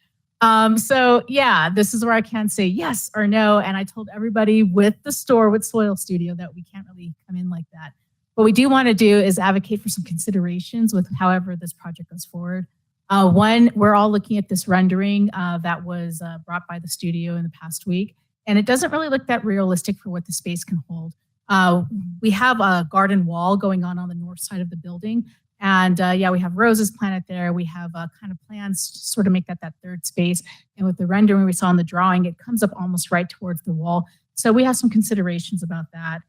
So yeah, this is where I can't say yes or no. And I told everybody with the store, with Soil Studio, that we can't really come in like that. What we do want to do is advocate for some considerations with however this project goes forward. One, we're all looking at this rendering that was brought by the studio in the past week, and it doesn't really look that realistic for what the space can hold. We have a garden wall going on the north side of the building. And yeah, we have roses planted there. We have kind of plans to sort of make that third space. And with the rendering we saw in the drawing, it comes up almost right towards the wall. So we have some considerations about that.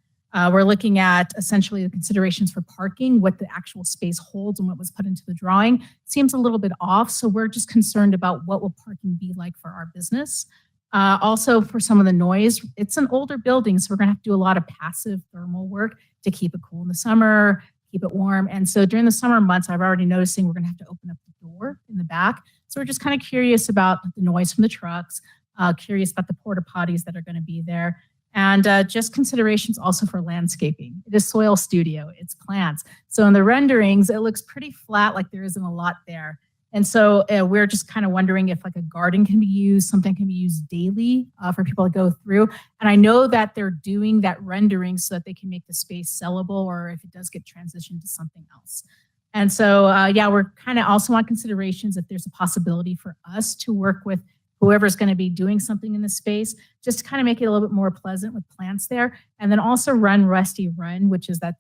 We're looking at essentially the considerations for parking, what the actual space holds and what was put into the drawing. Seems a little bit off. So we're just concerned about what will parking be like for our business. Also for some of the noise, it's an older building, so we're gonna have to do a lot of passive thermal work to keep it cool in the summer, keep it warm. And so during the summer months, I've already noticing we're gonna have to open up the door in the back. So we're just kind of curious about the noise from the trucks, curious about the porta potties that are gonna be there. And just considerations also for landscaping. It is Soil Studio, it's plants. So in the renderings, it looks pretty flat, like there isn't a lot there. And so we're just kind of wondering if like a garden can be used, something can be used daily for people to go through. And I know that they're doing that rendering so that they can make the space sellable, or if it does get transitioned to something else. And so, yeah, we're kind of also on considerations if there's a possibility for us to work with whoever's going to be doing something in the space, just to kind of make it a little bit more pleasant with plants there. And then also Run Rusty Run, which is that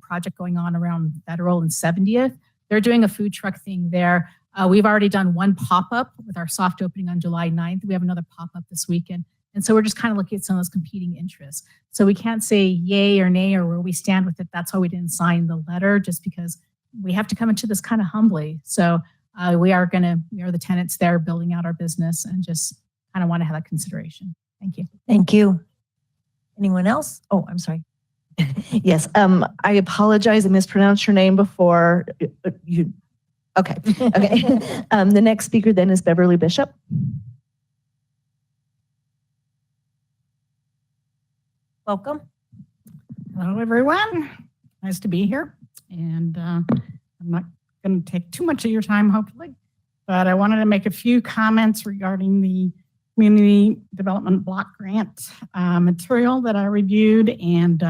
project going on around Federal and 70th. They're doing a food truck thing there. We've already done one pop-up with our soft opening on July 9th. We have another pop-up this weekend. And so we're just kind of looking at some of those competing interests. So we can't say yay or nay or where we stand with it. That's why we didn't sign the letter, just because we have to come into this kind of humbly. So we are the tenants there building out our business and just kind of want to have that consideration. Thank you. Thank you. Anyone else? Oh, I'm sorry. Yes, I apologize. I mispronounced your name before. Okay. The next speaker then is Beverly Bishop. Welcome. Hello, everyone. Nice to be here. And I'm not going to take too much of your time, hopefully, but I wanted to make a few comments regarding the Community Development Block Grant material that I reviewed, and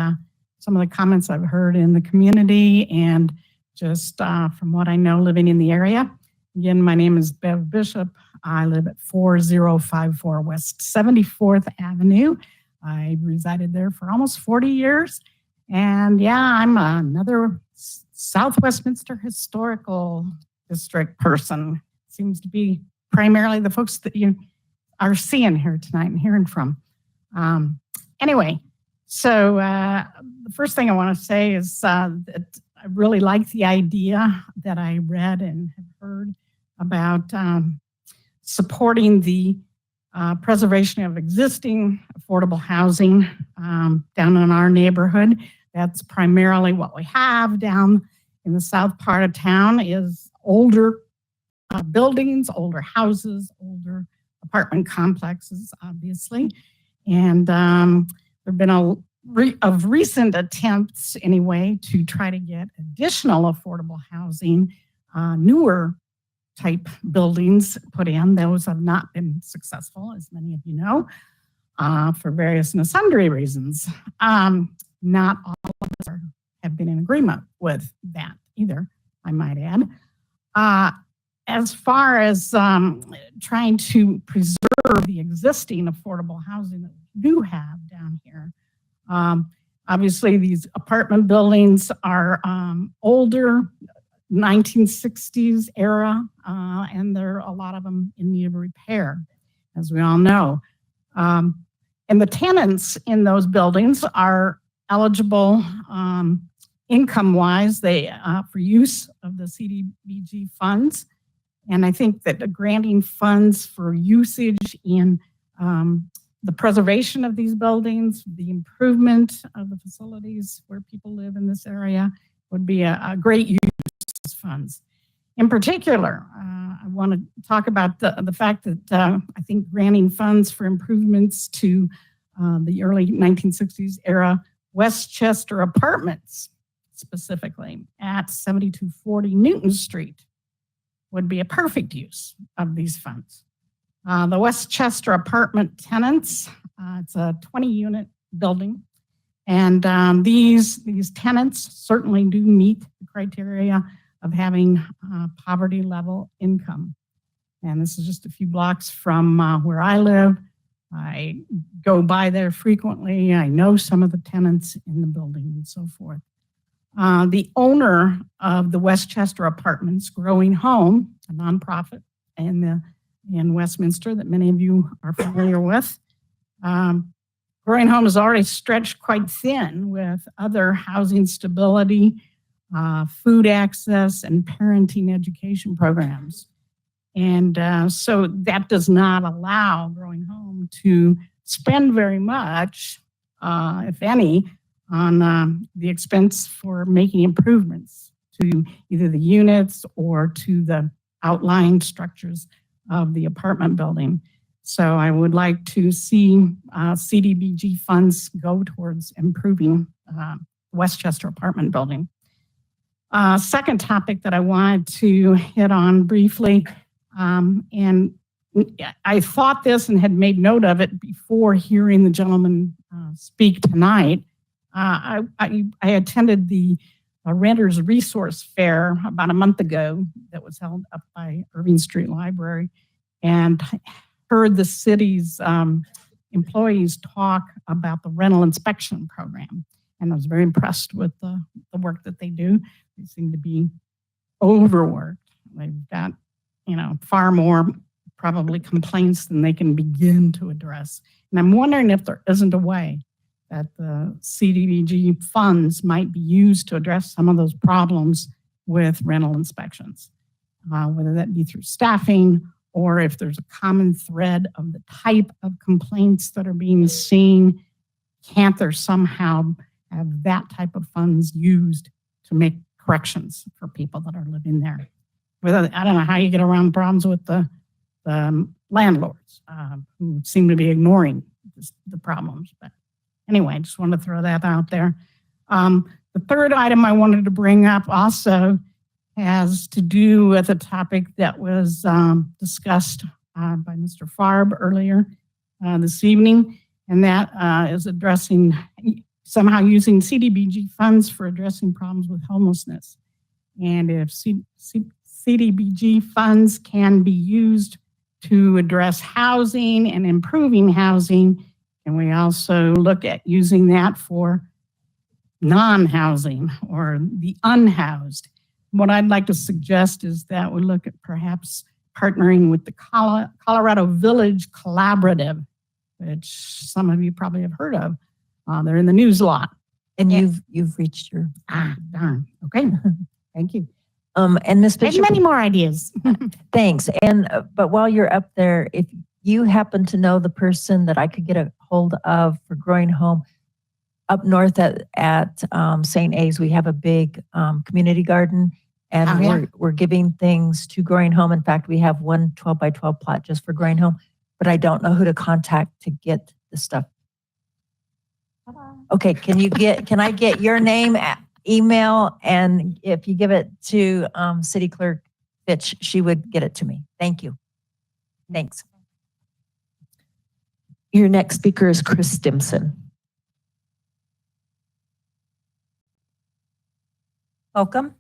some of the comments I've heard in the community, and just from what I know living in the area. Again, my name is Bev Bishop. I live at 4054 West 74th Avenue. I resided there for almost 40 years. And yeah, I'm another South Westminster Historical District person. Seems to be primarily the folks that you are seeing here tonight and hearing from. Anyway, so the first thing I want to say is that I really like the idea that I read and have heard about supporting the preservation of existing affordable housing down in our neighborhood. That's primarily what we have down in the south part of town is older buildings, older houses, older apartment complexes, obviously. And there have been of recent attempts anyway to try to get additional affordable housing, newer type buildings put in. Those have not been successful, as many of you know, for various and sundry reasons. Not all of us have been in agreement with that either, I might add. As far as trying to preserve the existing affordable housing that we do have down here, obviously these apartment buildings are older, 1960s era, and there are a lot of them in need of repair, as we all know. And the tenants in those buildings are eligible income-wise for use of the Cdbg funds. And I think that granting funds for usage in the preservation of these buildings, the improvement of the facilities where people live in this area would be a great use of these funds. In particular, I want to talk about the fact that I think granting funds for improvements to the early 1960s era Westchester apartments, specifically at 7240 Newton Street, would be a perfect use of these funds. The Westchester apartment tenants, it's a 20-unit building, and these tenants certainly do meet the criteria of having poverty level income. And this is just a few blocks from where I live. I go by there frequently. I know some of the tenants in the building and so forth. The owner of the Westchester Apartments, Growing Home, a nonprofit in Westminster that many of you are familiar with. Growing Home is already stretched quite thin with other housing stability, food access, and parenting education programs. And so that does not allow Growing Home to spend very much, if any, on the expense for making improvements to either the units or to the outlying structures of the apartment building. So I would like to see Cdbg funds go towards improving Westchester apartment building. Second topic that I wanted to hit on briefly, and I thought this and had made note of it before hearing the gentleman speak tonight. I attended the Renters Resource Fair about a month ago that was held up by Irving Street Library, and heard the city's employees talk about the rental inspection program. And I was very impressed with the work that they do. They seem to be overworked. They've got, far more probably complaints than they can begin to address. And I'm wondering if there isn't a way that the Cdbg funds might be used to address some of those problems with rental inspections, whether that be through staffing or if there's a common thread of the type of complaints that are being seen. Can't there somehow have that type of funds used to make corrections for people that are living there? Whether, I don't know how you get around problems with the landlords who seem to be ignoring the problems. But anyway, I just wanted to throw that out there. The third item I wanted to bring up also has to do with a topic that was discussed by Mr. Farb earlier this evening, and that is addressing somehow using Cdbg funds for addressing problems with homelessness. And if Cdbg funds can be used to address housing and improving housing, and we also look at using that for non-housing or the unhoused. What I'd like to suggest is that we look at perhaps partnering with the Colorado Village Collaborative, which some of you probably have heard of. They're in the news a lot. And Yeah. you've reached your. Darn. Okay. Thank you. And Ms. I have Bishop. many more ideas. Thanks. And, but while you're up there, if you happen to know the person that I could get a hold of for Growing Home, up north at St. A's, we have a big community garden, and Oh, yeah. we're giving things to Growing Home. In fact, we have one 12 by 12 plot just for Growing Home, but I don't know who to contact to get the stuff. Okay, can I get your name, email, and if you give it to City Clerk Fitch, she would get it to me. Thank you. Thanks. Your next speaker is Chris Stimson. Welcome.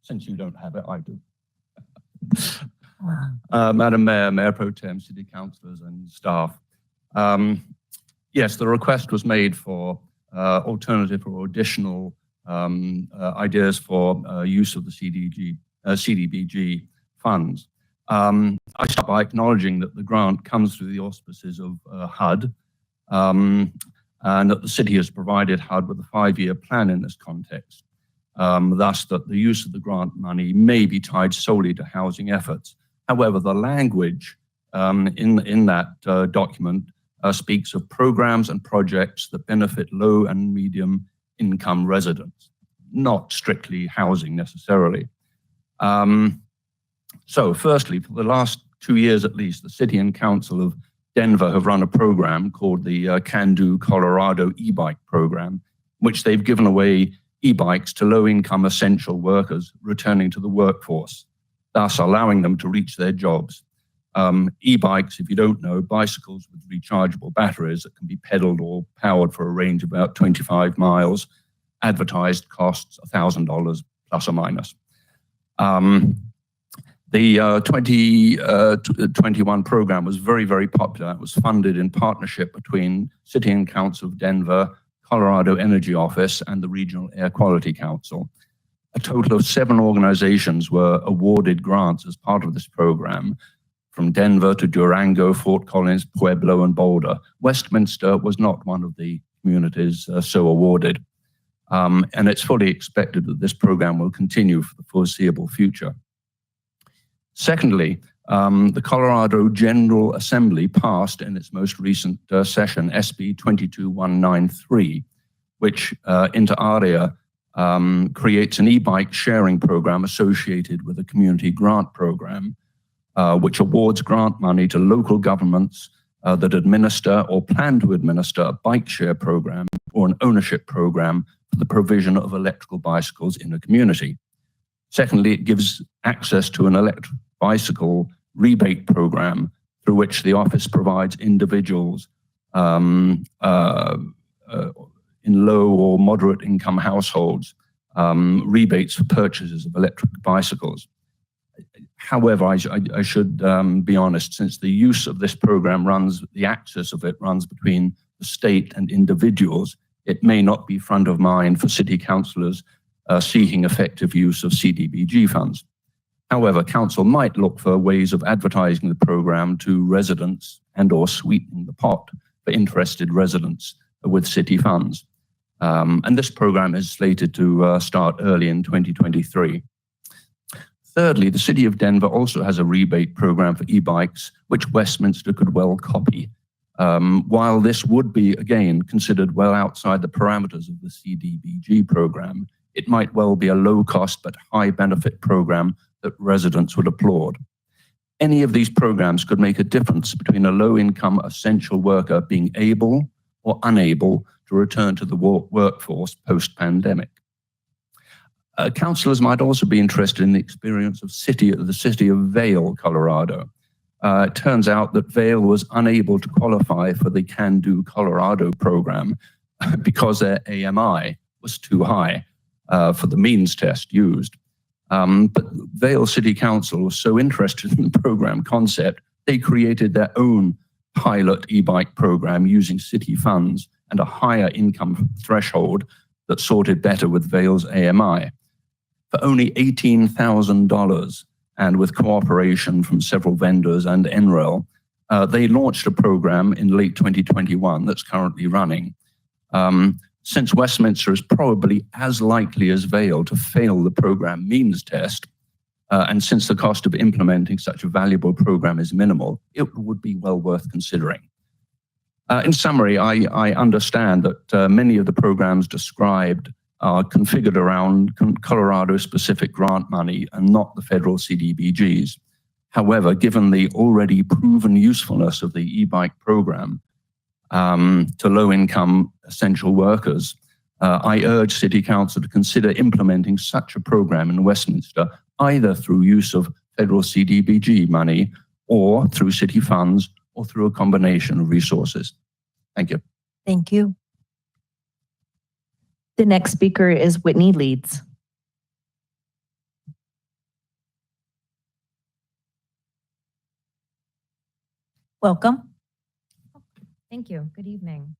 Since you don't have it, I do. Madam Mayor, Mayor Pro Tem, City Councillors and staff. Yes, the request was made for alternative or additional ideas for use of the CDBG funds. I start by acknowledging that the grant comes through the auspices of HUD, and that the city has provided HUD with a 5-year plan in this context. Thus, that the use of the grant money may be tied solely to housing efforts. However, the language in that document speaks of programs and projects that benefit low and medium income residents, not strictly housing necessarily. So firstly, for the last 2 years at least, the City and Council of Denver have run a program called the Can Do Colorado e-bike program, which they've given away e-bikes to low-income essential workers returning to the workforce, thus allowing them to reach their jobs. E-bikes, if you don't know, bicycles with rechargeable batteries that can be pedaled or powered for a range of about 25 miles, advertised costs $1,000 plus or minus. The 2021 program was very, very popular. It was funded in partnership between City and Council of Denver, Colorado Energy Office, and the Regional Air Quality Council. A total of 7 organizations were awarded grants as part of this program, from Denver to Durango, Fort Collins, Pueblo, and Boulder. Westminster was not one of the communities so awarded. And it's fully expected that this program will continue for the foreseeable future. Secondly, the Colorado General Assembly passed in its most recent session SB 22193, which inter alia creates an e-bike sharing program associated with a community grant program, which awards grant money to local governments that administer or plan to administer a bike share program or an ownership program for the provision of electrical bicycles in a community. Secondly, it gives access to an electric bicycle rebate program through which the office provides individuals in low or moderate income households rebates for purchases of electric bicycles. However, I should be honest, since the use of this program the access of it runs between the state and individuals, it may not be front of mind for city councillors seeking effective use of CDBG funds. However, council might look for ways of advertising the program to residents and/or sweetening the pot for interested residents with city funds. And this program is slated to start early in 2023. Thirdly, the City of Denver also has a rebate program for e-bikes, which Westminster could well copy. While this would be, again, considered well outside the parameters of the CDBG program, it might well be a low-cost but high-benefit program that residents would applaud. Any of these programs could make a difference between a low-income essential worker being able or unable to return to the workforce post-pandemic. Councillors might also be interested in the experience of the city of Vail, Colorado. It turns out that Vail was unable to qualify for the Can Do Colorado program because their AMI was too high for the means test used. But Vail City Council was so interested in the program concept, they created their own pilot e-bike program using city funds and a higher income threshold that sorted better with Vail's AMI. For only $18,000, and with cooperation from several vendors and NREL, they launched a program in late 2021 that's currently running. Since Westminster is probably as likely as Vail to fail the program means test, and since the cost of implementing such a valuable program is minimal, it would be well worth considering. In summary, I understand that many of the programs described are configured around Colorado-specific grant money and not the federal Cdbgs. However, given the already proven usefulness of the e-bike program to low-income essential workers, I urge City Council to consider implementing such a program in Westminster, either through use of federal Cdbg money or through city funds or through a combination of resources. Thank you. Thank you. The next speaker is Whitney Leeds. Welcome. Thank you. Good evening.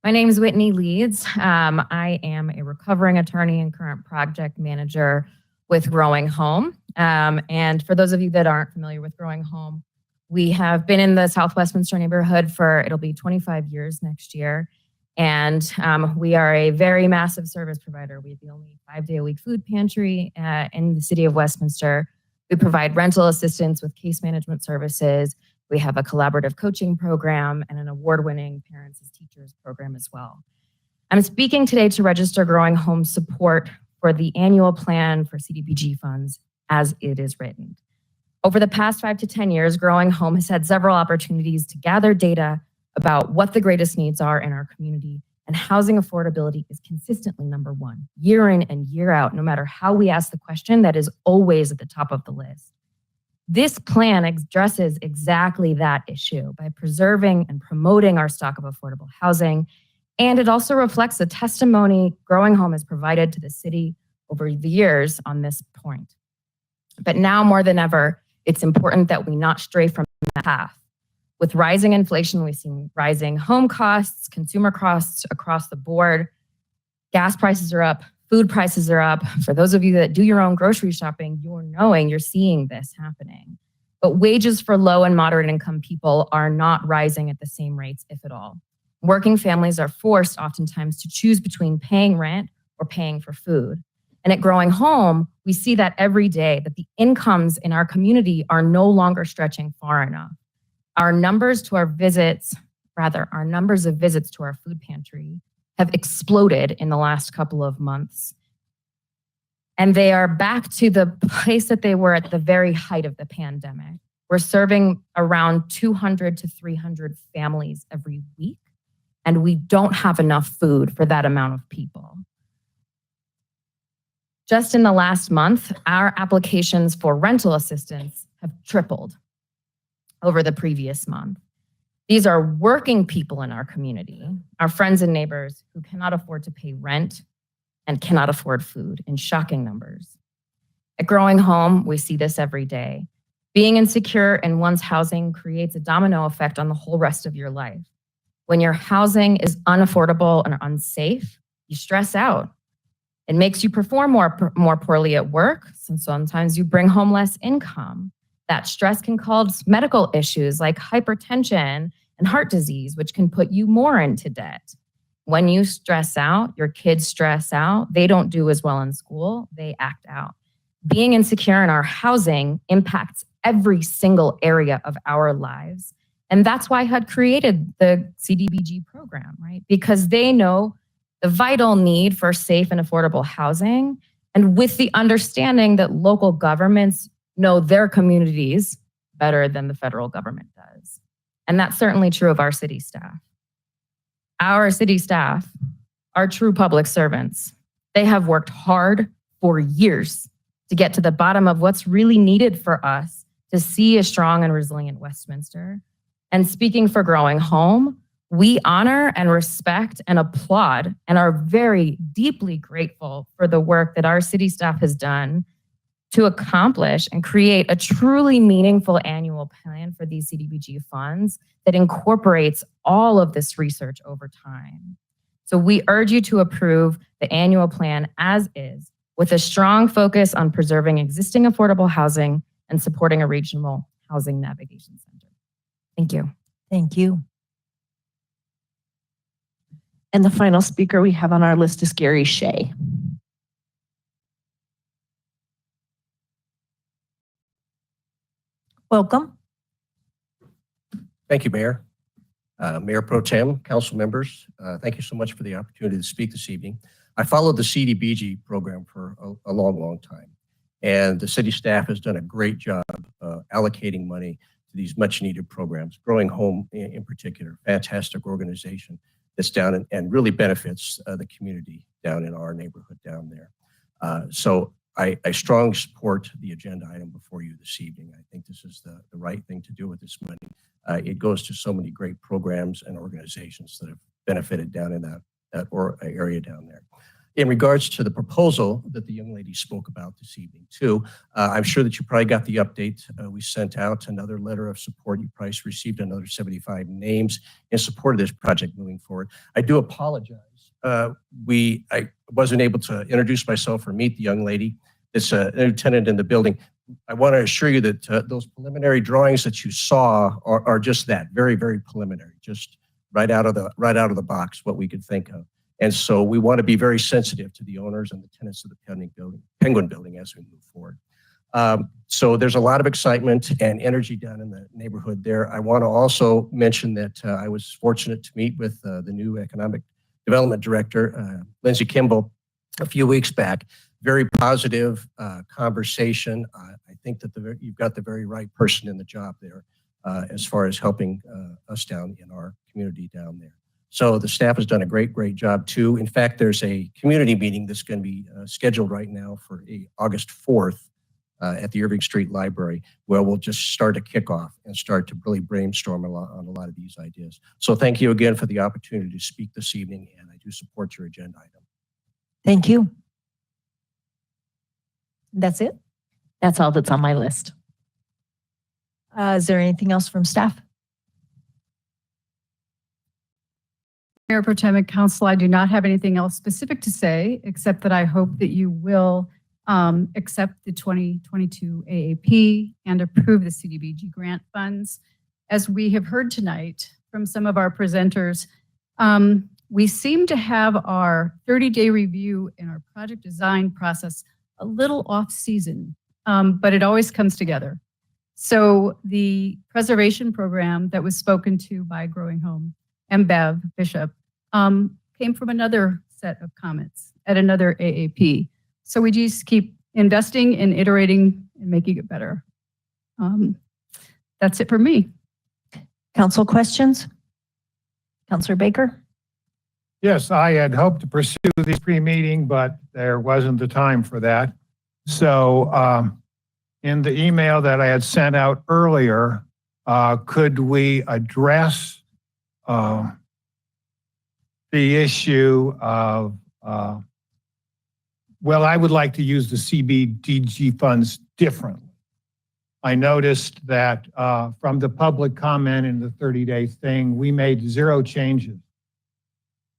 My name is Whitney Leeds. I am a recovering attorney and current project manager with Growing Home. And for those of you that aren't familiar with Growing Home, we have been in the South Westminster neighborhood for, it'll be 25 years next year. And we are a very massive service provider. We have the only 5-day-a-week food pantry in the city of Westminster. We provide rental assistance with case management services. We have a collaborative coaching program and an award-winning Parents as Teachers program as well. I'm speaking today to register Growing Home support for the annual plan for Cdbg funds as it is written. Over the past 5 to 10 years, Growing Home has had several opportunities to gather data about what the greatest needs are in our community, and housing affordability is consistently number one, year in and year out. No matter how we ask the question, that is always at the top of the list. This plan addresses exactly that issue by preserving and promoting our stock of affordable housing, and it also reflects the testimony Growing Home has provided to the city over the years on this point. But now more than ever, it's important that we not stray from that path. With rising inflation, we've seen rising home costs, consumer costs across the board. Gas prices are up, food prices are up. For those of you that do your own grocery shopping, you're seeing this happening. But wages for low and moderate income people are not rising at the same rates, if at all. Working families are forced oftentimes to choose between paying rent or paying for food. And at Growing Home, we see that every day, that the incomes in our community are no longer stretching far enough. Our numbers of visits to our food pantry have exploded in the last couple of months. And they are back to the place that they were at the very height of the pandemic. We're serving around 200 to 300 families every week, and we don't have enough food for that amount of people. Just in the last month, our applications for rental assistance have tripled over the previous month. These are working people in our community, our friends and neighbors who cannot afford to pay rent and cannot afford food in shocking numbers. At Growing Home, we see this every day. Being insecure in one's housing creates a domino effect on the whole rest of your life. When your housing is unaffordable and unsafe, you stress out. It makes you perform more poorly at work, since sometimes you bring home less income. That stress can cause medical issues like hypertension and heart disease, which can put you more into debt. When you stress out, your kids stress out, they don't do as well in school, they act out. Being insecure in our housing impacts every single area of our lives. And that's why HUD created the Cdbg program, right? Because they know the vital need for safe and affordable housing, and with the understanding that local governments know their communities better than the federal government does. And that's certainly true of our city staff. Our city staff are true public servants. They have worked hard for years to get to the bottom of what's really needed for us to see a strong and resilient Westminster. And speaking for Growing Home, we honor and respect and applaud and are very deeply grateful for the work that our city staff has done to accomplish and create a truly meaningful annual plan for these Cdbg funds that incorporates all of this research over time. So we urge you to approve the annual plan as is, with a strong focus on preserving existing affordable housing and supporting a regional housing navigation center. Thank you. Thank you. And the final speaker we have on our list is Gary Shea. Welcome. Thank you, Mayor. Mayor Pro Tem, council members, thank you so much for the opportunity to speak this evening. I followed the Cdbg program for a long, long time, and the city staff has done a great job allocating money to these much needed programs. Growing Home in particular, fantastic organization that's down and really benefits the community down in our neighborhood down there. So I strongly support the agenda item before you this evening. I think this is the right thing to do with this money. It goes to so many great programs and organizations that have benefited down in that area down there. In regards to the proposal that the young lady spoke about this evening too, I'm sure that you probably got the update. We sent out another letter of support. You probably received another 75 names in support of this project moving forward. I do apologize. I wasn't able to introduce myself or meet the young lady. It's a lieutenant in the building. I want to assure you that those preliminary drawings that you saw are just that, very, very preliminary, just right out of the box, what we could think of. And so we want to be very sensitive to the owners and the tenants of the Penguin Building as we move forward. So there's a lot of excitement and energy down in the neighborhood there. I want to also mention that I was fortunate to meet with the new Economic Development Director, Lindsay Kimball, a few weeks back. Very positive conversation. I think that you've got the very right person in the job there as far as helping us down in our community down there. So the staff has done a great job too. In fact, there's a community meeting that's going to be scheduled right now for August 4th at the Irving Street Library, where we'll just start a kickoff and start to really brainstorm on a lot of these ideas. So thank you again for the opportunity to speak this evening, and I do support your agenda item. Thank you. That's it? That's all that's on my list. Is there anything else from staff? Mayor Pro Tem and Council, I do not have anything else specific to say, except that I hope that you will accept the 2022 AAP and approve the CDBG grant funds. As we have heard tonight from some of our presenters, we seem to have our 30-day review in our project design process a little off season, but it always comes together. So the preservation program that was spoken to by Growing Home and Bev Bishop came from another set of comments at another AAP. So we just keep investing and iterating and making it better. That's it for me. Council questions? Councilor Baker? Yes, I had hoped to pursue this pre-meeting, but there wasn't the time for that. So in the email that I had sent out earlier, could we address the issue of, well, I would like to use the CDBG funds differently. I noticed that from the public comment in the 30-day thing, we made 0 changes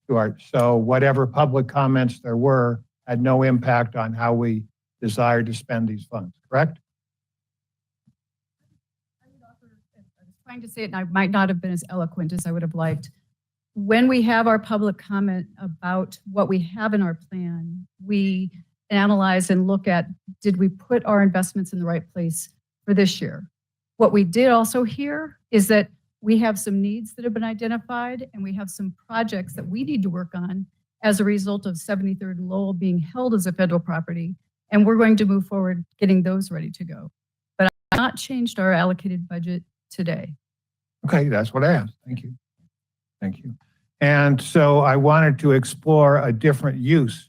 to our, so whatever public comments there were had no impact on how we desired to spend these funds, correct? I was trying to say it, and I might not have been as eloquent as I would have liked. When we have our public comment about what we have in our plan, we analyze and look at, did we put our investments in the right place for this year? What we did also hear is that we have some needs that have been identified, and we have some projects that we need to work on as a result of 73rd Lowell being held as a federal property, and we're going to move forward getting those ready to go. But I've not changed our allocated budget today. Okay, that's what I asked. Thank you. Thank you. And so I wanted to explore a different use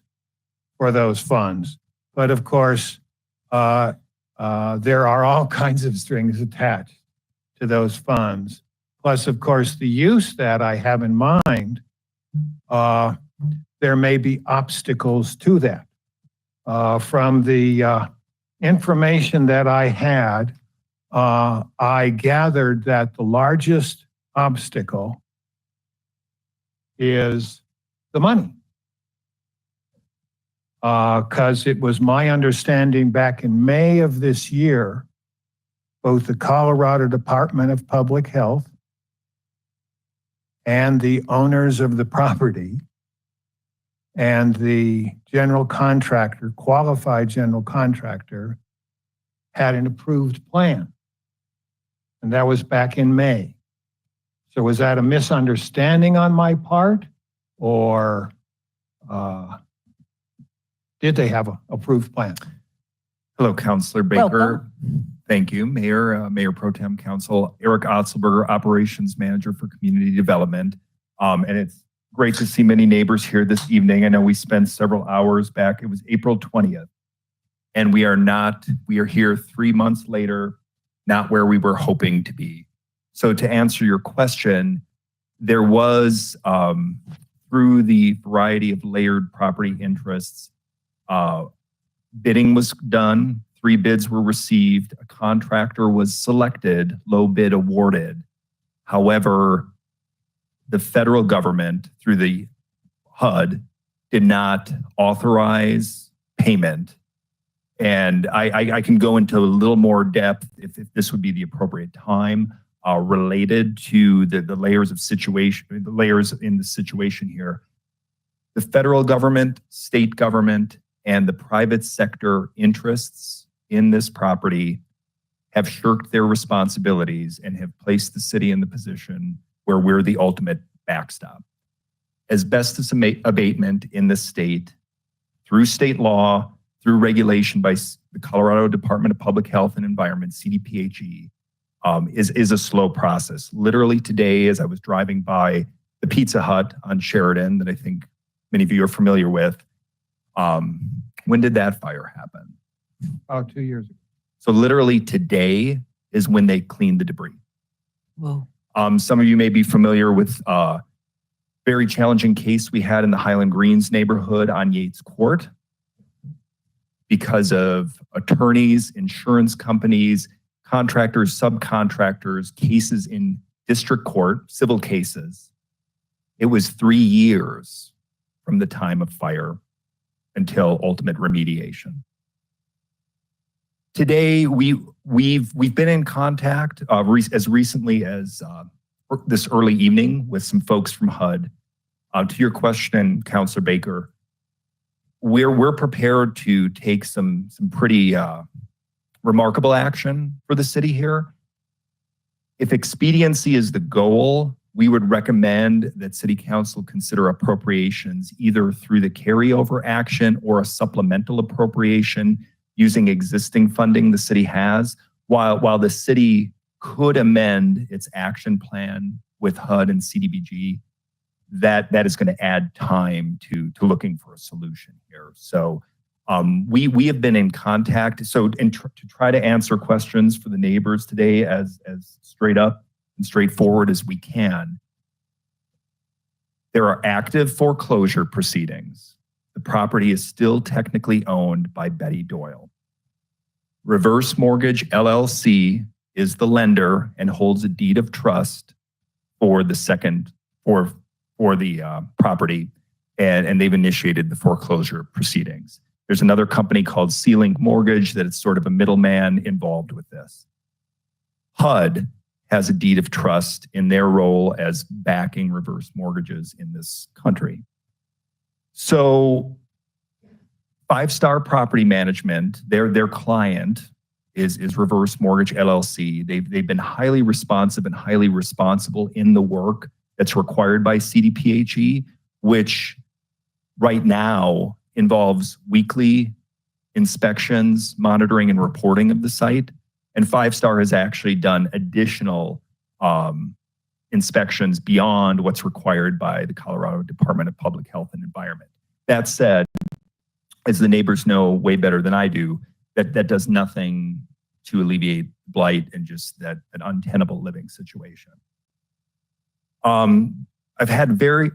for those funds. But of course, there are all kinds of strings attached to those funds. Plus, of course, the use that I have in mind, there may be obstacles to that. From the information that I had, I gathered that the largest obstacle is the money. Because it was my understanding back in May of this year both the Colorado Department of Public Health and the owners of the property and the general contractor, qualified general contractor, had an approved plan. And that was back in May. So was that a misunderstanding on my part, or did they have an approved plan? Hello, Councilor Baker. Thank you, Mayor Pro Tem Council, Eric Otzelberger, Operations Manager for Community Development. And it's great to see many neighbors here this evening. I know we spent several hours back. It was April 20th. And we are here 3 months later, not where we were hoping to be. So to answer your question, there was, through the variety of layered property interests, bidding was done, 3 bids were received, a contractor was selected, low bid awarded. However, the federal government, through the HUD, did not authorize payment. And I can go into a little more depth if this would be the appropriate time, related to the layers of situation, the layers in the situation here. The federal government, state government, and the private sector interests in this property have shirked their responsibilities and have placed the city in the position where we're the ultimate backstop. Asbestos abatement in the state, through state law, through regulation by the Colorado Department of Public Health and Environment, CDPHE, is a slow process. Literally today, as I was driving by the Pizza Hut on Sheridan, that I think many of you are familiar with, when did that fire happen? About 2 years ago. So literally today is when they cleaned the debris. Whoa. Some of you may be familiar with a very challenging case we had in the Highland Greens neighborhood on Yates Court because of attorneys, insurance companies, contractors, subcontractors, cases in district court, civil cases. It was 3 years from the time of fire until ultimate remediation. Today, we've been in contact as recently as this early evening with some folks from HUD. To your question, Councilor Baker, we're prepared to take some pretty remarkable action for the city here. If expediency is the goal, we would recommend that City Council consider appropriations either through the carryover action or a supplemental appropriation using existing funding the city has, while the city could amend its action plan with HUD and CDBG. That is going to add time to looking for a solution here. So we have been in contact. So to try to answer questions for the neighbors today as straight up and straightforward as we can, there are active foreclosure proceedings. The property is still technically owned by Betty Doyle. Reverse Mortgage LLC is the lender and holds a deed of trust for the property, and they've initiated the foreclosure proceedings. There's another company called Sealing Mortgage that is sort of a middleman involved with this. HUD has a deed of trust in their role as backing reverse mortgages in this country. So 5 Star Property Management, their client is Reverse Mortgage LLC. They've been highly responsive and highly responsible in the work that's required by CDPHE, which right now involves weekly inspections, monitoring, and reporting of the site. And 5 Star has actually done additional inspections beyond what's required by the Colorado Department of Public Health and Environment. That said, as the neighbors know way better than I do, that does nothing to alleviate blight and just that an untenable living situation. I've had very,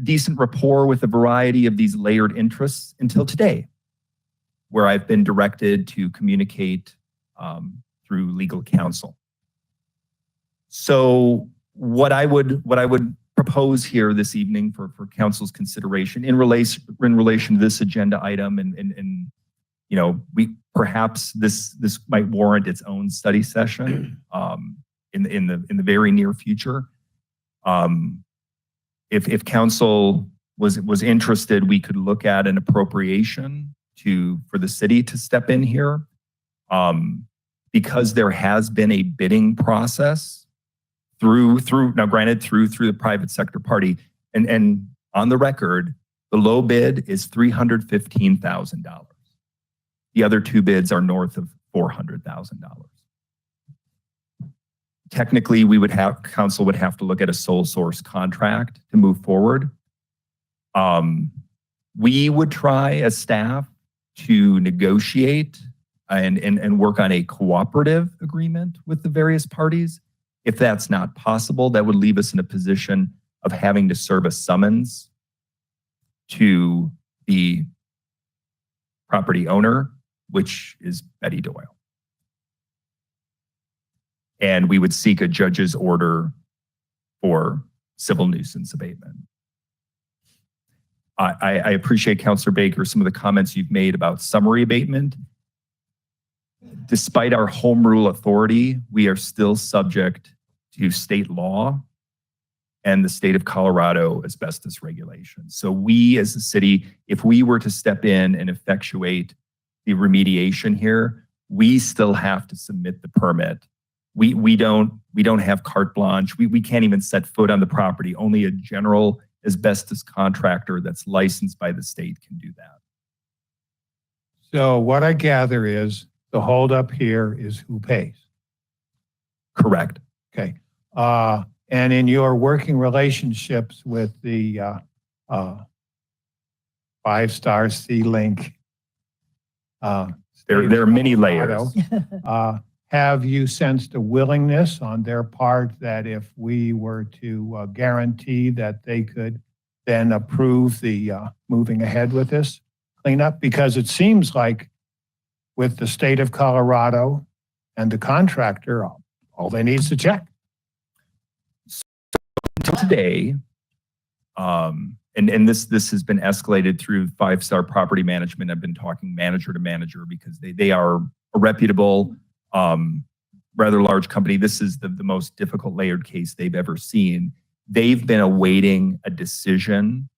decent rapport with a variety of these layered interests until today, where I've been directed to communicate through legal counsel. So what I would propose here this evening for council's consideration in relation to this agenda item and perhaps this might warrant its own study session in the very near future. If council was interested, we could look at an appropriation for the city to step in here. Because there has been a bidding process through the private sector party, and on the record, the low bid is $315,000. The other two bids are north of $400,000. Technically, council would have to look at a sole source contract to move forward. We would try as staff to negotiate and work on a cooperative agreement with the various parties. If that's not possible, that would leave us in a position of having to serve a summons to the property owner, which is Betty Doyle. And we would seek a judge's order for civil nuisance abatement. I appreciate, Councilor Baker, some of the comments you've made about summary abatement. Despite our home rule authority, we are still subject to state law and the state of Colorado asbestos regulations. So we as a city, if we were to step in and effectuate the remediation here, we still have to submit the permit. We don't have carte blanche. We can't even set foot on the property. Only a general asbestos contractor that's licensed by the state can do that. So what I gather is the holdup here is who pays. Correct. Okay. And in your working relationships with the 5-star C-Link, there are many layers. Have you sensed a willingness on their part that if we were to guarantee that they could then approve the moving ahead with this cleanup? Because it seems like with the state of Colorado and the contractor, all they need is a check. Until today, and this has been escalated through 5-star property management. I've been talking manager to manager because they are a reputable, rather large company. This is the most difficult layered case they've ever seen. They've been awaiting a decision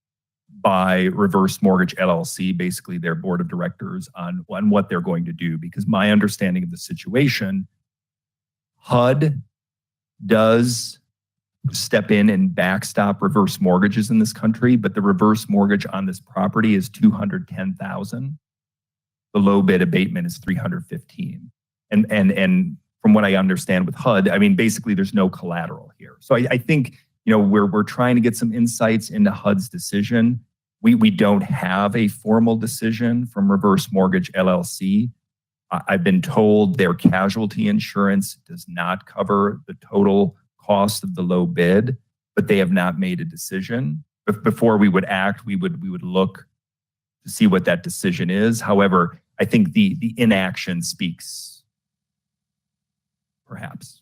by Reverse Mortgage LLC, basically their board of directors, on what they're going to do. Because my understanding of the situation, HUD does step in and backstop reverse mortgages in this country, but the reverse mortgage on this property is $210,000. The low bid abatement is $315,000. And from what I understand with HUD, I mean, basically there's no collateral here. So I think, we're trying to get some insights into HUD's decision. We don't have a formal decision from Reverse Mortgage LLC. I've been told their casualty insurance does not cover the total cost of the low bid, but they have not made a decision. But before we would act, we would look to see what that decision is. However, I think the inaction speaks, perhaps.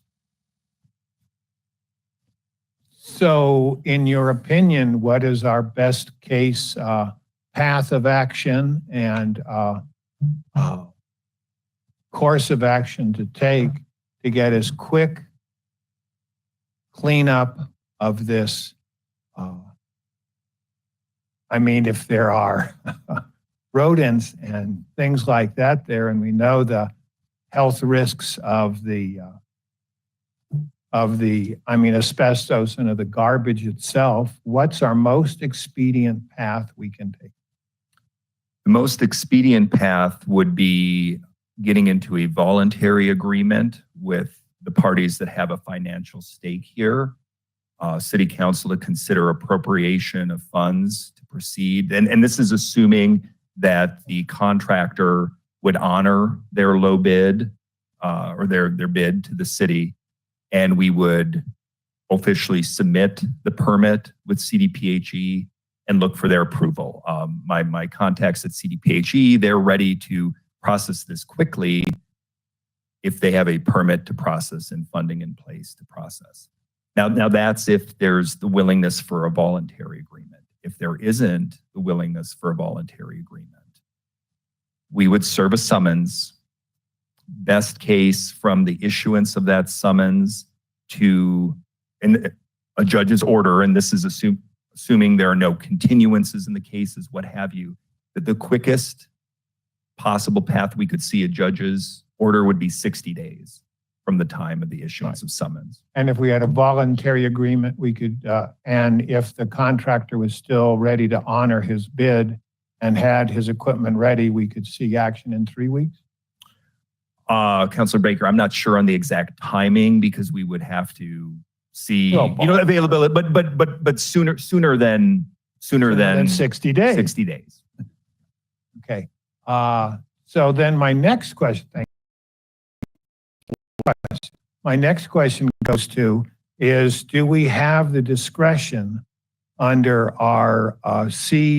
So in your opinion, what is our best case path of action and course of action to take to get as quick cleanup of this? I mean, if there are rodents and things like that there, and we know the health risks of the asbestos and of the garbage itself, what's our most expedient path we can take? The most expedient path would be getting into a voluntary agreement with the parties that have a financial stake here. City Council to consider appropriation of funds to proceed. And this is assuming that the contractor would honor their low bid or their bid to the city. And we would officially submit the permit with CDPHE and look for their approval. My contacts at CDPHE, they're ready to process this quickly if they have a permit to process and funding in place to process. Now that's if there's the willingness for a voluntary agreement. If there isn't the willingness for a voluntary agreement, we would serve a summons. Best case, from the issuance of that summons to a judge's order, and this is assuming there are no continuances in the cases, what have you, that the quickest possible path we could see a judge's order would be 60 days from the time of the issuance of summons. And if we had a voluntary agreement, we could, and if the contractor was still ready to honor his bid and had his equipment ready, we could see action in 3 weeks? Councilor Baker, I'm not sure on the exact timing because we would have to see, availability, but sooner than 60 days. 60 days. Okay. So then my next question, goes to is, do we have the discretion under our Cdbg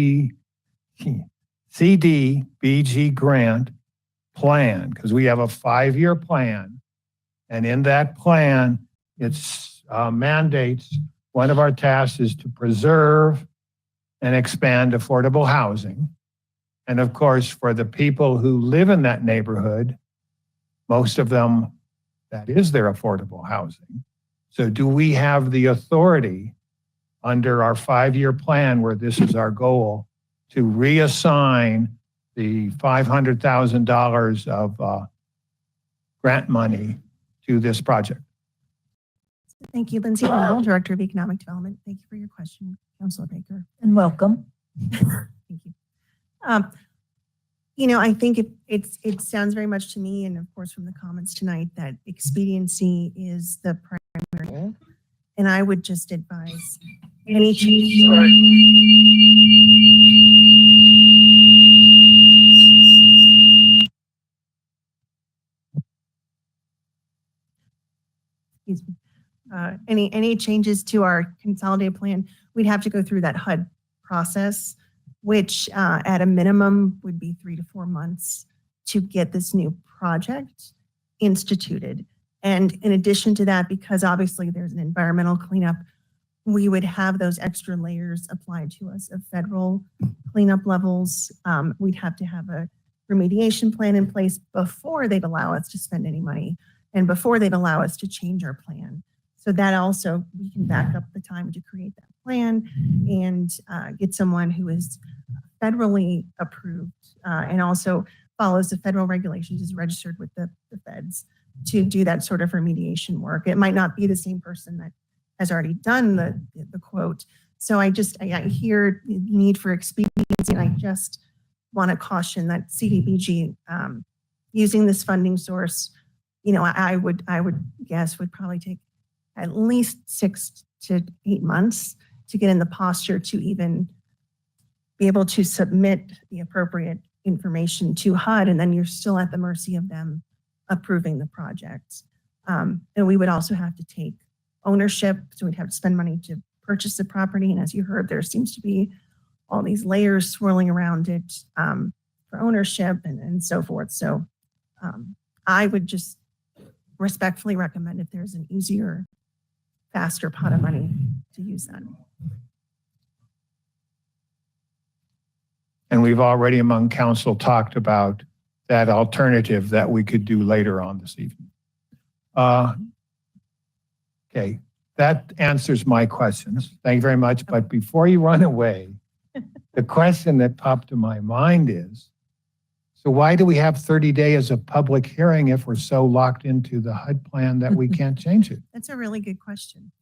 grant plan? Because we have a 5-year plan, and in that plan, it's mandates one of our tasks is to preserve and expand affordable housing. And of course, for the people who live in that neighborhood, most of them, that is their affordable housing. So do we have the authority under our 5-year plan, where this is our goal, to reassign the $500,000 of grant money to this project? Thank you, Lindsay Manuel, Director of Economic Development. Thank you for your question, Councilor Baker. And welcome. Thank you. I think it sounds very much to me, and of course from the comments tonight, that expediency is the primary goal. And I would just advise any change. Excuse me. Any changes to our consolidated plan, we'd have to go through that HUD process, which at a minimum would be 3 to 4 months to get this new project instituted. And in addition to that, because obviously there's an environmental cleanup, we would have those extra layers applied to us of federal cleanup levels. We'd have to have a remediation plan in place before they'd allow us to spend any money and before they'd allow us to change our plan. So that also, we can back up the time to create that plan and get someone who is federally approved and also follows the federal regulations, is registered with the feds to do that sort of remediation work. It might not be the same person that has already done the quote. So I hear the need for expediency, and I just want to caution that CDBG using this funding source, I would guess would probably take at least 6 to 8 months to get in the posture to even be able to submit the appropriate information to HUD, and then you're still at the mercy of them approving the project. And we would also have to take ownership, so we'd have to spend money to purchase the property. And as you heard, there seems to be all these layers swirling around it for ownership and so forth. So I would just respectfully recommend, if there's an easier, faster pot of money, to use that. And we've already among council talked about that alternative that we could do later on this evening. Okay, that answers my questions. Thank you very much. But before you run away, the question that popped to my mind is, so why do we have 30 days of public hearing if we're so locked into the HUD plan that we can't change it? That's a really good question.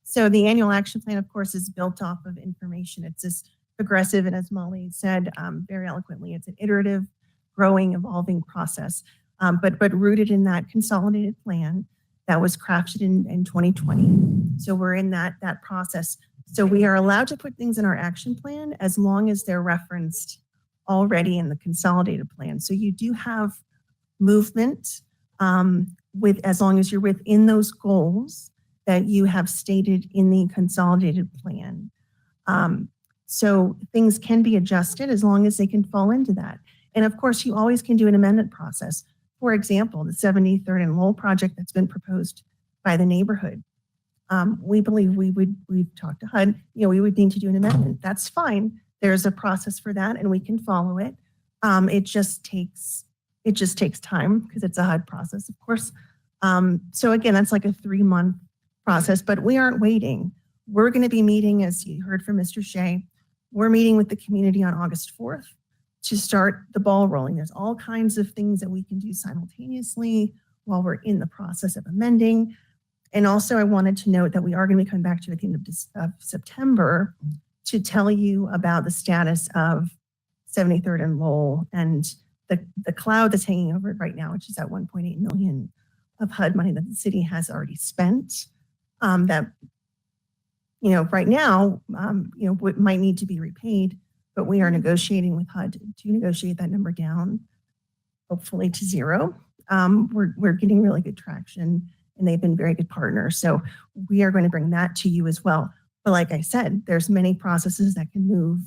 So the annual action plan, of course, is built off of information. It's this progressive, and as Molly said very eloquently, it's an iterative, growing, evolving process, but rooted in that consolidated plan that was crafted in 2020. So we're in that process. So we are allowed to put things in our action plan as long as they're referenced already in the consolidated plan. So you do have movement as long as you're within those goals that you have stated in the consolidated plan. So things can be adjusted as long as they can fall into that. And of course, you always can do an amendment process. For example, the 73rd and Lowell project that's been proposed by the neighborhood. We believe we've talked to HUD, we would need to do an amendment. That's fine. There's a process for that and we can follow it. It just takes time because it's a HUD process, of course. So again, that's like a 3-month process, but we aren't waiting. We're going to be meeting, as you heard from Mr. Shea, we're meeting with the community on August 4th to start the ball rolling. There's all kinds of things that we can do simultaneously while we're in the process of amending. And also I wanted to note that we are going to be coming back to you at the end of September to tell you about the status of 73rd and Lowell and the cloud that's hanging over it right now, which is that 1.8 million of HUD money that the city has already spent. That, right now, what might need to be repaid, but we are negotiating with HUD to negotiate that number down, hopefully to zero. We're getting really good traction, and they've been very good partners. So we are going to bring that to you as well. But like I said, there's many processes that can move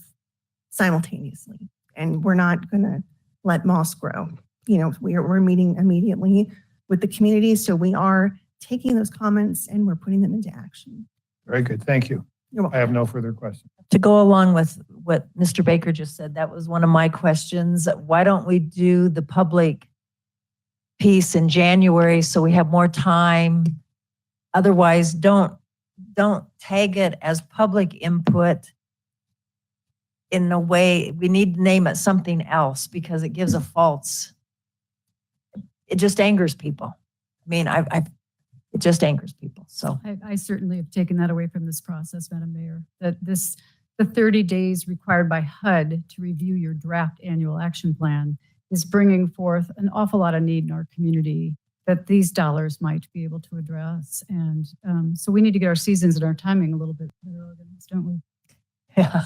simultaneously, and we're not going to let moss grow. We're meeting immediately with the community, so we are taking those comments and we're putting them into action. Very good. Thank you. You're welcome. I have no further questions. To go along with what Mr. Baker just said, that was one of my questions. Why don't we do the public piece in January so we have more time? Otherwise, don't tag it as public input in a way. We need to name it something else because it gives a false, it just angers people. I mean, it just angers people. So I certainly have taken that away from this process, Madam Mayor, that the 30 days required by HUD to review your draft annual action plan is bringing forth an awful lot of need in our community that these dollars might be able to address. And so we need to get our seasons and our timing a little bit better organized, don't we? yeah.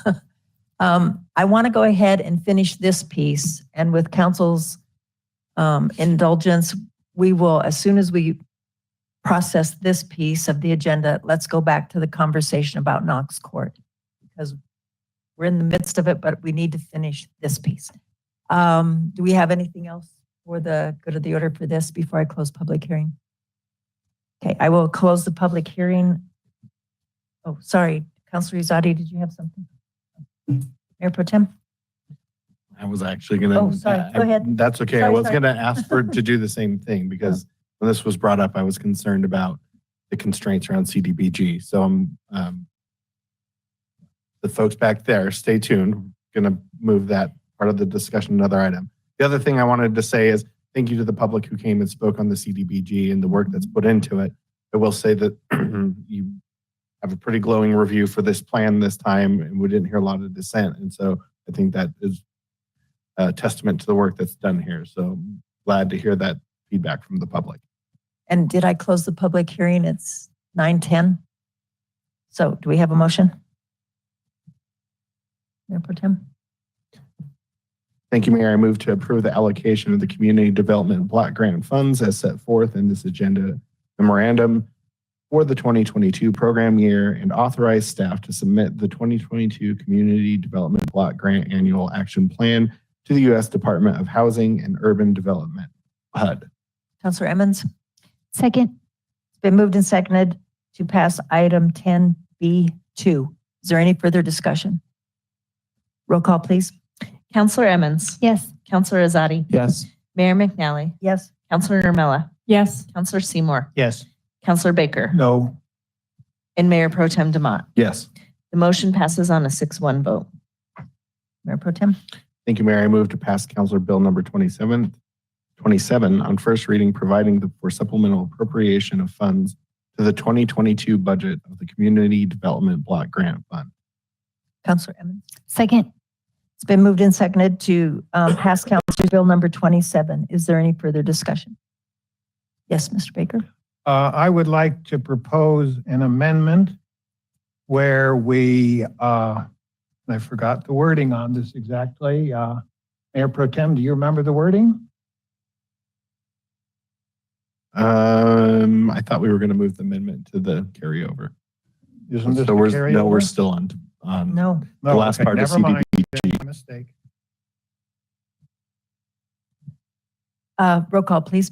I want to go ahead and finish this piece, and with council's indulgence, we will, as soon as we process this piece of the agenda, let's go back to the conversation about Knox Court, because we're in the midst of it, but we need to finish this piece. Do we have anything else for the good of the order for this before I close public hearing? Okay, I will close the public hearing. Oh, sorry, Councilor Izadi, did you have something? Mayor Pro Tem? I was actually going to. Oh, sorry. Go ahead. That's okay. I Sorry, was sorry. going to ask for to do the same thing because when this was brought up, I was concerned about the constraints around CDBG. So the folks back there, stay tuned. Going to move that part of the discussion to another item. The other thing I wanted to say is thank you to the public who came and spoke on the CDBG and the work that's put into it. I will say that you have a pretty glowing review for this plan this time, and we didn't hear a lot of dissent. And so I think that is a testament to the work that's done here. So glad to hear that feedback from the public. And did I close the public hearing? It's 9:10. So do we have a motion? Mayor Pro Tem? Thank you, Mayor. I move to approve the allocation of the Community Development Block Grant funds as set forth in this agenda memorandum for the 2022 program year and authorize staff to submit the 2022 Community Development Block Grant Annual Action Plan to the U.S. Department of Housing and Urban Development, HUD. Councilor Emmons? Second. It's been moved and seconded to pass item 10B2. Is there any further discussion? Roll call, please. Councilor Emmons. Yes. Councilor Azadi. Yes. Mayor McNally. Yes. Councilor Nermella. Yes. Councilor Seymour. Yes. Councilor Baker. No. And Mayor Pro Tem Demott. Yes. The motion passes on a 6-1 vote. Mayor Pro Tem? Thank you, Mayor. I move to pass Councilor Bill number 27 on first reading, providing for supplemental appropriation of funds to the 2022 budget of the Community Development Block Grant Fund. Councilor Emmons? Second. It's been moved and seconded to pass Councilor Bill number 27. Is there any further discussion? Yes, Mr. Baker? I would like to propose an amendment where we, I forgot the wording on this exactly. Mayor Pro Tem, do you remember the wording? I thought we were going to move the amendment to the carryover. Isn't this So the we're carryover? still on No. the last part of never mind. CDBG. Mistake. Roll call, please.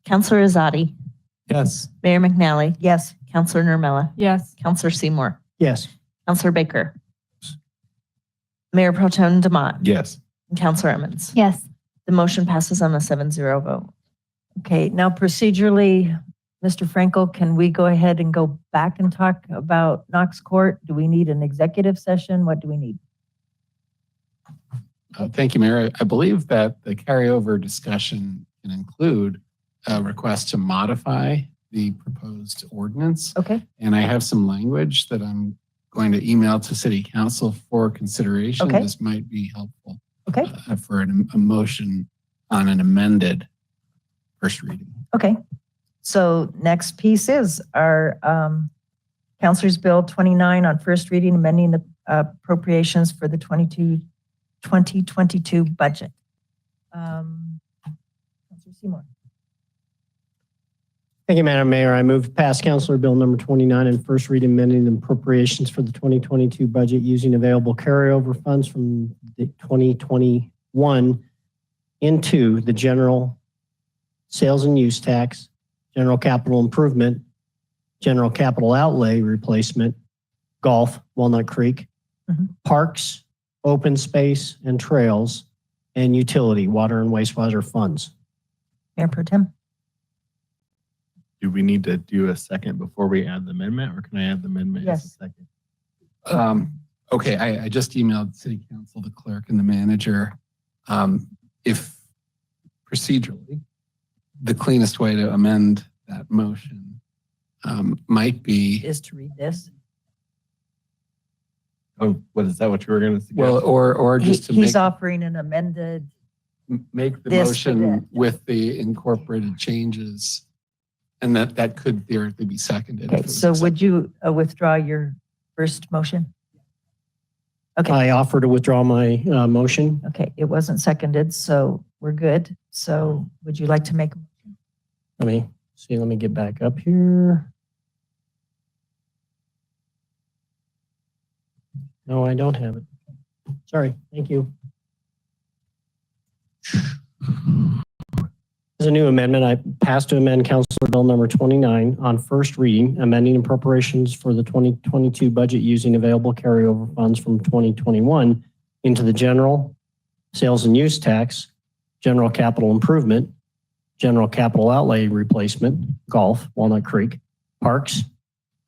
Councilor Azadi. Yes. Mayor McNally. Yes. Councilor Nermella. Yes. Councilor Seymour. Yes. Councilor Baker. Mayor Pro Tem Demott. Yes. And Councilor Emmons. Yes. The motion passes on a 7-0 vote. Okay, now procedurally, Mr. Frankel, can we go ahead and go back and talk about Knox Court? Do we need an executive session? What do we need? Thank you, Mayor. I believe that the carryover discussion can include a request to modify the proposed ordinance. Okay. And I have some language that I'm going to email to City Council for consideration. Okay. This might be helpful. Okay. For a motion on an amended first reading. Okay. So next piece is our Councilor's Bill 29 on first reading, amending the appropriations for the 2022 budget. Councilor Seymour. Thank you, Madam Mayor. I move past Councilor Bill number 29 and first read amending the appropriations for the 2022 budget using available carryover funds from the 2021 into the general sales and use tax, general capital improvement, general capital outlay replacement, golf, Walnut Creek, parks, open space and trails, and utility, water and wastewater funds. Mayor Pro Tem. Do we need to do a second before we add the amendment, or can I add the amendment as a Yes. second? Okay, I just emailed City Council, the clerk, and the manager. If procedurally, the cleanest way to amend that motion might be. Is to read this. Oh, what is that? What you were going to suggest? Well, or just to He's offering an amended. make the this for motion that. with the incorporated changes, and that could theoretically be seconded. if Okay, it was so accepted. would you withdraw your first motion? Okay. I offer to withdraw my motion. Okay, it wasn't seconded, so we're good. So would you like to make? Let me get back up here. No, I don't have it. Sorry, thank you. As a new amendment, I passed to amend Councilor Bill number 29 on first reading, amending appropriations for the 2022 budget using available carryover funds from 2021 into the general sales and use tax, general capital improvement, general capital outlay replacement, golf, Walnut Creek, parks,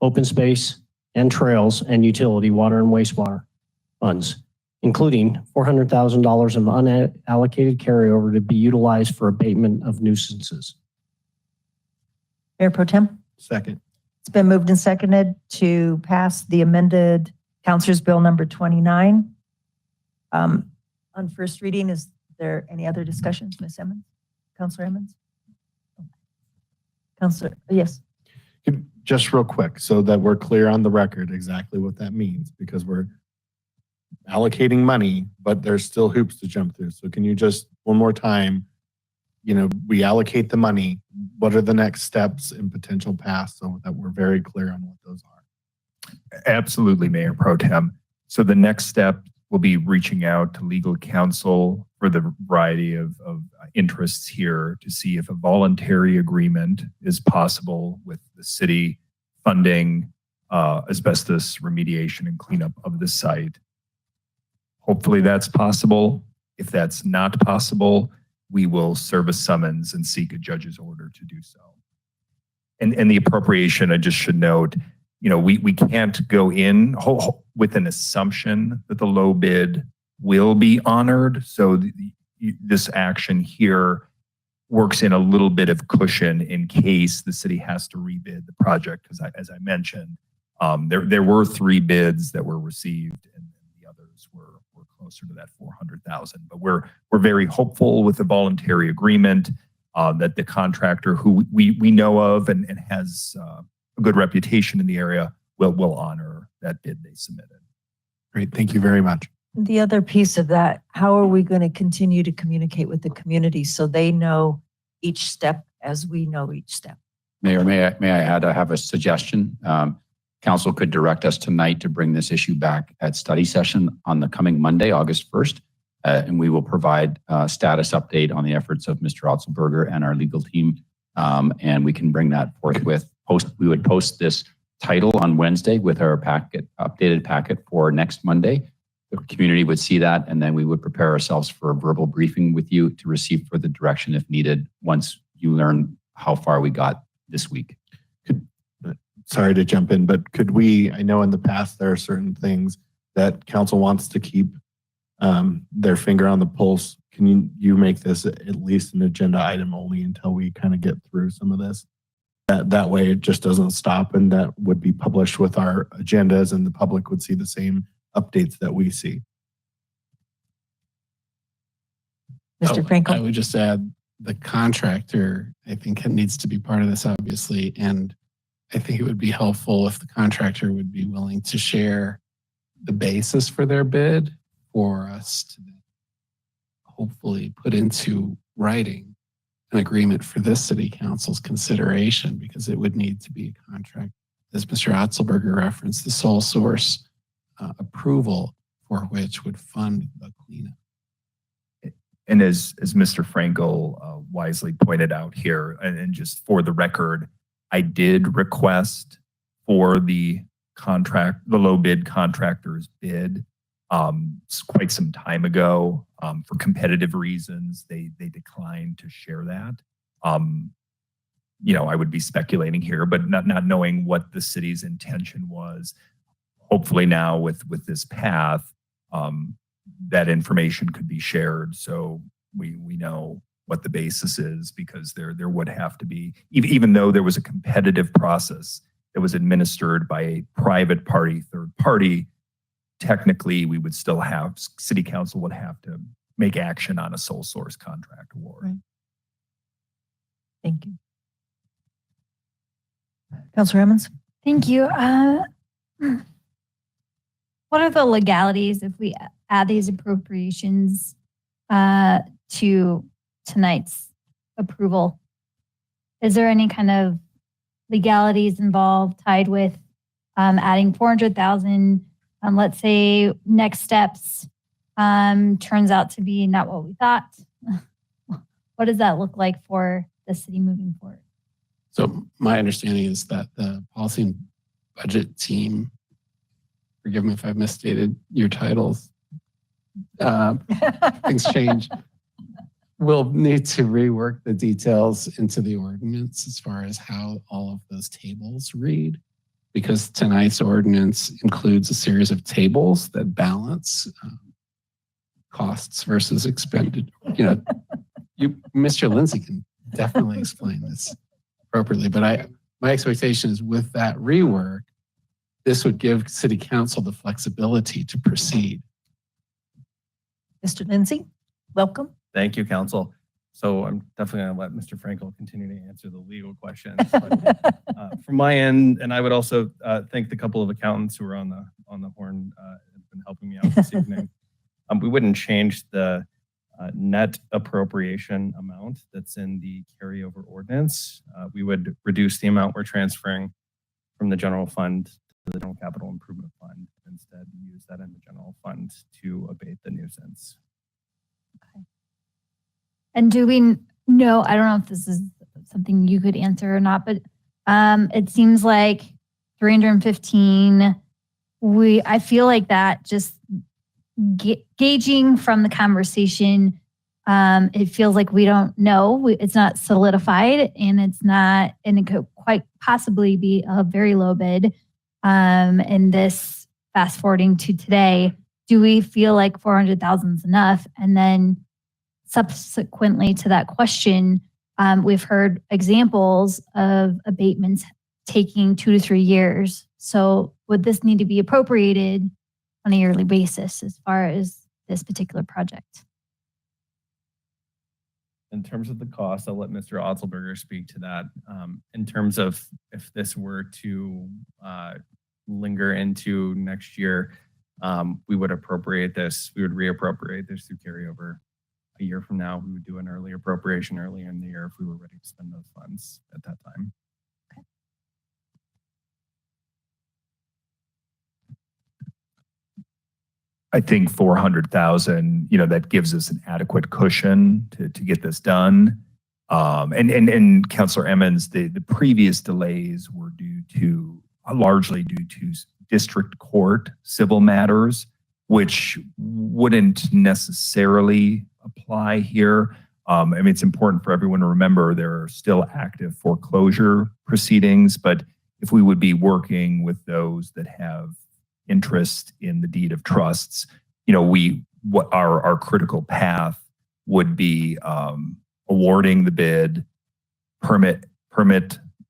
open space and trails, and utility, water and wastewater funds, including $400,000 of unallocated carryover to be utilized for abatement of nuisances. Mayor Pro Tem? Second. It's been moved and seconded to pass the amended Councilor's Bill number 29. On first reading, is there any other discussions, Ms. Emmons? Councilor Emmons? Councilor, yes. Just real quick, so that we're clear on the record exactly what that means, because we're allocating money, but there's still hoops to jump through. So can you just, one more time, we allocate the money. What are the next steps in potential paths so that we're very clear on what those are? Absolutely, Mayor Pro Tem. So the next step will be reaching out to legal counsel for the variety of interests here to see if a voluntary agreement is possible with the city funding asbestos remediation and cleanup of the site. Hopefully that's possible. If that's not possible, we will serve a summons and seek a judge's order to do so. And the appropriation, I just should note, we can't go in with an assumption that the low bid will be honored. So this action here works in a little bit of cushion in case the city has to rebid the project. Because as I mentioned, there were 3 bids that were received, and the others were closer to that 400,000. But we're very hopeful with the voluntary agreement that the contractor who we know of and has a good reputation in the area will honor that bid they submitted. Great, thank you very much. The other piece of that, how are we going to continue to communicate with the community so they know each step as we know each step? Mayor, may I add, I have a suggestion. Council could direct us tonight to bring this issue back at study session on the coming Monday, August 1st. And we will provide a status update on the efforts of Mr. Otzelberger and our legal team. And we can bring that forthwith. We would post this title on Wednesday with our updated packet for next Monday. the community would see that, and then we would prepare ourselves for a verbal briefing with you to receive further direction if needed once you learn how far we got this week. Sorry to jump in, but could we, I know in the past there are certain things that council wants to keep their finger on the pulse. Can you make this at least an agenda item only until we kind of get through some of this? That way it just doesn't stop, and that would be published with our agendas and the public would see the same updates that we see. Mr. Frankel? I would just add the contractor, I think, needs to be part of this, obviously. And I think it would be helpful if the contractor would be willing to share the basis for their bid for us to hopefully put into writing an agreement for this city council's consideration, because it would need to be a contract, as Mr. Otzelberger referenced, the sole source approval for which would fund the cleanup. And as Mr. Frankel wisely pointed out here, and just for the record, I did request for the low bid contractor's bid quite some time ago. For competitive reasons, they declined to share that. I would be speculating here, but not knowing what the city's intention was. Hopefully now with this path, that information could be shared, so we know what the basis is, because there would have to be, even though there was a competitive process that was administered by a private party, third party, technically we would still have, city council would have to make action on a sole source contract award. Right. Thank you. Councilor Emmons? Thank you. What are the legalities if we add these appropriations to tonight's approval? Is there any kind of legalities involved tied with adding 400,000? Let's say next steps turns out to be not what we thought. What does that look like for the city moving forward? So my understanding is that the policy and budget team, forgive me if I've misstated your titles, things change, we'll need to rework the details into the ordinance as far as how all of those tables read, because tonight's ordinance includes a series of tables that balance costs versus expended. Mr. Lindsay can definitely explain this appropriately, but my expectation is with that rework, this would give city council the flexibility to proceed. Mr. Lindsay, welcome. Thank you, council. So I'm definitely going to let Mr. Frankel continue to answer the legal questions. But, from my end, and I would also thank the couple of accountants who are on the horn have been helping me out this evening. We wouldn't change the net appropriation amount that's in the carryover ordinance. We would reduce the amount we're transferring from the general fund to the general capital improvement fund. Instead, use that in the general fund to abate the nuisance. Okay. And do we know, I don't know if this is something you could answer or not, but it seems like 315, I feel like that just gauging from the conversation, it feels like we don't know. It's not solidified, and it could quite possibly be a very low bid. And this fast forwarding to today, do we feel like 400,000 is enough? And then subsequently to that question, we've heard examples of abatements taking 2 to 3 years. So would this need to be appropriated on a yearly basis as far as this particular project? In terms of the cost, I'll let Mr. Otzelberger speak to that. In terms of if this were to linger into next year, we would appropriate this. We would reappropriate this through carryover. A year from now, we would do an early appropriation earlier in the year if we were ready to spend those funds at that time. Okay. I think 400,000, that gives us an adequate cushion to get this done. And Councilor Emmons, the previous delays were largely due to district court civil matters which wouldn't necessarily apply here. I mean, it's important for everyone to remember there are still active foreclosure proceedings, but if we would be working with those that have interest in the deed of trusts, what our critical path would be awarding the bid, permit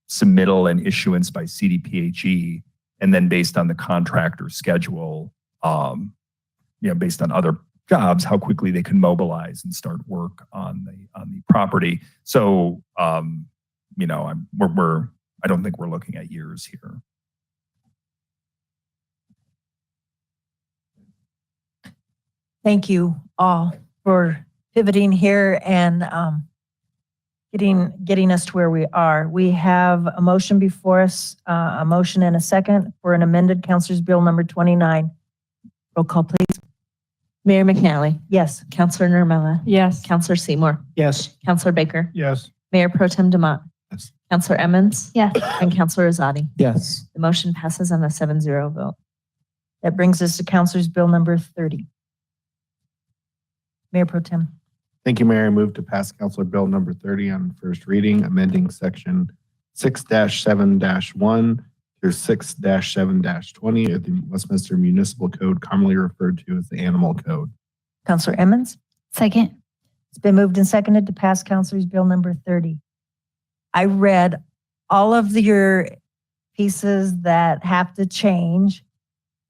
submittal and issuance by Cdbg, and then based on the contractor schedule, based on other jobs, how quickly they can mobilize and start work on the property. So, I don't think we're looking at years here. Thank you all for pivoting here and getting us to where we are. We have a motion before us, a motion and a second for an amended Councilor's Bill number 29. Roll call, please. Mayor McNally. Yes. Councilor Nermella. Yes. Councilor Seymour. Yes. Councilor Baker. Yes. Mayor Pro Tem Demott. Yes. Councilor Emmons. Yes. And Councilor Azadi. Yes. The motion passes on a 7-0 vote. That brings us to Councilor's Bill number 30. Mayor Pro Tem. Thank you, Mayor. I move to pass Councilor Bill number 30 on first reading, amending section 6-7-1 through 6-7-20 of the Westminster Municipal Code, commonly referred to as the Animal Code. Councilor Emmons. Second. It's been moved and seconded to pass Councilor's Bill number 30. I read all of your pieces that have to change,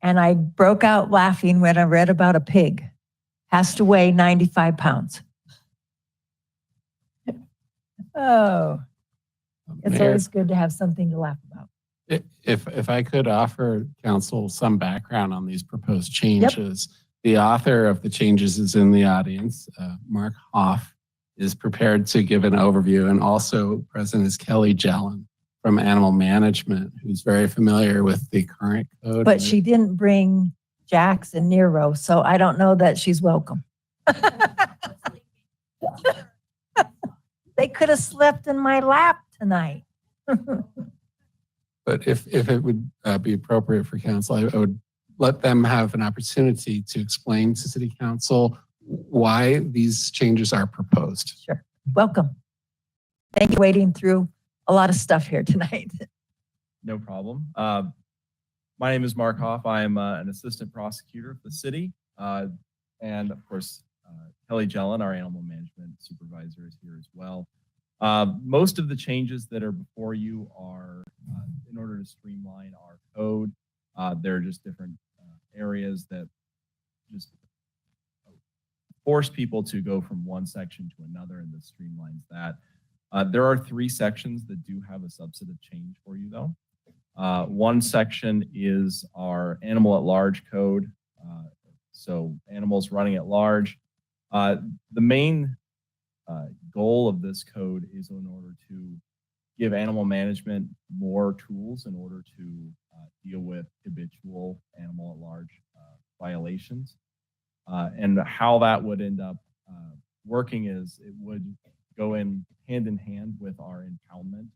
and I broke out laughing when I read about a pig has to weigh 95 pounds. Oh, it's Mayor, always good to have something to laugh about. If I could offer council some background on these proposed changes. The author of the changes is in the audience. Mark Hoff is prepared to give an overview, and also present is Kelly Jellin from Animal Management, who's very familiar with the current code. But she didn't bring Jax and Nero, so I don't know that she's welcome. They could have slept in my lap tonight. But if it would be appropriate for council, I would let them have an opportunity to explain to City Council why these changes are proposed. Sure. Welcome. Thank you for wading through a lot of stuff here tonight. No problem. My name is Mark Hoff. I am an assistant prosecutor for the city. And of course, Kelly Jellin, our animal management supervisor, is here as well. Most of the changes that are before you are in order to streamline our code. There are just different areas that just force people to go from one section to another, and this streamlines that. There are 3 sections that do have a substantive change for you, though. One section is our animal at large code. So animals running at large. The main goal of this code is in order to give animal management more tools in order to deal with habitual animal at large violations. And how that would end up working is it would go in hand with our impoundment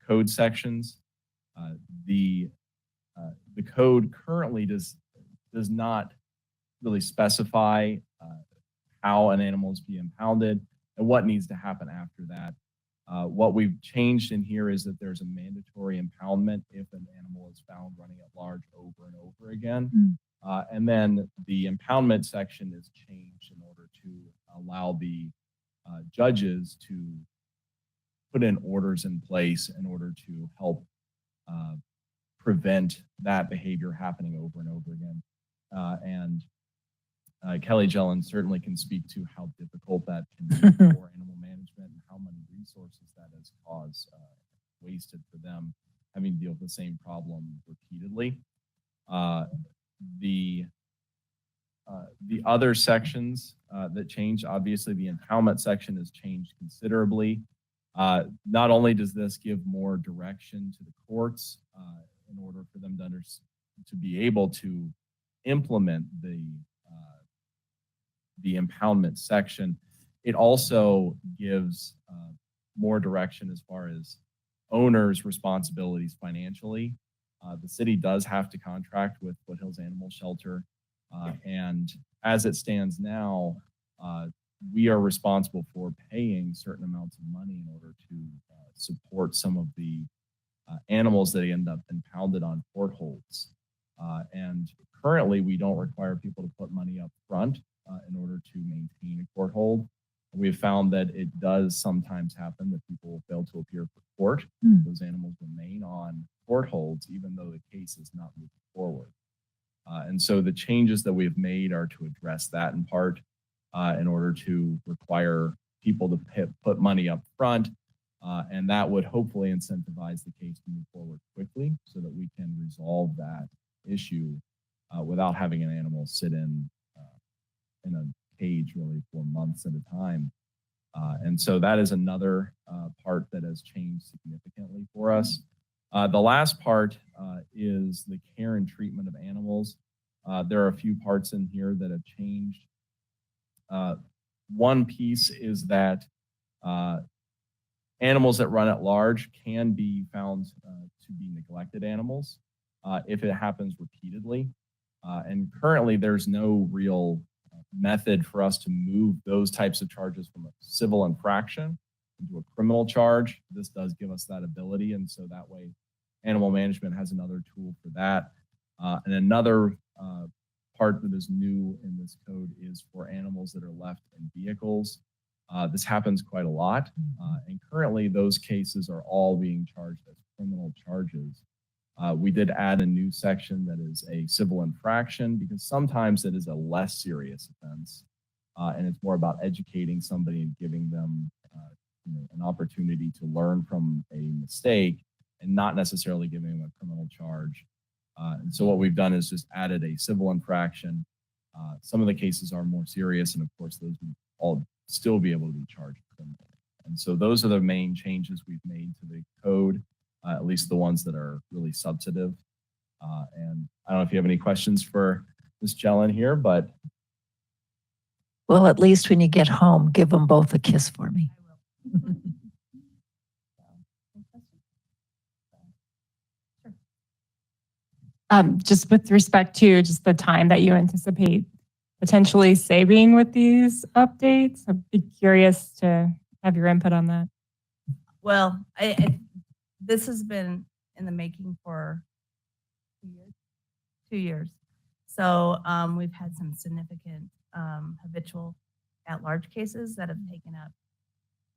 code sections. The code currently does not really specify how an animal is being impounded and what needs to happen after that. What we've changed in here is that there's a mandatory impoundment if an animal is found running at large over and over again. And then the impoundment section is changed in order to allow the judges to put in orders in place in order to help prevent that behavior happening over and over again. Kelly Jellin certainly can speak to how difficult that can be for animal management and how many resources that has caused wasted for them having to deal with the same problem repeatedly. The other sections that change, obviously the impoundment section has changed considerably. Not only does this give more direction to the courts in order for them to be able to implement the impoundment section, it also gives more direction as far as owners' responsibilities financially. The city does have to contract with Foothills Animal Shelter And as it stands now, we are responsible for paying certain amounts of money in order to support some of the animals that end up impounded on court holds. And currently, we don't require people to put money up front in order to maintain a court hold. We have found that it does sometimes happen that people will fail to appear for court. Those animals remain on court holds even though the case is not moving forward. And so the changes that we have made are to address that in part in order to require people to put money up front. And that would hopefully incentivize the case to move forward quickly so that we can resolve that issue without having an animal sit in a cage really for months at a time. And so that is another part that has changed significantly for us. The last part is the care and treatment of animals. There are a few parts in here that have changed. One piece is that animals that run at large can be found to be neglected animals if it happens repeatedly. And currently there's no real method for us to move those types of charges from a civil infraction into a criminal charge. This does give us that ability, and so that way animal management has another tool for that. And another part that is new in this code is for animals that are left in vehicles. This happens quite a lot, and currently those cases are all being charged as criminal charges. We did add a new section that is a civil infraction because sometimes it is a less serious offense, and it's more about educating somebody and giving them an opportunity to learn from a mistake and not necessarily giving them a criminal charge. And so what we've done is just added a civil infraction. Some of the cases are more serious, and of course those will all still be able to be charged criminally. And so those are the main changes we've made to the code. At least the ones that are really substantive. And I don't know if you have any questions for Ms. Jelen here, but. Well, at least when you get home, give them both a kiss for me. Just with respect to just the time that you anticipate potentially saving with these updates, I'd be curious to have your input on that. Well, this has been in the making for 2 years. So we've had some significant habitual at-large cases that have taken up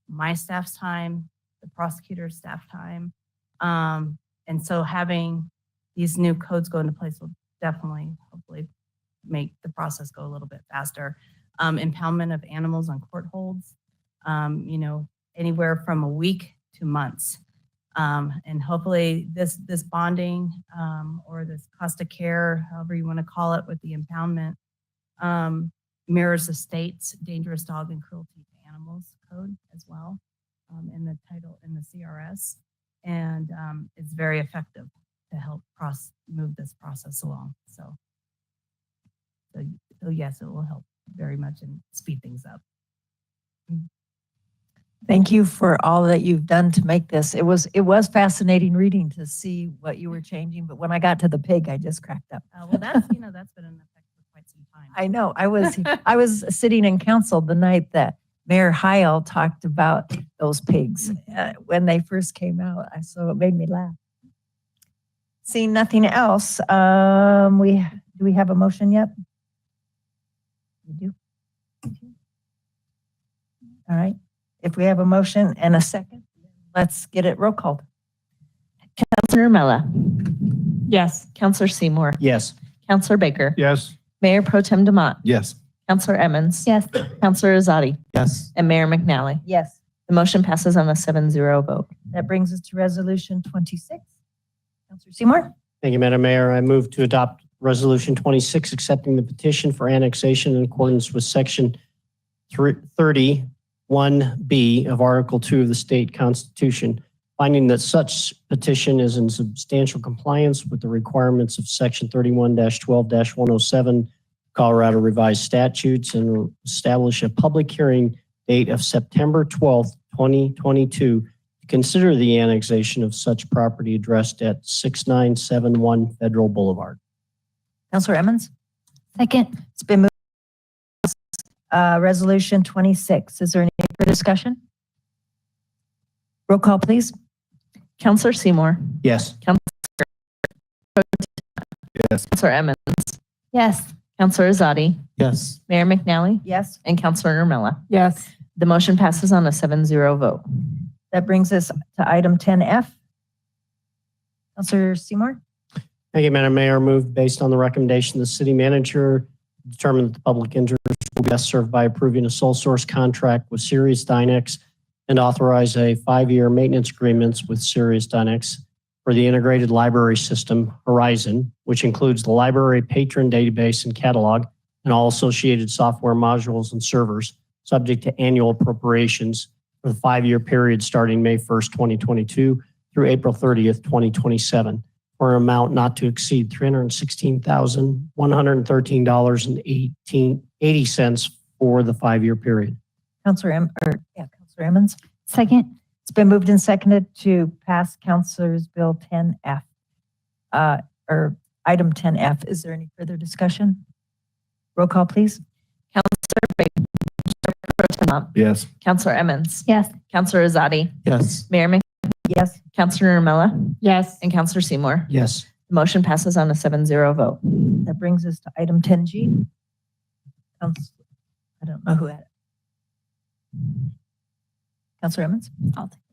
my staff's time, the prosecutor's staff time. And so having these new codes go into place will definitely, hopefully, make the process go a little bit faster. Impoundment of animals on court holds, anywhere from a week to months. And hopefully this bonding or this cost of care, however you want to call it, with the impoundment mirrors the state's dangerous dog and cruelty to animals code as well in the title in the CRS. And it's very effective to help move this process along. So yes, it will help very much and speed things up. Thank you for all that you've done to make this. It was fascinating reading to see what you were changing, but when I got to the pig, I just cracked up. Well, that's been in effect for quite some time. I know. I was sitting in council the night that Mayor Heil talked about those pigs when they first came out. So it made me laugh. Seeing nothing else, do we have a motion yet? We do. All right. If we have a motion and a second, let's get it roll called. Councilor Mella. Yes. Councilor Seymour. Yes. Councilor Baker. Yes. Mayor Pro Tem Demott. Yes. Councilor Emmons. Yes. Councilor Azadi. Yes. And Mayor McNally. Yes. The motion passes on a 7-0 vote. That brings us to resolution 26. Councilor Seymour. Thank you, Madam Mayor. I move to adopt Resolution 26, accepting the petition for annexation in accordance with Section 31B of Article 2 of the state constitution, finding that such petition is in substantial compliance with the requirements of Section 31-12-107 Colorado Revised Statutes, and establish a public hearing date of September 12th, 2022, to consider the annexation of such property addressed at 6971 Federal Boulevard. Councilor Emmons. Second. It's been moved. Resolution 26. Is there any further discussion? Roll call, please. Counselor Seymour. Yes. Yes. Counselor Emmons. Yes. Counselor Azadi. Yes. Mayor McNally. Yes. And Counselor Nermella. Yes. The motion passes on a 7-0 vote. That brings us to item 10F. Counselor Seymour? Thank you, Madam Mayor. Move based on the recommendation of the city manager, determine that the public interest will be best served by approving a sole source contract with Sirius Dynex and authorize a 5-year maintenance agreements with Sirius Dynex for the integrated library system Horizon, which includes the library patron database and catalog and all associated software modules and servers, subject to annual appropriations for the 5-year period starting May 1st, 2022 through April 30th, 2027. For an amount not to exceed $316,113.80 for the 5-year period. Counselor Emmons? Second. It's been moved and seconded to pass Counselor's Bill 10F, or item 10F. Is there any further discussion? Roll call, please. Counselor Baker. Yes. Counselor Emmons. Yes. Counselor Azadi. Yes. Mayor McNally. Yes. Counselor Nermella. Yes. And Counselor Seymour. Yes. The motion passes on a 7-0 vote. That brings us to item 10G. I don't know who had it. Counselor Emmons? I'll take it.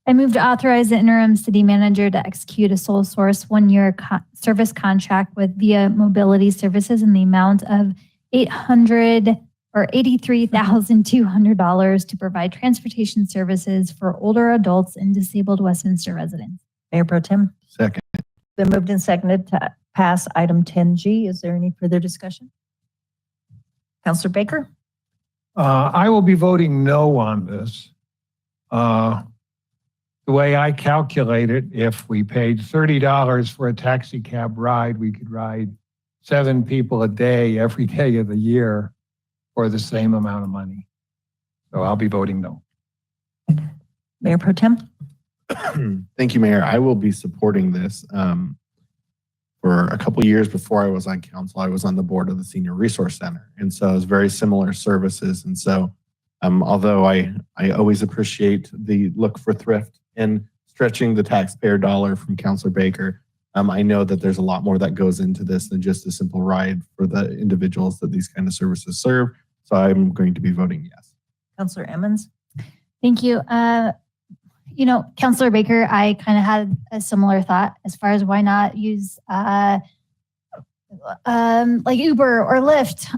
I move to authorize the interim city manager to execute a sole source 1-year service contract with Via Mobility Services in the amount of $83,200 to provide transportation services for older adults and disabled Westminster residents. Mayor Pro Tem? Second. Been moved and seconded to pass item 10G. Is there any further discussion? Counselor Baker? I will be voting no on this. The way I calculate it, if we paid $30 for a taxi cab ride, we could ride 7 people a day every day of the year for the same amount of money. So I'll be voting no. Mayor Pro Tem? Thank you, Mayor. I will be supporting this. For a couple of years before I was on council, I was on the board of the Senior Resource Center. And so it's very similar services. And so although I always appreciate the look for thrift and stretching the taxpayer dollar from Councilor Baker, I know that there's a lot more that goes into this than just a simple ride for the individuals that these kind of services serve. So I'm going to be voting yes. Counselor Emmons? Thank you. Counselor Baker, I kind of had a similar thought as far as why not use like Uber or Lyft,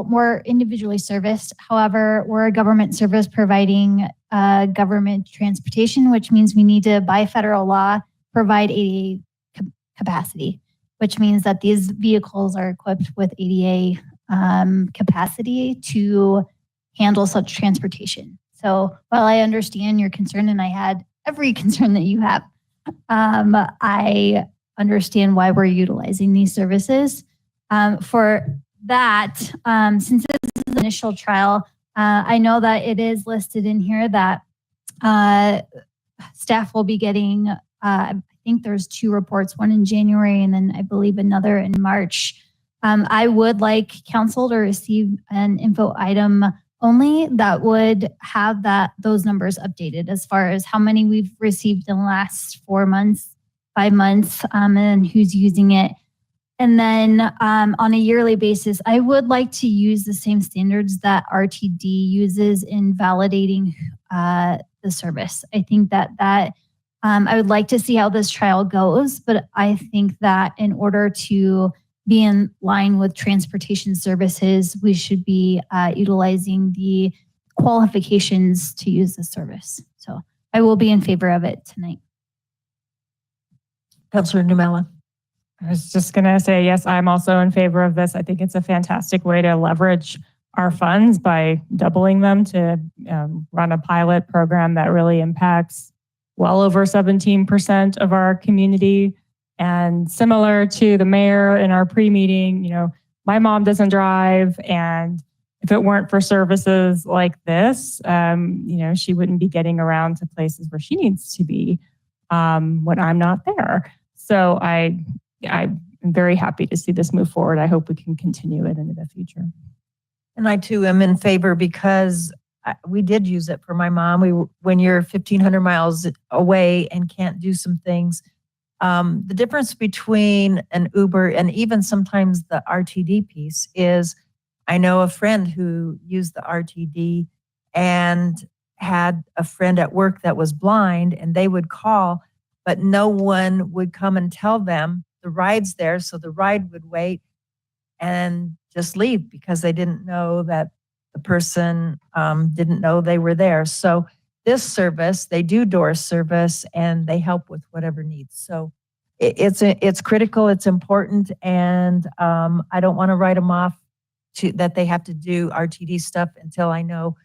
more individually serviced. However, we're a government service providing government transportation, which means we need to, by federal law, provide ADA capacity, which means that these vehicles are equipped with ADA capacity to handle such transportation. So while I understand your concern, and I had every concern that you have, I understand why we're utilizing these services. For that, since this is an initial trial, I know that it is listed in here that staff will be getting, I think there's 2 reports, one in January and then I believe another in March. I would like council to receive an info item only that would have those numbers updated as far as how many we've received in the last 4 months, 5 months, and who's using it. And then on a yearly basis, I would like to use the same standards that RTD uses in validating the service. I think that I would like to see how this trial goes, but I think that in order to be in line with transportation services, we should be utilizing the qualifications to use the service. So I will be in favor of it tonight. Councilor Nermella? I was just going to say, yes, I'm also in favor of this. I think it's a fantastic way to leverage our funds by doubling them to run a pilot program that really impacts well over 17% of our community. And similar to the mayor in our pre-meeting, my mom doesn't drive, and if it weren't for services like this, she wouldn't be getting around to places where she needs to be when I'm not there. So I I'm very happy to see this move forward. I hope we can continue it into the future. And I too am in favor because we did use it for my mom. When you're 1,500 miles away and can't do some things, the difference between an Uber and even sometimes the RTD piece is I know a friend who used the RTD and had a friend at work that was blind, and they would call, but no one would come and tell them the ride's there. So the ride would wait and just leave because they didn't know that the person didn't know they were there. So this service, they do door service and they help with whatever needs. So it's critical, it's important, and I don't want to write them off to that they have to do RTD stuff until I know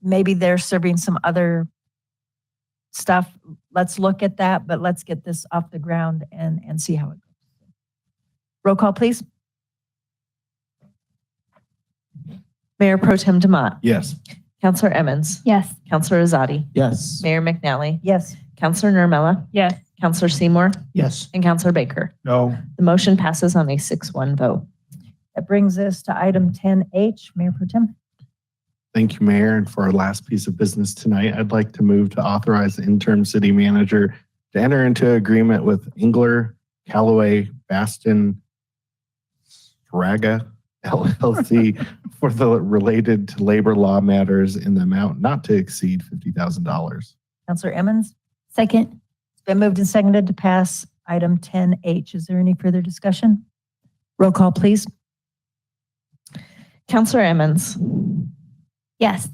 maybe they're serving some other stuff. Let's look at that, but let's get this off the ground and see how it goes. Roll call, please. Mayor Pro Tem Demott. Yes. Counselor Emmons. Yes. Counselor Azadi. Yes. Mayor McNally. Yes. Counselor Nermella. Yes. Counselor Seymour. Yes. And Counselor Baker. No. The motion passes on a 6-1 vote. That brings us to item 10H, Mayor Pro Tem. Thank you, Mayor. And for our last piece of business tonight, I'd like to move to authorize the interim city manager to enter into agreement with Engler, Callaway, Baston, Raga, LLC for the related to labor law matters in the amount not to exceed $50,000. Counselor Emmons. Second. It's been moved and seconded to pass item 10H. Is there any further discussion? Roll call, please. Counselor Emmons. Yes.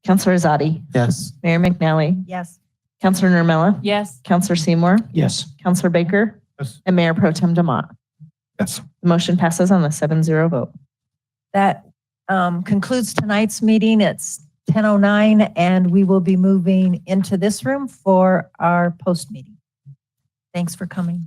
Counselor Azadi. Yes. Mayor McNally. Yes. Counselor Nermella. Yes. Counselor Seymour. Yes. Counselor Baker. Yes. And Mayor Pro Tem Demott. Yes. The motion passes on a 7-0 vote. That concludes tonight's meeting. It's 10:09, and we will be moving into this room for our post meeting. Thanks for coming.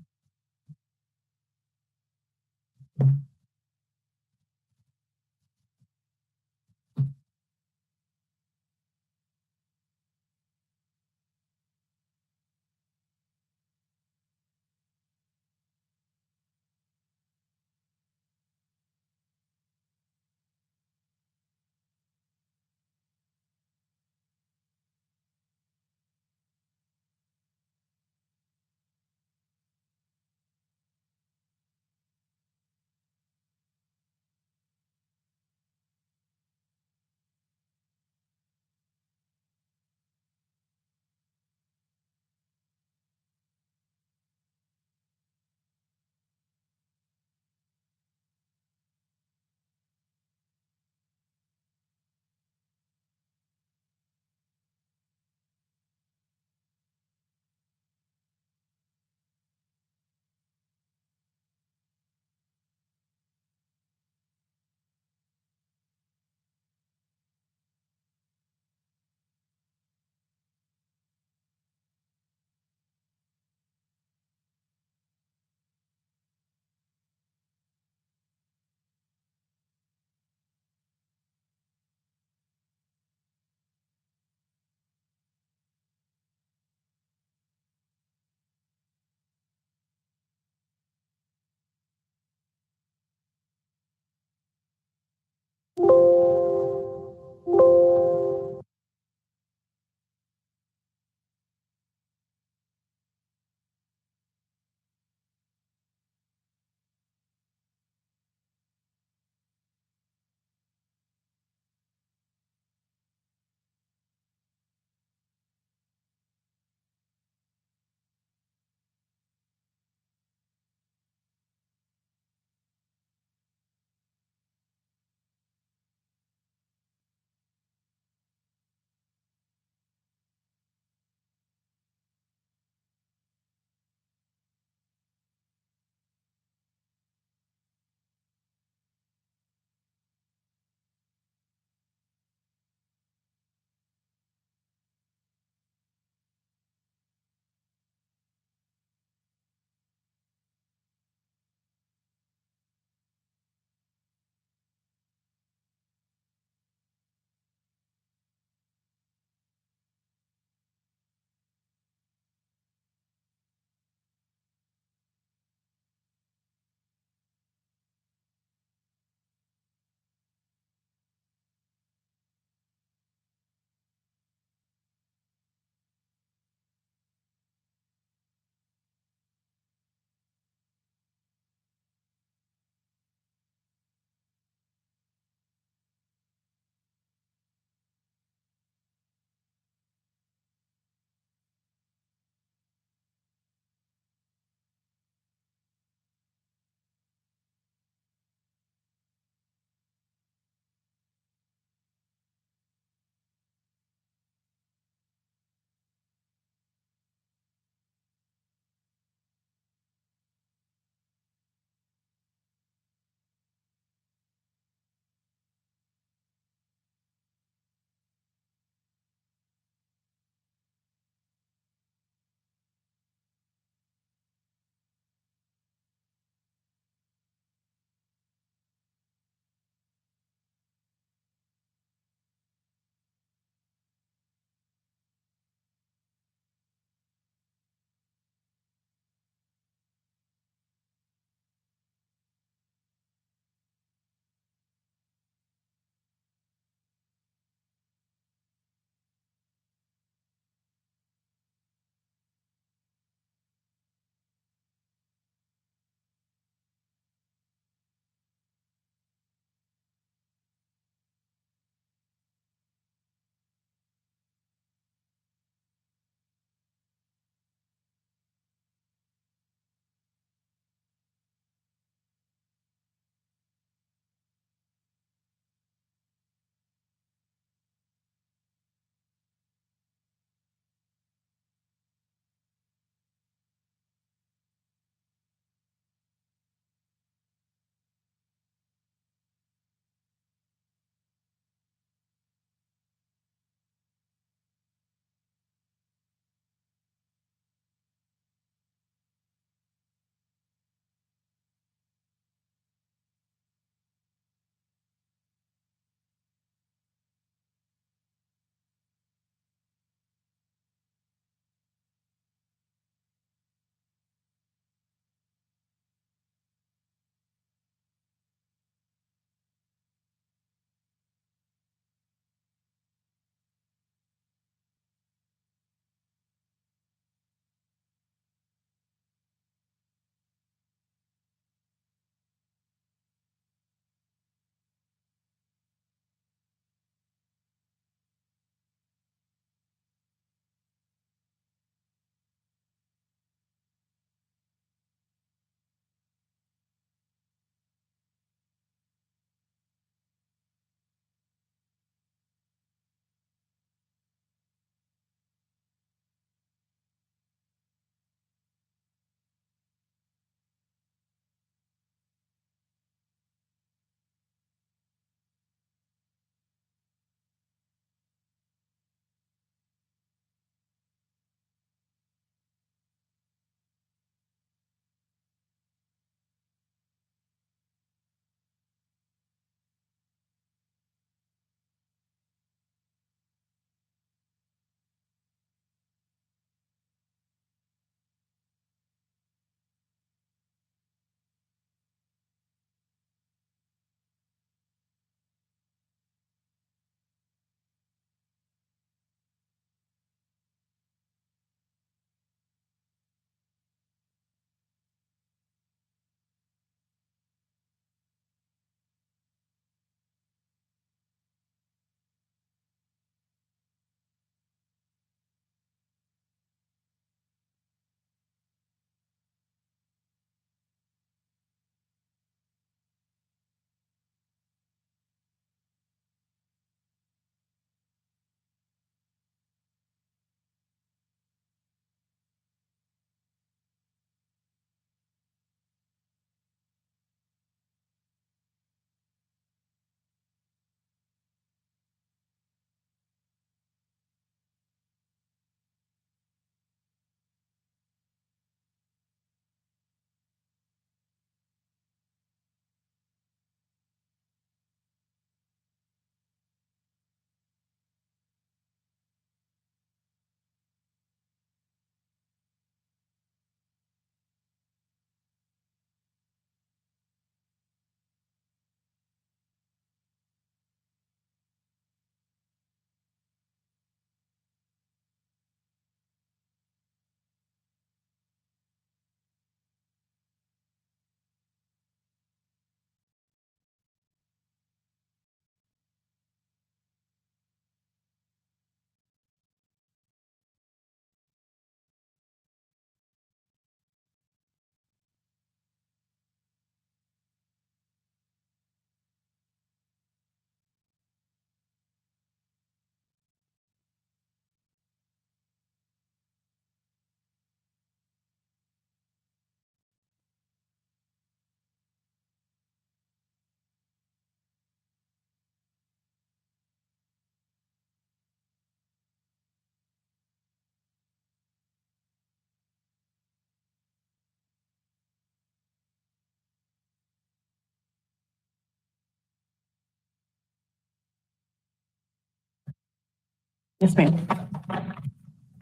Yes, ma'am.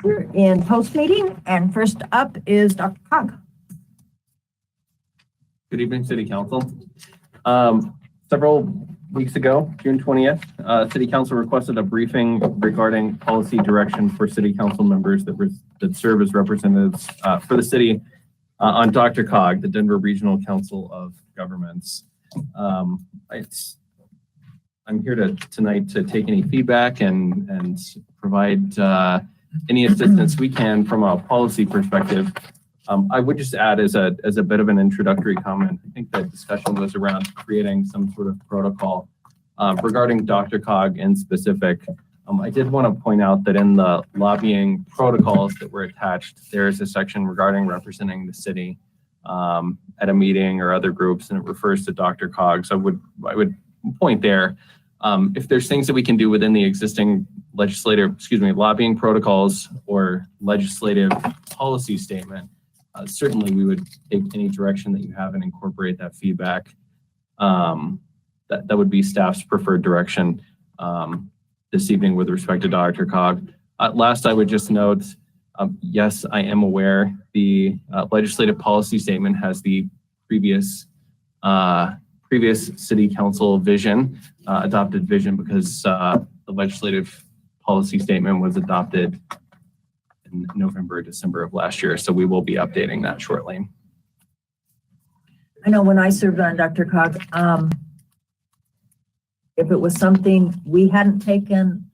We're in post meeting, and first up is Dr. Cog. Good evening, City Council. Several weeks ago, June 20th, City Council requested a briefing regarding policy direction for City Council members that serve as representatives for the city on Dr. Cog, the Denver Regional Council of Governments. I'm here tonight to take any feedback and provide any assistance we can from a policy perspective. I would just add as a bit of an introductory comment, I think that discussion was around creating some sort of protocol regarding Dr. Cog in specific. I did want to point out that in the lobbying protocols that were attached, there is a section regarding representing the city at a meeting or other groups, and it refers to Dr. Cog. So I would point there. If there's things that we can do within the existing lobbying protocols or legislative policy statement, certainly we would take any direction that you have and incorporate that feedback. That would be staff's preferred direction this evening with respect to Dr. Cog. Last, I would just note, yes, I am aware the legislative policy statement has the previous city council vision, adopted vision, because the legislative policy statement was adopted in November or December of last year. So we will be updating that shortly. I know when I served on Dr. Cog, if it was something we hadn't taken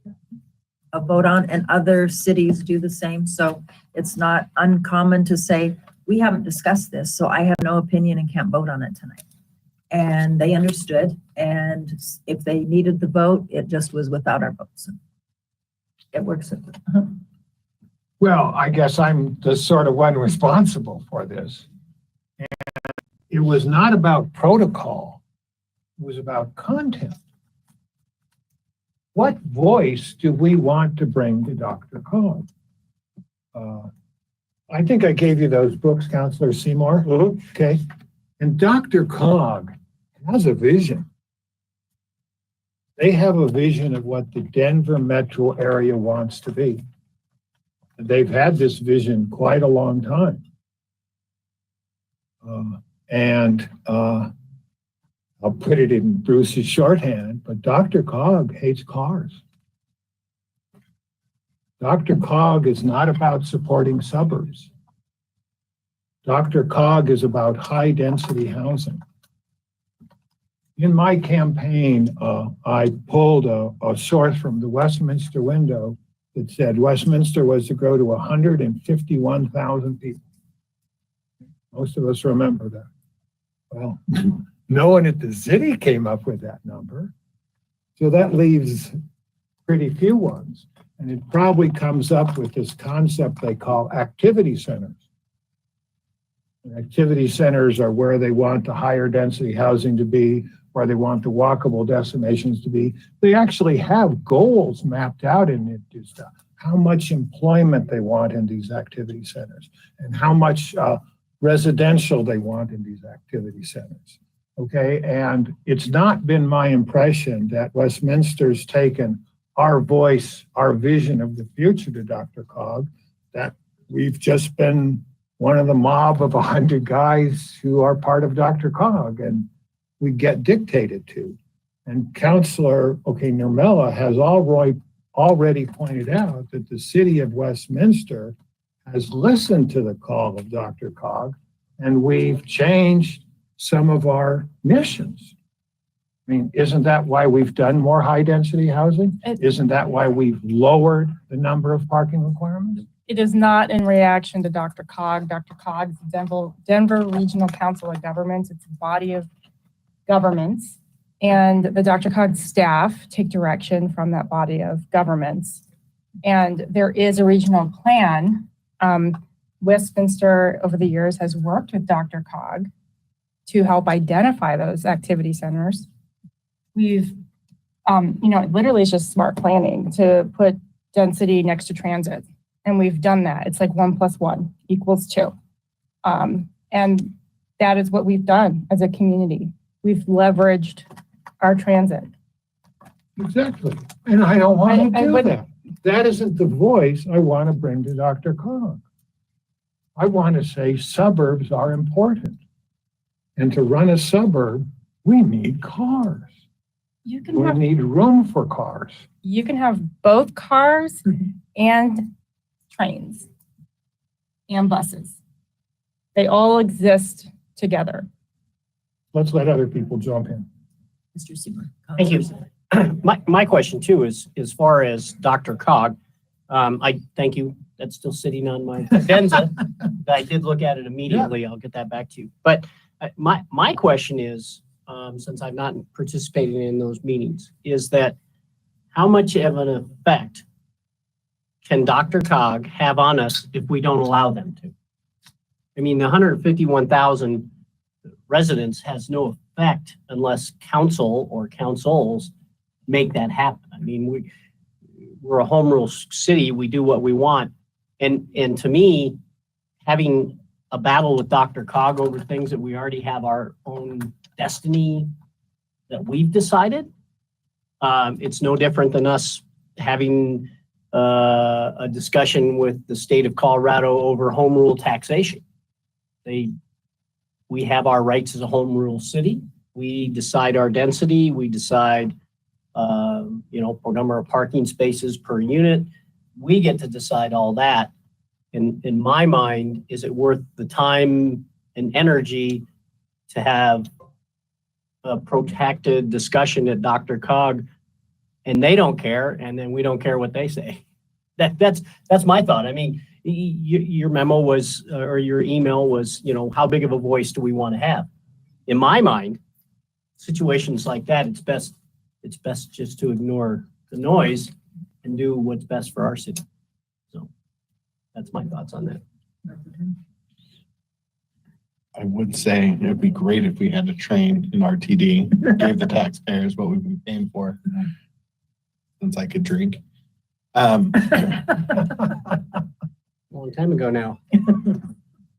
a vote on, and other cities do the same, so it's not uncommon to say, we haven't discussed this, so I have no opinion and can't vote on it tonight. And they understood, and if they needed the vote, it just was without our votes. It works. Well, I guess I'm the sort of one responsible for this. And it was not about protocol. It was about content. What voice do we want to bring to Dr. Cog? I think I gave you those books, Counselor Seymour. Okay. And Dr. Cog has a vision. They have a vision of what the Denver metro area wants to be. And they've had this vision quite a long time. I'll put it in Bruce's shorthand, but Dr. Cog hates cars. Dr. Cog is not about supporting suburbs. Dr. Cog is about high density housing. In my campaign, I pulled a source from the Westminster window that said Westminster was to grow to 151,000 people. Most of us remember that. Well, no one at the city came up with that number. So that leaves pretty few ones. And it probably comes up with this concept they call activity centers. And activity centers are where they want the higher density housing to be, where they want the walkable destinations to be. They actually have goals mapped out in it, how much employment they want in these activity centers and how much residential they want in these activity centers. Okay, and it's not been my impression that Westminster's taken our voice, our vision of the future to Dr. Cog, that we've just been one of the mob of 100 guys who are part of Dr. Cog, and we get dictated to. And Councillor Nirmela has already pointed out that the city of Westminster has listened to the call of Dr. Cog, and we've changed some of our missions. I mean, isn't that why we've done more high density housing? Isn't that why we've lowered the number of parking requirements? It is not in reaction to Dr. Cog. Dr. Cog is the Denver Regional Council of Governments. It's a body of governments, and the Dr. Cog staff take direction from that body of governments. And there is a regional plan. Westminster over the years has worked with Dr. Cog to help identify those activity centers. We've, literally it's just smart planning to put density next to transit. And we've done that. It's like 1 + 1 = 2. And that is what we've done as a community. We've leveraged our transit. Exactly. And I don't want to do that. that isn't the voice I want to bring to Dr. Cog. I want to say suburbs are important. And to run a suburb, we need cars. You can We have need room for cars. you can have both cars and trains and buses. They all exist together. Let's let other people jump in. Mr. Super. Thank you. My question too is, as far as Dr. Cog, I thank you. That's still sitting on my cadenza. I did look at it immediately. I'll get that back to you. But my question is, since I've not participated in those meetings, is that how much of an effect can Dr. Cog have on us if we don't allow them to? I mean, the 151,000 residents has no effect unless council or councils make that happen. I mean, we're a home rule city. We do what we want. And to me, having a battle with Dr. Cog over things that we already have our own destiny that we've decided, it's no different than us having a discussion with the state of Colorado over home rule taxation. We have our rights as a home rule city. We decide our density. We decide, per number of parking spaces per unit. We get to decide all that. In my mind, is it worth the time and energy to have a protracted discussion at Dr. Cog and they don't care, and then we don't care what they say? That's my thought. I mean, your memo was, or your email was, how big of a voice do we want to have? In my mind, situations like that, it's best just to ignore the noise and do what's best for our city. So that's my thoughts on that. I would say it would be great if we had a train in RTD, gave the taxpayers what we've been paying for, since I could drink. Long time ago now.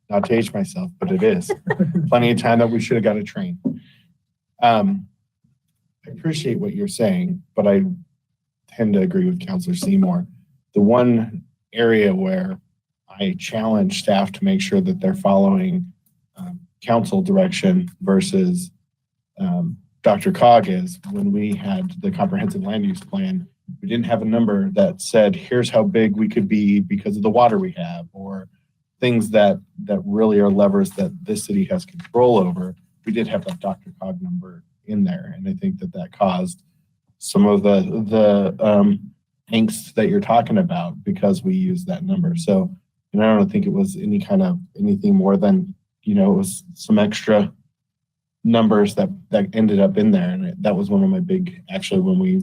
Not to age myself, but it is. Plenty of time that we should have got a train. I appreciate what you're saying, but I tend to agree with Councilor Seymour. The one area where I challenge staff to make sure that they're following council direction versus Dr. Cog is when we had the comprehensive land use plan, we didn't have a number that said, here's how big we could be because of the water we have, or things that really are levers that this city has control over. We did have that Dr. Cog number in there. And I think that caused some of the angst that you're talking about because we use that number. So, and I don't think it was anything more than, it was some extra numbers that ended up in there. And that was one of my big, actually,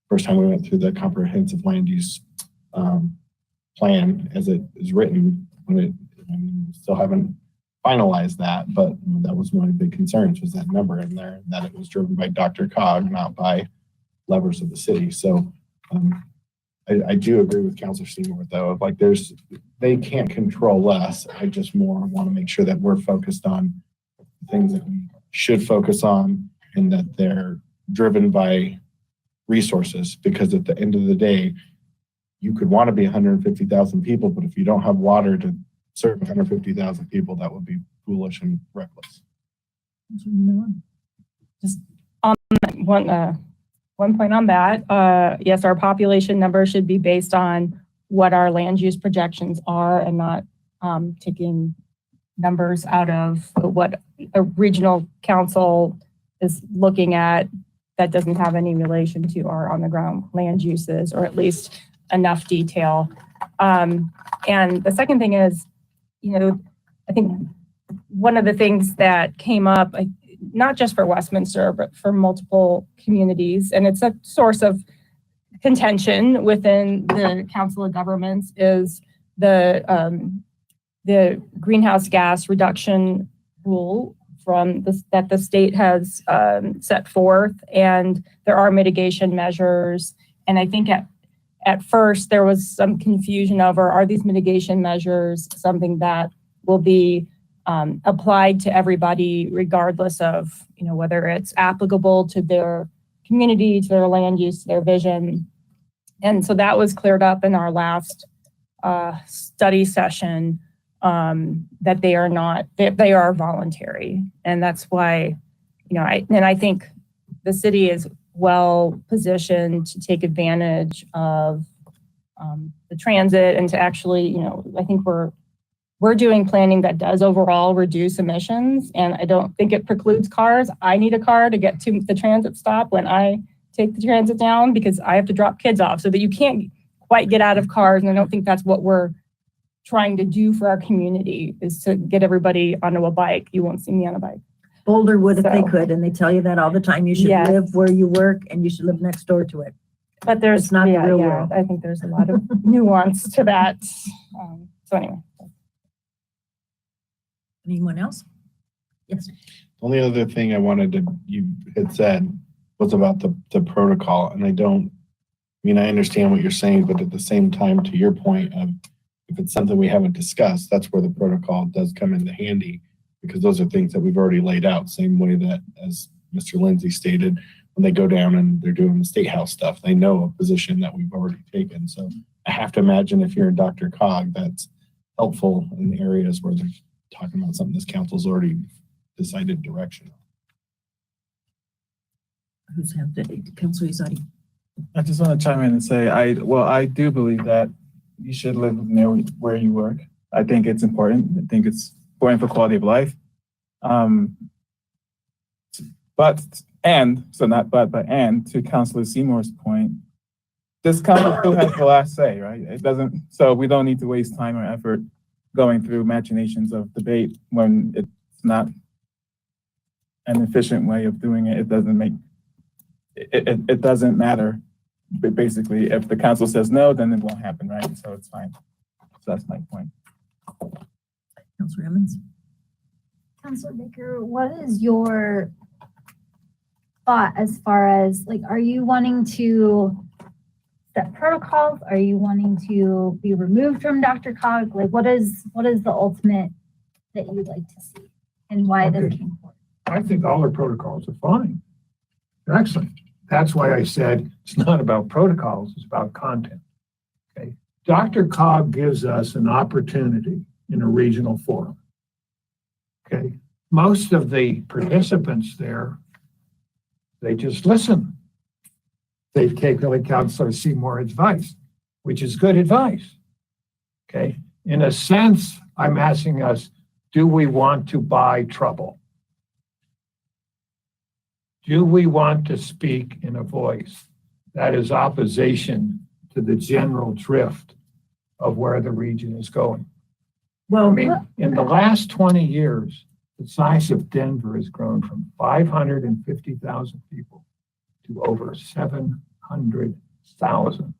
first time we went through the comprehensive land use plan as it is written, we still haven't finalized that, but that was one of the big concerns, was that number in there, that it was driven by Dr. Cog, not by levers of the city. So I do agree with Councilor Seymour, though, they can't control us. I just more want to make sure that we're focused on things that we should focus on and that they're driven by resources, because at the end of the day, you could want to be 150,000 people, but if you don't have water to serve 150,000 people, that would be foolish and reckless. Just on one point on that, yes, our population number should be based on what our land use projections are and not taking numbers out of what a regional council is looking at that doesn't have any relation to our on the ground land uses, or at least enough detail. And the second thing is, I think one of the things that came up, not just for Westminster, but for multiple communities, and it's a source of contention within the Council of Governments, is the greenhouse gas reduction rule that the state has set forth, and there are mitigation measures. And I think at first there was some confusion over, are these mitigation measures something that will be applied to everybody regardless of, whether it's applicable to their community, to their land use, to their vision. And so that was cleared up in our last study session, that they are not, they are voluntary. And that's why, I think the city is well positioned to take advantage of the transit and to actually, I think we're doing planning that does overall reduce emissions, and I don't think it precludes cars. I need a car to get to the transit stop when I take the transit down because I have to drop kids off, so that you can't quite get out of cars. And I don't think that's what we're trying to do for our community, is to get everybody onto a bike. You won't see me on a bike. Boulder would if they So- could, and they tell you that all the time. You should Yes. live where you work and you should live next door to it. But there's It's not the real world. I think there's a lot of nuance to that. So anyway. Anyone else? Yes. The only other thing you had said was about the protocol, and I understand what you're saying, but at the same time, to your point of if it's something we haven't discussed, that's where the protocol does come into handy, because those are things that we've already laid out, same way that, as Mr. Lindsay stated, when they go down and they're doing the State House stuff, they know a position that we've already taken. So I have to imagine if you're a Dr. Cog, that's helpful in the areas where they're talking about something this council's already decided direction. Who's have the Councilor Izadi? I just want to chime in and say, I do believe that you should live near where you work. I think it's important. I think it's important for quality of life. And to Councilor Seymour's point, this council still has the last say, right? So we don't need to waste time or effort going through machinations of debate when it's not an efficient way of doing it. It doesn't matter. But basically, if the council says no, then it won't happen, right? So it's fine. So that's my point. Councilor Emmons? Councilor Baker, what is your thought as far as, are you wanting to set protocols? Are you wanting to be removed from Dr. Cog? What is the ultimate that you'd like to see, and why they're looking for? I think all our protocols are fine. They're excellent. That's why I said it's not about protocols, it's about content. Okay. Dr. Cog gives us an opportunity in a regional forum. Okay. Most of the participants there, they just listen. They take really Councilor Seymour's advice, which is good advice. Okay. In a sense, I'm asking us, do we want to buy trouble? Do we want to speak in a voice that is opposition to the general drift of where the region is going? Well, I mean, in the last 20 years, the size of Denver has grown from 550,000 people to over 700,000.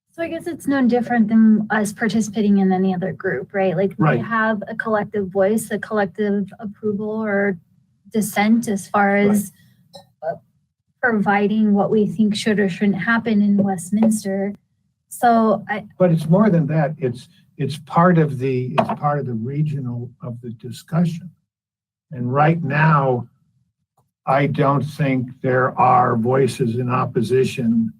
So I guess it's no different than us participating in any other group, right? We Right. have a collective voice, a collective approval or dissent as far as providing what we think should or shouldn't happen in Westminster. So But it's more than that. It's part of the regional of the discussion. And right now, I don't think there are voices in opposition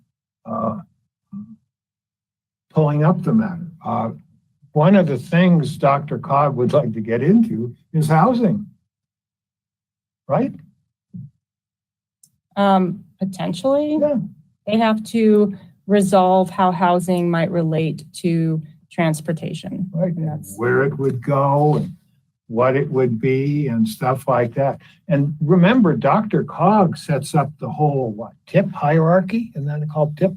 pulling up the matter. One of the things Dr. Cog would like to get into is housing, right? Potentially, they have to resolve how housing might relate to transportation. Right, where it would go and what it would be and stuff like that. And remember, Dr. Cog sets up the whole, TIP hierarchy? Isn't that called TIP?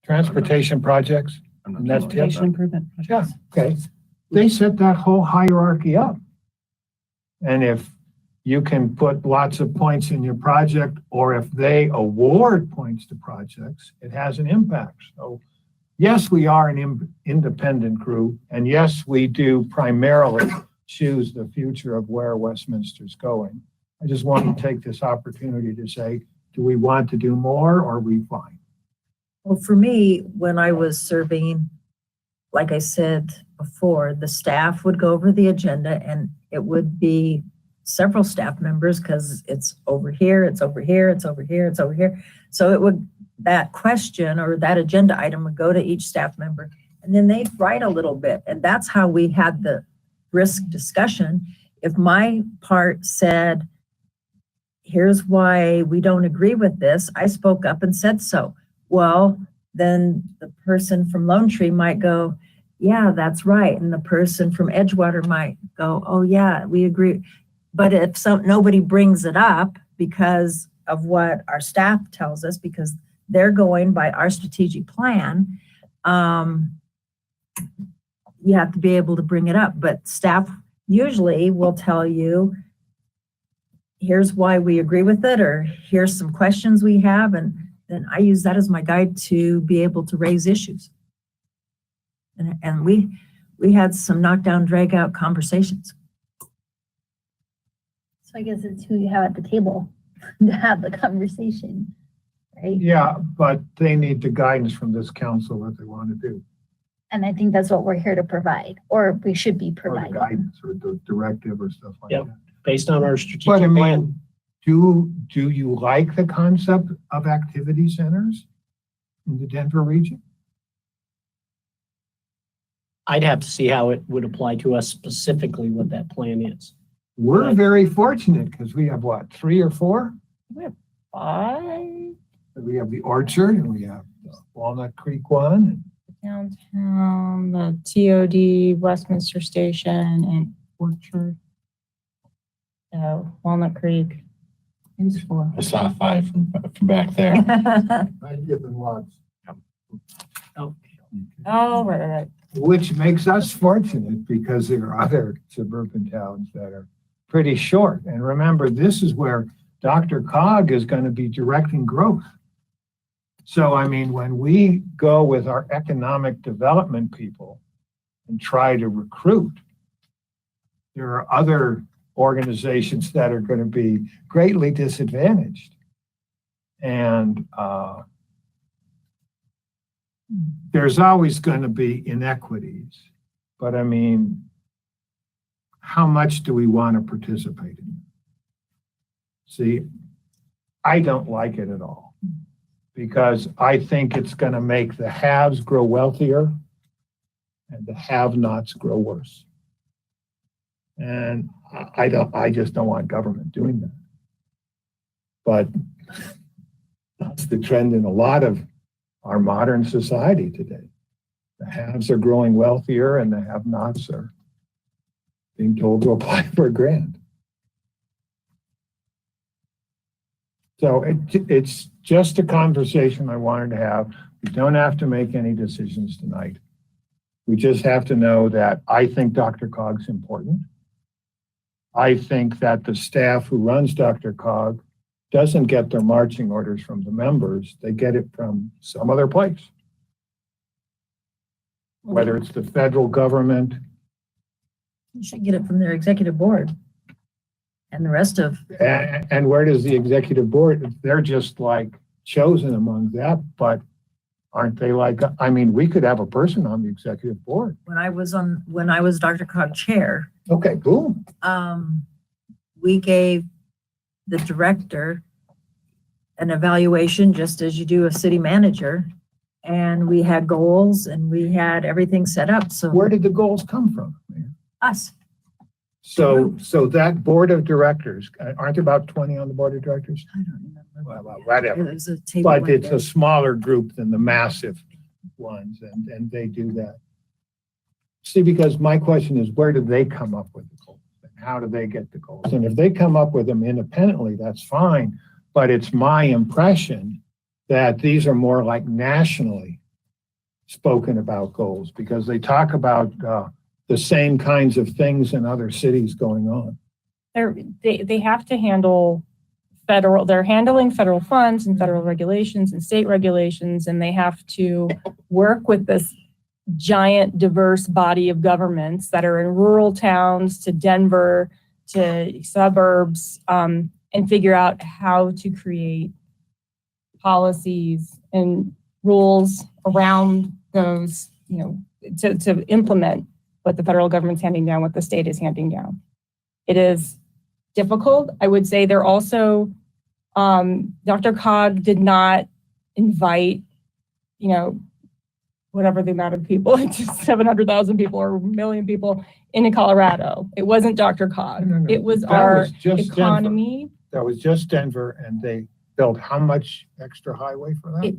Transportation projects? And that's TIP? Transportation improvement Yeah, okay. They set that whole hierarchy up. And if you can put lots of points in your project, or if they award points to projects, it has an impact. So yes, we are an independent group, and yes, we do primarily choose the future of where Westminster's going. I just want to take this opportunity to say, do we want to do more, or are we fine? Well, for me, when I was serving, like I said before, the staff would go over the agenda, and it would be several staff members because it's over here, it's over here, it's over here, it's over here. So it would that question or that agenda item would go to each staff member, and then they'd write a little bit. And that's how we had the brisk discussion. If my part said, here's why we don't agree with this, I spoke up and said so. Well, then the person from Lone Tree might go, yeah, that's right. And the person from Edgewater might go, oh yeah, we agree. But if nobody brings it up because of what our staff tells us, because they're going by our strategic plan, you have to be able to bring it up. But staff usually will tell you, here's why we agree with it, or here's some questions we have, and then I use that as my guide to be able to raise issues. And we had some knockdown, drag out conversations. So I guess it's who you have at the table to have the conversation, right? Yeah, but they need the guidance from this council what they want to do. And I think that's what we're here to provide, or we should be Or the providing. guidance or the directive or stuff like Yep. that. Based on our strategic But I plan. mean, do you like the concept of activity centers in the Denver region? I'd have to see how it would apply to us specifically, what that plan is. We're very fortunate because we have what, 3 or 4? We have 5 We have the Orchard and we have the Walnut Creek one. downtown, the TOD, Westminster Station, and Orchard. Walnut Creek. Maybe 4. I saw 5 from back there. 9 different lots. Oh, right. Which makes us fortunate because there are other suburban towns that are pretty short. And remember, this is where DRCOG is going to be directing growth. So, I mean, when we go with our economic development people and try to recruit, there are other organizations that are going to be greatly disadvantaged. And there's always going to be inequities. But I mean, how much do we want to participate in? See, I don't like it at all because I think it's going to make the haves grow wealthier and the have-nots grow worse. And I just don't want government doing that. But that's the trend in a lot of our modern society today. The haves are growing wealthier and the have-nots are being told to apply for a grant. So it's just a conversation I wanted to have. We don't have to make any decisions tonight. We just have to know that I think DRCOG's important. I think that the staff who runs DRCOG doesn't get their marching orders from the members. They get it from some other place. Whether it's the federal government. You should get it from their executive board and the rest of. And where does the executive board, they're just like chosen among that, but aren't they like, I mean, we could have a person on the executive board. When I was DRCOG chair, Okay, boom. we gave the director an evaluation just as you do a city manager. And we had goals and we had everything set up. So Where did the goals come from? us, So that board of directors, aren't there about 20 on the board of directors? I don't remember. Well, whatever. There's a table But right it's there. a smaller group than the massive ones, and they do that. See, because my question is, where do they come up with the goals? And how do they get the goals? And if they come up with them independently, that's fine. But it's my impression that these are more like nationally spoken about goals because they talk about the same kinds of things in other cities going on. They have to handle they're handling federal funds and federal regulations and state regulations, and they have to work with this giant diverse body of governments that are in rural towns to Denver to suburbs, and figure out how to create policies and rules around those, to implement what the federal government's handing down, what the state is handing down. It is difficult. I would say they're also, DRCOG did not invite, whatever the amount of people, 700,000 people or 1 million people into Colorado. It wasn't DRCOG. No. It was That our was just economy. That was just Denver, and they built how much extra highway for that?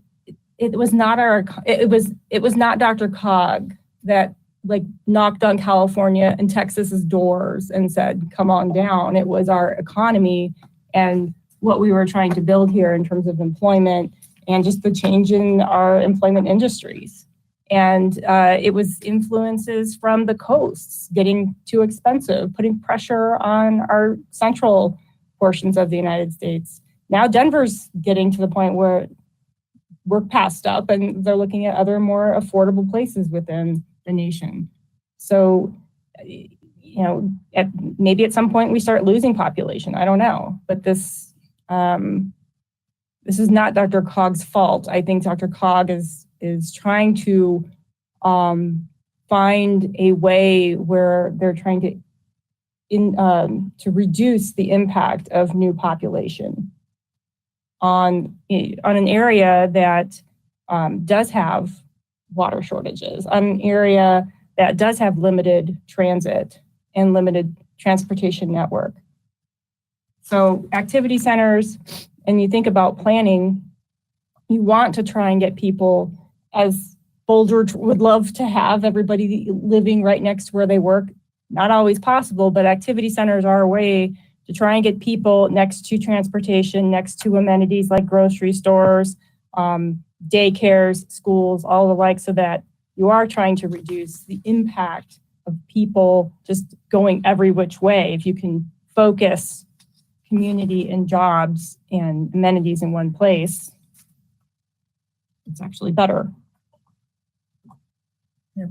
It was not it was not DRCOG that knocked on California and Texas's doors and said, come on down. It was our economy and what we were trying to build here in terms of employment and just the change in our employment industries. And it was influences from the coasts getting too expensive, putting pressure on our central portions of the United States. Now Denver's getting to the point where we're passed up and they're looking at other more affordable places within the nation. So, maybe at some point we start losing population. I don't know, but this is not DRCOG's fault. I think DRCOG is trying to find a way where they're trying to reduce the impact of new population on an area that does have water shortages, on an area that does have limited transit and limited transportation network. So activity centers, and you think about planning, you want to try and get people, as Boulder would love to have everybody living right next to where they work. Not always possible, but activity centers are a way to try and get people next to transportation, next to amenities like grocery stores, daycares, schools, all the like, so that you are trying to reduce the impact of people just going every which way. If you can focus community and jobs and amenities in one place, it's actually better. I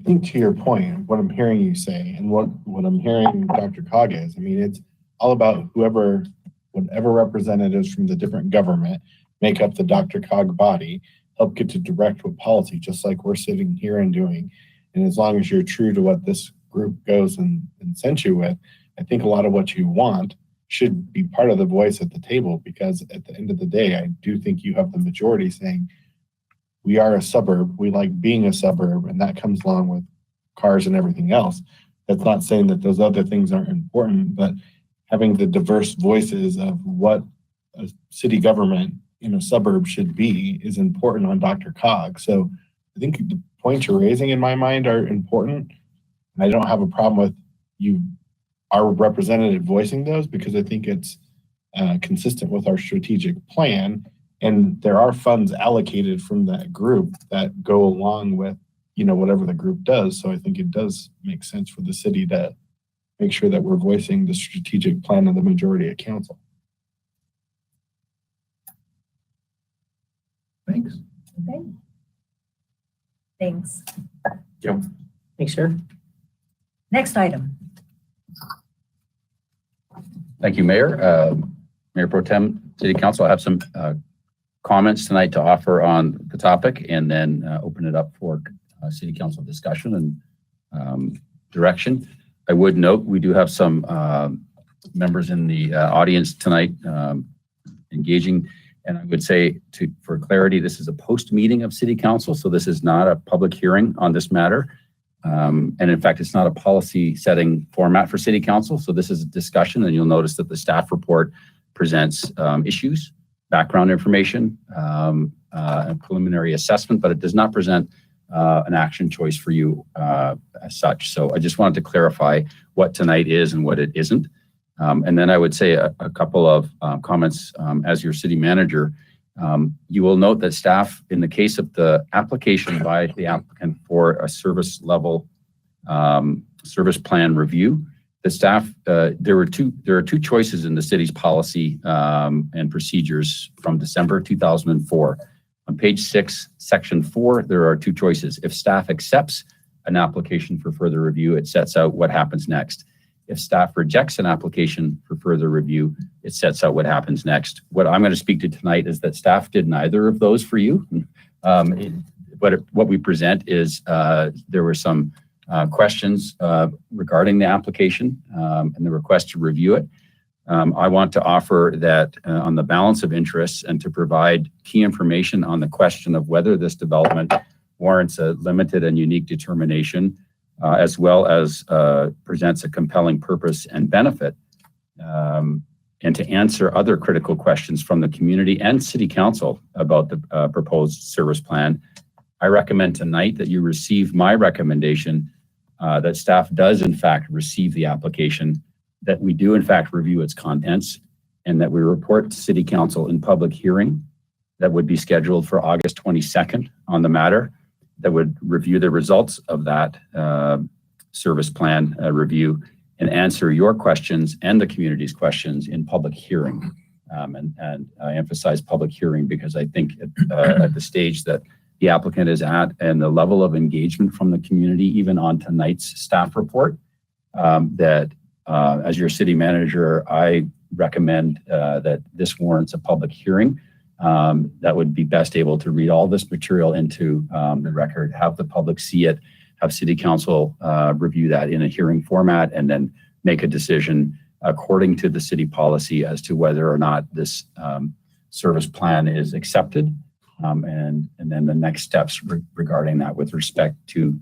think to your point, what I'm hearing you say and what I'm hearing DRCOG is, it's all about whatever representatives from the different government make up the DRCOG body, help get to direct with policy, just like we're sitting here and doing. And as long as you're true to what this group goes and sent you with, I think a lot of what you want should be part of the voice at the table, because at the end of the day, I do think you have the majority saying, we are a suburb, we like being a suburb, and that comes along with cars and everything else. That's not saying that those other things aren't important, but having the diverse voices of what a city government in a suburb should be is important on DRCOG. So I think the points you're raising in my mind are important. And I don't have a problem with our representative voicing those, because I think it's consistent with our strategic plan. And there are funds allocated from that group that go along with, whatever the group does. So I think it does make sense for the city to make sure that we're voicing the strategic plan of the majority of council. Thanks. Okay. Thanks. Yep. Thanks, sir. Next item. Thank you, Mayor. Mayor Pro Tem, City Council, I have some comments tonight to offer on the topic, and then open it up for City Council discussion and direction. I would note we do have some members in the audience tonight engaging, and I would say, for clarity, this is a post-meeting of City Council, so this is not a public hearing on this matter. And in fact, it's not a policy setting format for City Council, so this is a discussion, and you'll notice that the staff report presents issues, background information, and preliminary assessment, but it does not present an action choice for you as such. So I just wanted to clarify what tonight is and what it isn't. And then I would say a couple of comments as your city manager. You will note that staff, in the case of the application by the applicant for a service level service plan review, the staff, there are two choices in the city's policy and procedures from December 2004. On page 6, section 4, there are two choices. If staff accepts an application for further review, it sets out what happens next. If staff rejects an application for further review, it sets out what happens next. What I'm going to speak to tonight is that staff did neither of those for you. What we present is there were some questions regarding the application and the request to review it. I want to offer that on the balance of interests and to provide key information on the question of whether this development warrants a limited and unique determination, as well as presents a compelling purpose and benefit, and to answer other critical questions from the community and City Council about the proposed service plan. I recommend tonight that you receive my recommendation that staff does in fact receive the application, that we do in fact review its contents, and that we report to City Council in public hearing that would be scheduled for August 22nd on the matter, that would review the results of that service plan review and answer your questions and the community's questions in public hearing. And I emphasize public hearing because I think at the stage that the applicant is at and the level of engagement from the community, even on tonight's staff report, that as your city manager, I recommend that this warrants a public hearing that would be best able to read all this material into the record, have the public see it, have City Council review that in a hearing format, and then make a decision according to the city policy as to whether or not this service plan is accepted. And then the next steps regarding that with respect to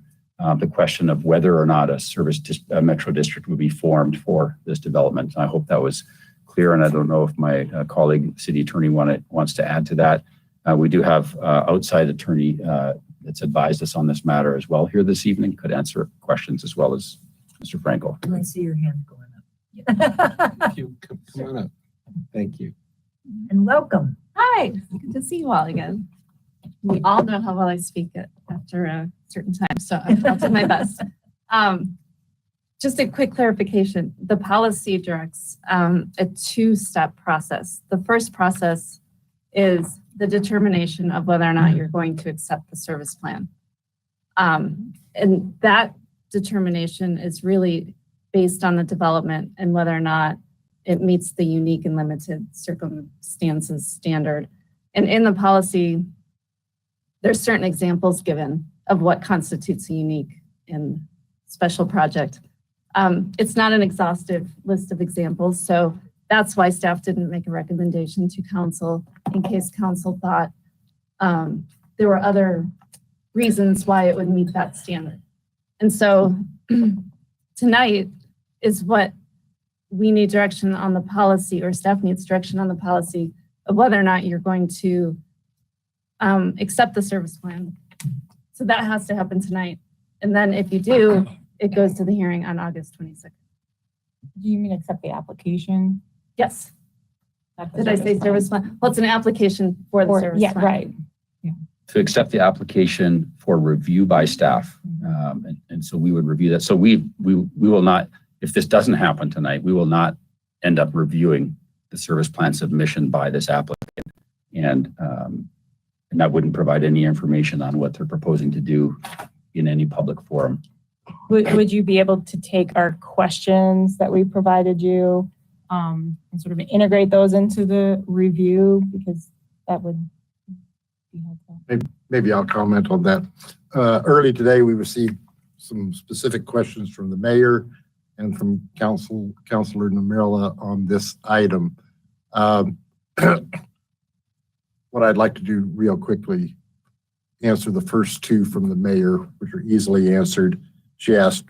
the question of whether or not a metro district would be formed for this development. I hope that was clear, and I don't know if my colleague, city attorney, wants to add to that. We do have outside attorney that's advised us on this matter as well here this evening, could answer questions as well as Mr. Frankel. I see your hand going up. If you come on up. Thank you. And welcome. Hi, good to see you all again. We all know how well I speak after a certain time, so I'll do my best. Just a quick clarification. The policy directs a two-step process. The first process is the determination of whether or not you're going to accept the service plan. And that determination is really based on the development and whether or not it meets the unique and limited circumstances standard. And in the policy, there's certain examples given of what constitutes a unique and special project. It's not an exhaustive list of examples, so that's why staff didn't make a recommendation to council in case council thought there were other reasons why it would meet that standard. And so tonight is what we need direction on the policy, or staff needs direction on the policy of whether or not you're going to accept the service plan. So that has to happen tonight. And then if you do, it goes to the hearing on August 22nd. Do you mean accept the application? Yes. Did I say service plan? Well, it's an application for the service plan. Right. To accept the application for review by staff. And so we would review that. So we will not, if this doesn't happen tonight, we will not end up reviewing the service plan submission by this applicant. And that wouldn't provide any information on what they're proposing to do in any public forum. Would you be able to take our questions that we provided you and sort of integrate those into the review? Because that would be helpful. Maybe I'll comment on that. Early today, we received some specific questions from the mayor and from Councilor Namirla on this item. What I'd like to do real quickly, answer the first two from the mayor, which are easily answered. She asked,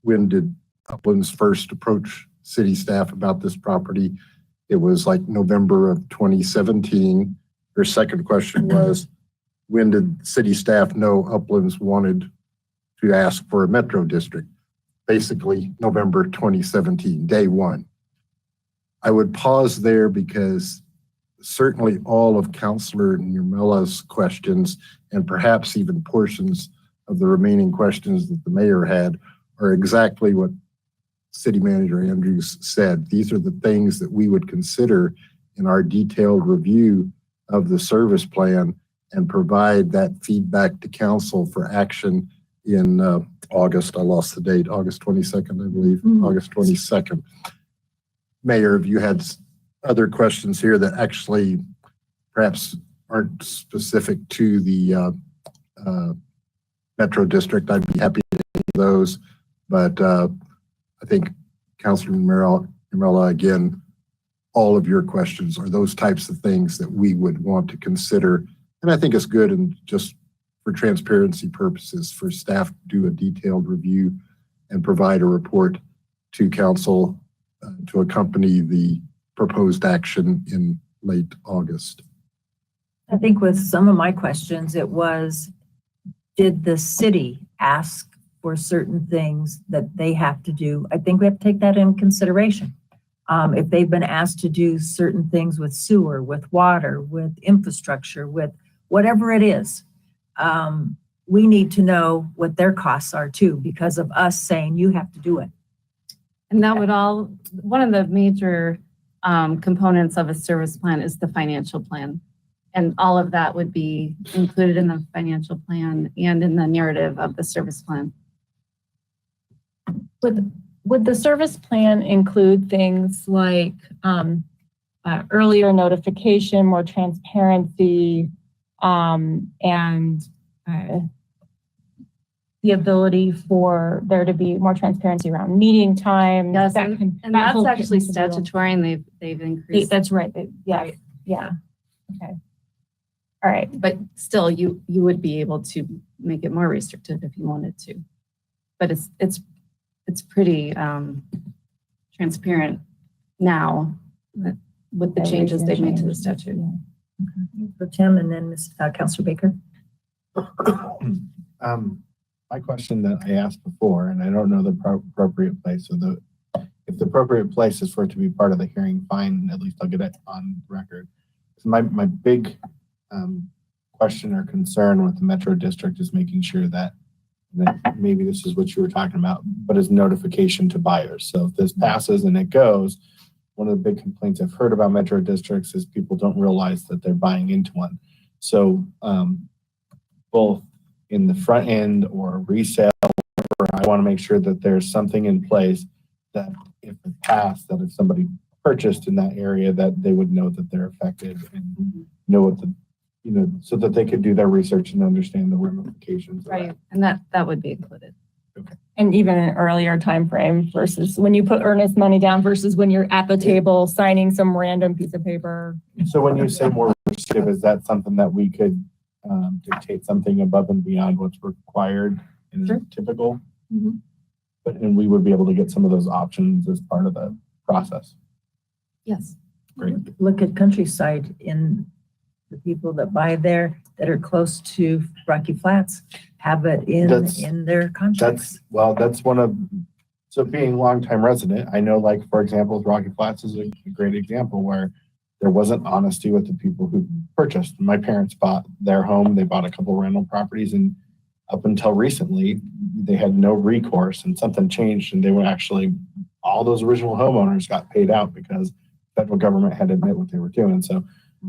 when did Uplands first approach city staff about this property? It was like November of 2017. Her second question was, when did city staff know Uplands wanted to ask for a metro district? Basically, November 2017, day one. I would pause there because certainly all of Councilor Nurmela's questions, and perhaps even portions of the remaining questions that the mayor had, are exactly what City Manager Andrews said. These are the things that we would consider in our detailed review of the service plan and provide that feedback to council for action in August. I lost the date, August 22nd, I believe, August 22nd. Mayor, have you had other questions here that actually perhaps aren't specific to the Metro District? I'd be happy to answer those, but I think Councilor Namirla again all of your questions are those types of things that we would want to consider. And I think it's good, and just for transparency purposes, for staff to do a detailed review and provide a report to council to accompany the proposed action in late August. I think with some of my questions, it was, did the city ask for certain things that they have to do? I think we have to take that in consideration. If they've been asked to do certain things with sewer, with water, with infrastructure, with whatever it is, we need to know what their costs are too, because of us saying you have to do it. And that would all, one of the major components of a service plan is the financial plan. And all of that would be included in the financial plan and in the narrative of the service plan. Would the service plan include things like earlier notification, more transparency, and the ability for there to be more transparency around meeting time? Yes, that and that's actually statutory, and they've increased. That's right. Yeah. Okay. All right. But still, you would be able to make it more restrictive if you wanted to. But it's pretty transparent now with the changes they've made to the statute. For Tim, and then Councilor Baker. My question that I asked before, and I don't know the appropriate place. So if the appropriate place is for it to be part of the hearing, fine. At least I'll get it on record. So my big question or concern with the Metro District is making sure that maybe this is what you were talking about, but is notification to buyers. So if this passes and it goes, one of the big complaints I've heard about Metro Districts is people don't realize that they're buying into one. So both in the front end or resale, I want to make sure that there's something in place that if it passed, that if somebody purchased in that area, that they would know that they're affected and know what the, so that they could do their research and understand the ramifications. Right, and that would be included. Okay. And even an earlier time frame versus when you put earnest money down versus when you're at the table signing some random piece of paper. So when you say more restrictive, is that something that we could dictate something above and beyond what's required in a typical? And we would be able to get some of those options as part of the process. Yes. Great. Look at Countryside, in the people that buy there that are close to Rocky Flats have it in their contracts. That's one of, so being a longtime resident, I know, like, for example, Rocky Flats is a great example where there wasn't honesty with the people who purchased. My parents bought their home. They bought a couple rental properties, and up until recently, they had no recourse, and something changed, and they were actually, all those original homeowners got paid out because federal government had to admit what they were doing. So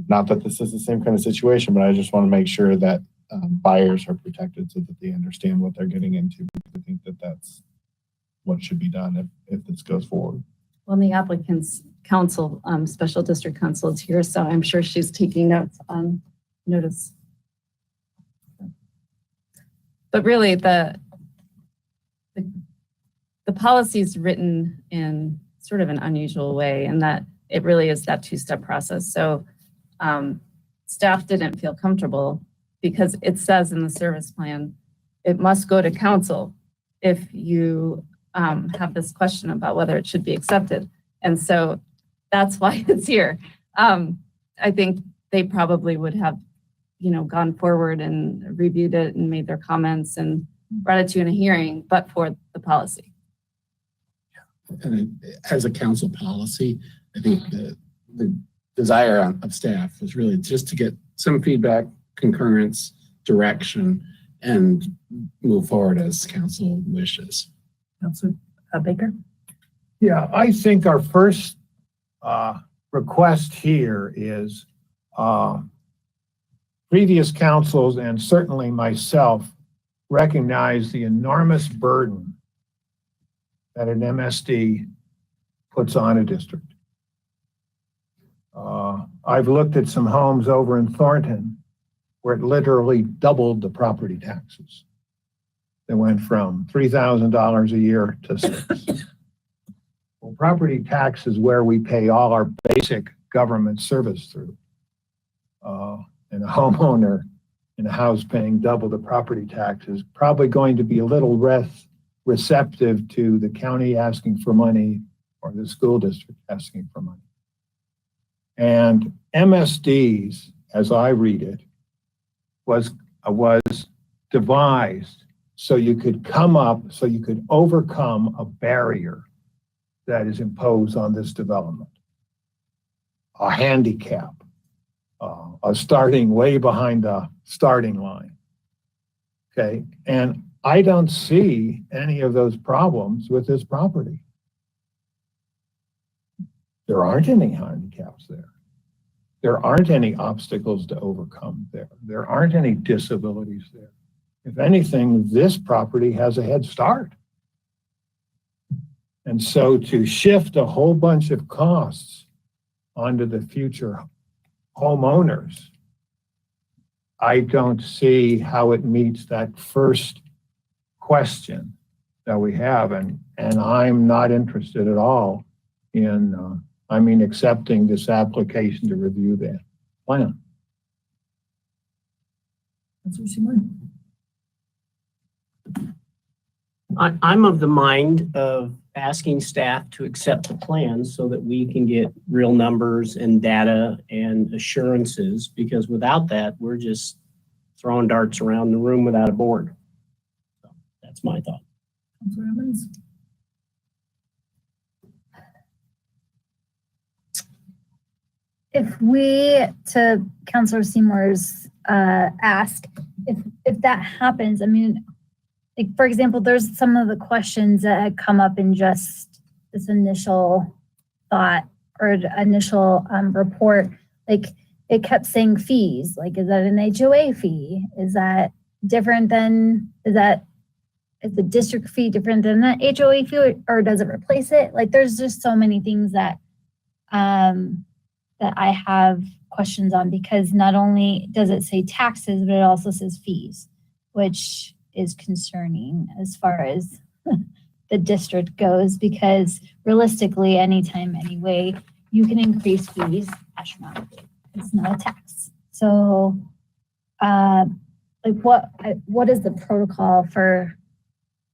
not that this is the same kind of situation, but I just want to make sure that buyers are protected so that they understand what they're getting into. I think that that's what should be done if this goes forward. Well, the applicant's counsel, special district counsel is here, so I'm sure she's taking notes on notice. But really, the policy is written in sort of an unusual way, in that it really is that two-step process. So staff didn't feel comfortable because it says in the service plan, it must go to council if you have this question about whether it should be accepted. And so that's why it's here. I think they probably would have, gone forward and reviewed it and made their comments and brought it to you in a hearing, but for the policy. And as a council policy, I think the desire of staff was really just to get some feedback, concurrence, direction, and move forward as council wishes. Councilor Baker? Yeah, I think our first request here is previous councils, and certainly myself, recognize the enormous burden that an MSD puts on a district. I've looked at some homes over in Thornton where it literally doubled the property taxes. They went from $3,000 a year to $6,000. property tax is where we pay all our basic government service through. And a homeowner in a house paying double the property tax is probably going to be a little less receptive to the county asking for money or the school district asking for money. And MSDs, as I read it, was devised so you could overcome a barrier that is imposed on this development. A handicap, a starting way behind the starting line. Okay, and I don't see any of those problems with this property. There aren't any handicaps there. There aren't any obstacles to overcome there. There aren't any disabilities there. If anything, this property has a head start. And so to shift a whole bunch of costs onto the future homeowners, I don't see how it meets that first question that we have. And I'm not interested at all in, accepting this application to review that plan. I'm of the mind of asking staff to accept the plan so that we can get real numbers and data and assurances, because without that, we're just throwing darts around the room without a board. So that's my thought. If we, to Councilor Seymour's ask, if that happens, I mean, like, for example, there's some of the questions that had come up in just this initial thought or initial report. Like, it kept saying fees. Like, is that an HOA fee? Is that different than, is the district fee different than that HOA fee, or does it replace it? Like, there's just so many things that that I have questions on, because not only does it say taxes, but it also says fees, which is concerning as far as the district goes, because realistically, anytime, anyway, you can increase fees astronomically. It's not a tax. So, like, what is the protocol for?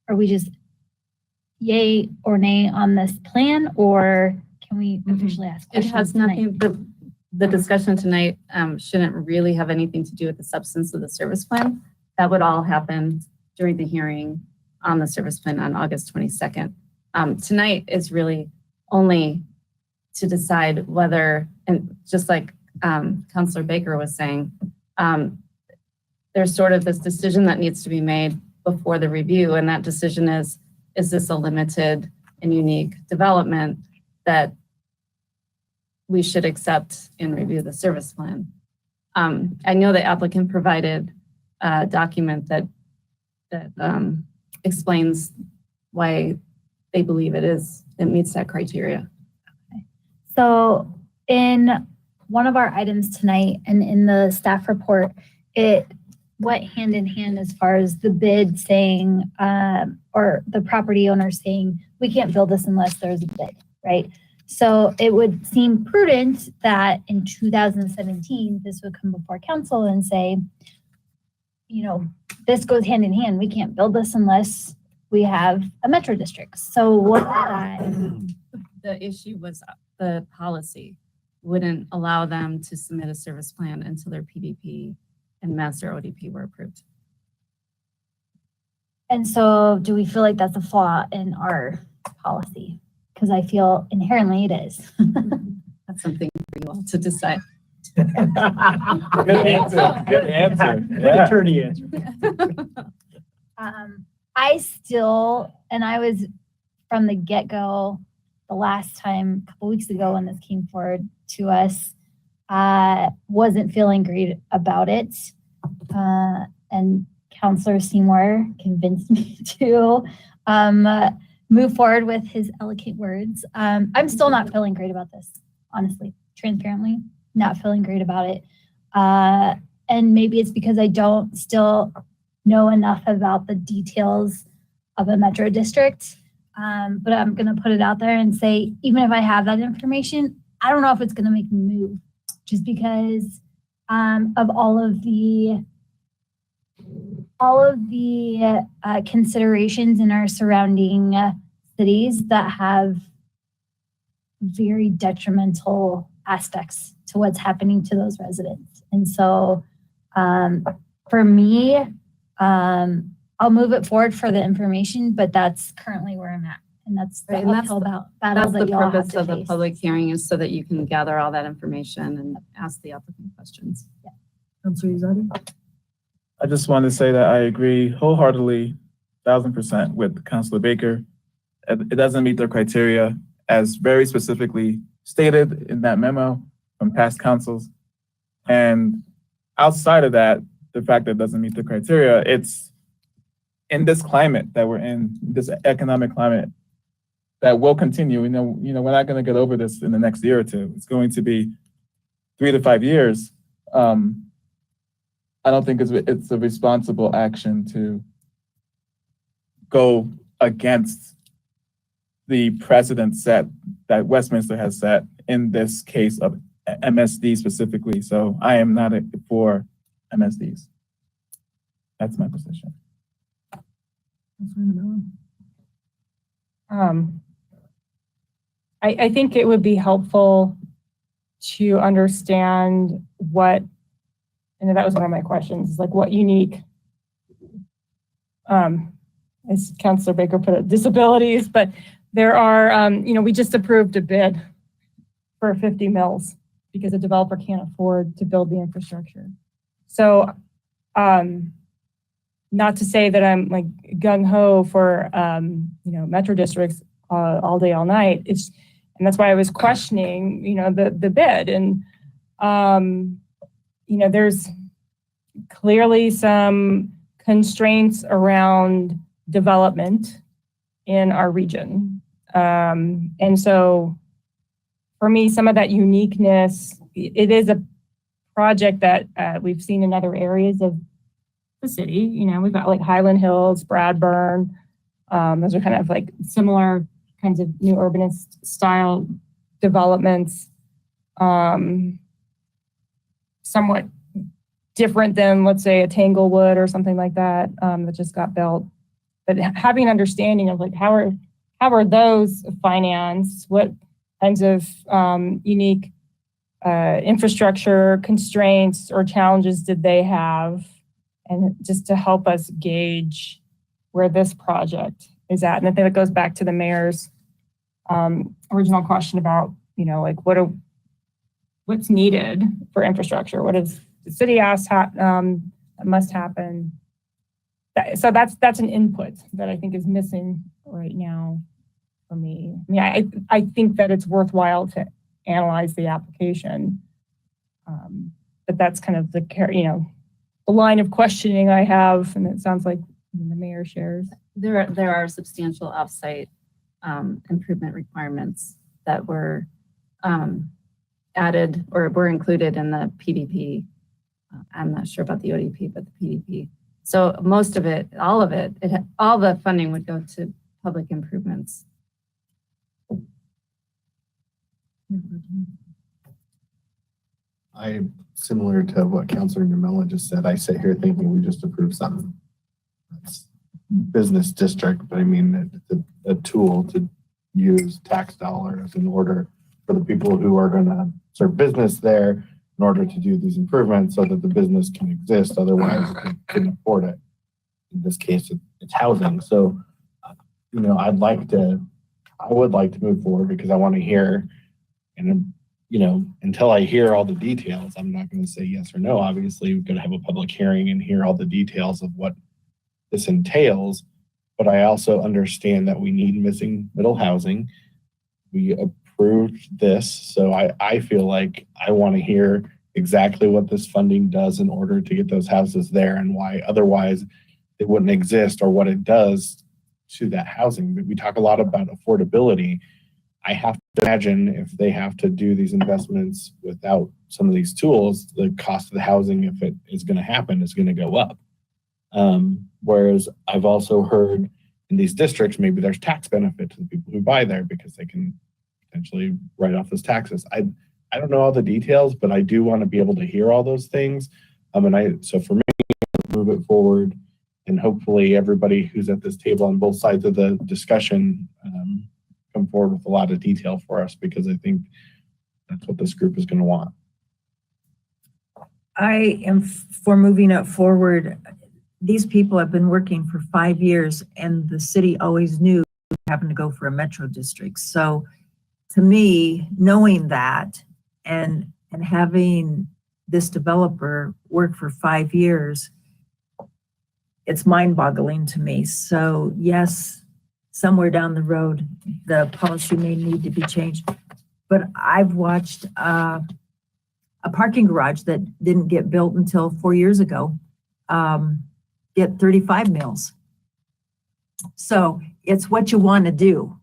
Are we just yay or nay on this plan, or can we officially ask It questions? has nothing, the discussion tonight shouldn't really have anything to do with the substance of the service plan. That would all happen during the hearing on the service plan on August 22nd. Tonight is really only to decide whether, and just like Councilor Baker was saying, there's sort of this decision that needs to be made before the review, and that decision is this a limited and unique development that we should accept and review the service plan? I know the applicant provided a document that explains why they believe it meets that criteria. Okay. So in one of our items tonight and in the staff report, it went hand in hand as far as the bid saying, or the property owner saying, we can't build this unless there's a bid, right? So it would seem prudent that in 2017, this would come before council and say, this goes hand in hand. We can't build this unless we have a metro district. So what the issue was the policy wouldn't allow them to submit a service plan until their PDP and master ODP were approved. And so do we feel like that's a flaw in our policy? Because I feel inherently it is. That's something for you all to decide. Good answer. Good answer. Good attorney answer. I still, and I was from the get-go the last time, a couple weeks ago when this came forward to us, wasn't feeling great about it. And Councilor Seymour convinced me to move forward with his eloquent words. I'm still not feeling great about this, honestly, transparently, not feeling great about it. And maybe it's because I don't still know enough about the details of a metro district. but I'm going to put it out there and say, even if I have that information, I don't know if it's going to make me move, just because of all of the considerations in our surrounding cities that have very detrimental aspects to what's happening to those residents. And so for me, I'll move it forward for the information, but that's currently where I'm at. And that's the Right, and that's uphill battle That's that the y'all have purpose to of the face. public hearing, is so that you can gather all that information and ask the applicant questions. Councilor Uzadi? I just want to say that I agree wholeheartedly, 1000% with Councilor Baker. It doesn't meet their criteria as very specifically stated in that memo from past councils. And outside of that, the fact that it doesn't meet the criteria, it's in this climate that we're in, this economic climate that will continue. We're not going to get over this in the next year or two. It's going to be 3 to 5 years. I don't think it's a responsible action to go against the precedent set that Westminster has set in this case of MSD specifically. So I am not for MSDs. That's my position. I think it would be helpful to understand what, and that was one of my questions, like what unique, as Councilor Baker put it, disabilities, but there are, we just approved a bid for 50 mills because a developer can't afford to build the infrastructure. So, not to say that I'm like gung-ho for, metro districts all day, all night. And that's why I was questioning, the bid. And, there's clearly some constraints around development in our region. And so for me, some of that uniqueness, it is a project that we've seen in other areas of the city. We've got like Highland Hills, Bradburn. Those are kind of like similar kinds of new urbanist style developments. Somewhat different than, let's say, a Tanglewood or something like that, that just got built. But having an understanding of like how are those financed? What kinds of unique infrastructure constraints or challenges did they have? And just to help us gauge where this project is at. And I think that goes back to the mayor's original question about, like what's needed for infrastructure? What is the city asked that must happen? So that's an input that I think is missing right now for me. I think that it's worthwhile to analyze the application, but that's kind of the line of questioning I have, and it sounds like the mayor shares. There are substantial offsite improvement requirements that were added or were included in the PDP. I'm not sure about the ODP, but the PDP. So most of it, all the funding would go to public improvements. Similar to what Councilor Namella just said, I sit here thinking we just approved something. It's business district, but I mean, it's a tool to use tax dollars in order for the people who are going to serve business there in order to do these improvements so that the business can exist. Otherwise, they couldn't afford it. In this case, it's housing. So, I would like to move forward because I want to hear, and until I hear all the details, I'm not going to say yes or no. Obviously, we've got to have a public hearing and hear all the details of what this entails. But I also understand that we need missing middle housing. We approved this, so I feel like I want to hear exactly what this funding does in order to get those houses there and why otherwise it wouldn't exist, or what it does to that housing. But we talk a lot about affordability. I have to imagine if they have to do these investments without some of these tools, the cost of the housing, if it is going to happen, is going to go up. Whereas I've also heard in these districts, maybe there's tax benefit to the people who buy there because they can potentially write off those taxes. I don't know all the details, but I do want to be able to hear all those things. So for me, move it forward, and hopefully everybody who's at this table on both sides of the discussion come forward with a lot of detail for us, because I think that's what this group is going to want. I am for moving it forward. These people have been working for 5 years, and the city always knew having to go for a metro district. So to me, knowing that and having this developer work for 5 years, it's mind-boggling to me. So yes, somewhere down the road, the policy may need to be changed. But I've watched a parking garage that didn't get built until 4 years ago get 35 mils. So it's what you want to do.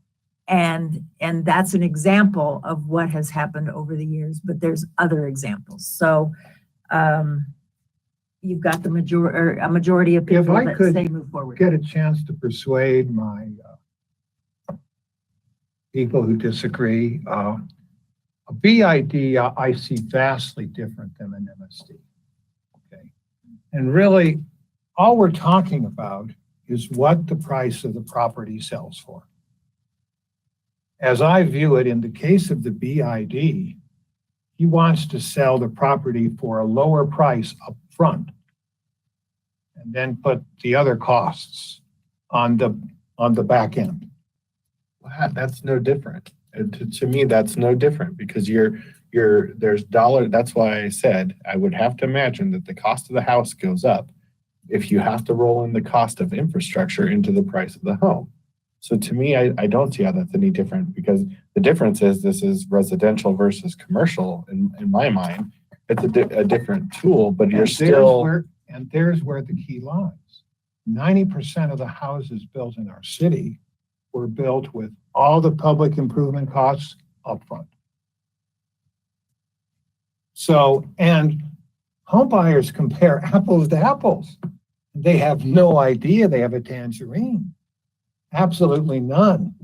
And that's an example of what has happened over the years, but there's other examples. So you've got a majority of people that say move forward. Get a chance to persuade my people who disagree. A BID I see vastly different than an MSD. Okay, and really, all we're talking about is what the price of the property sells for. As I view it, in the case of the BID, he wants to sell the property for a lower price up front, and then put the other costs on the back end. That's no different. To me, that's no different, because there's dollar. That's why I said I would have to imagine that the cost of the house goes up if you have to roll in the cost of infrastructure into the price of the home. So to me, I don't see how that's any different, because the difference is this is residential versus commercial. In my mind, it's a different tool, but you're still. And there's where the key lies. 90% of the houses built in our city were built with all the public improvement costs up front. So, and home buyers compare apples to apples. They have no idea they have a tangerine. Absolutely none.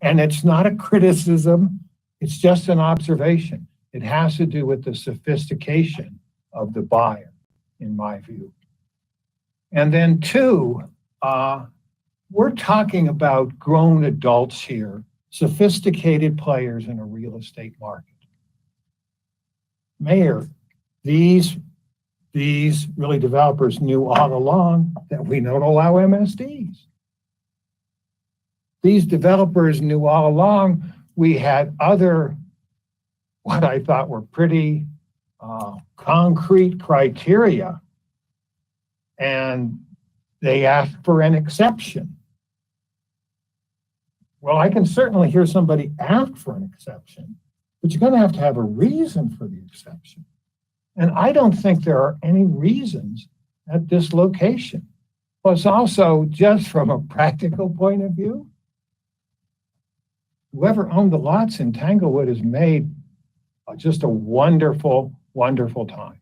And it's not a criticism, it's just an observation. It has to do with the sophistication of the buyer, in my view. And then two, we're talking about grown adults here, sophisticated players in a real estate market. Mayor, these really developers knew all along that we don't allow MSDs. These developers knew all along we had other, what I thought were pretty concrete criteria, and they asked for an exception. Well, I can certainly hear somebody ask for an exception, but you're going to have a reason for the exception. And I don't think there are any reasons at this location. Plus also, just from a practical point of view, whoever owned the lots in Tanglewood has made just a wonderful, wonderful time.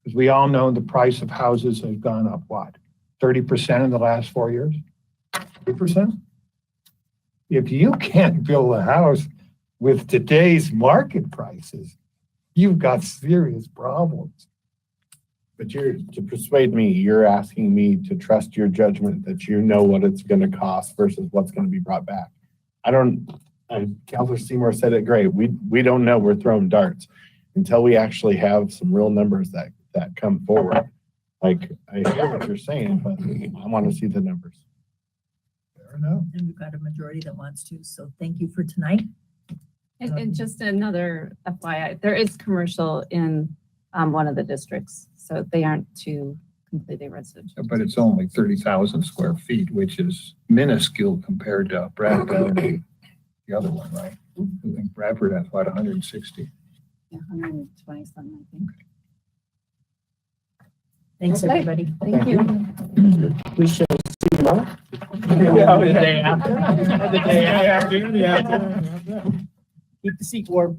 Because we all know the price of houses has gone up, what, 30% in the last 4 years? 30%? If you can't build a house with today's market prices, you've got serious problems. But to persuade me, you're asking me to trust your judgment that you know what it's going to cost versus what's going to be brought back. Councilor Seymour said it great. We don't know. We're throwing darts until we actually have some real numbers that come forward. Like, I hear what you're saying, but I want to see the numbers. Fair enough. And we've got a majority that wants to, so thank you for tonight. And just another FYI, there is commercial in one of the districts, so they aren't two completely residential. But it's only 30,000 square feet, which is minuscule compared to Bradford and the other one, right? I think Bradford has, what, 160? Yeah, 120 something, I think. Thanks, Okay. everybody. Thank you. We shall see you tomorrow. The day after. Keep the seat warm.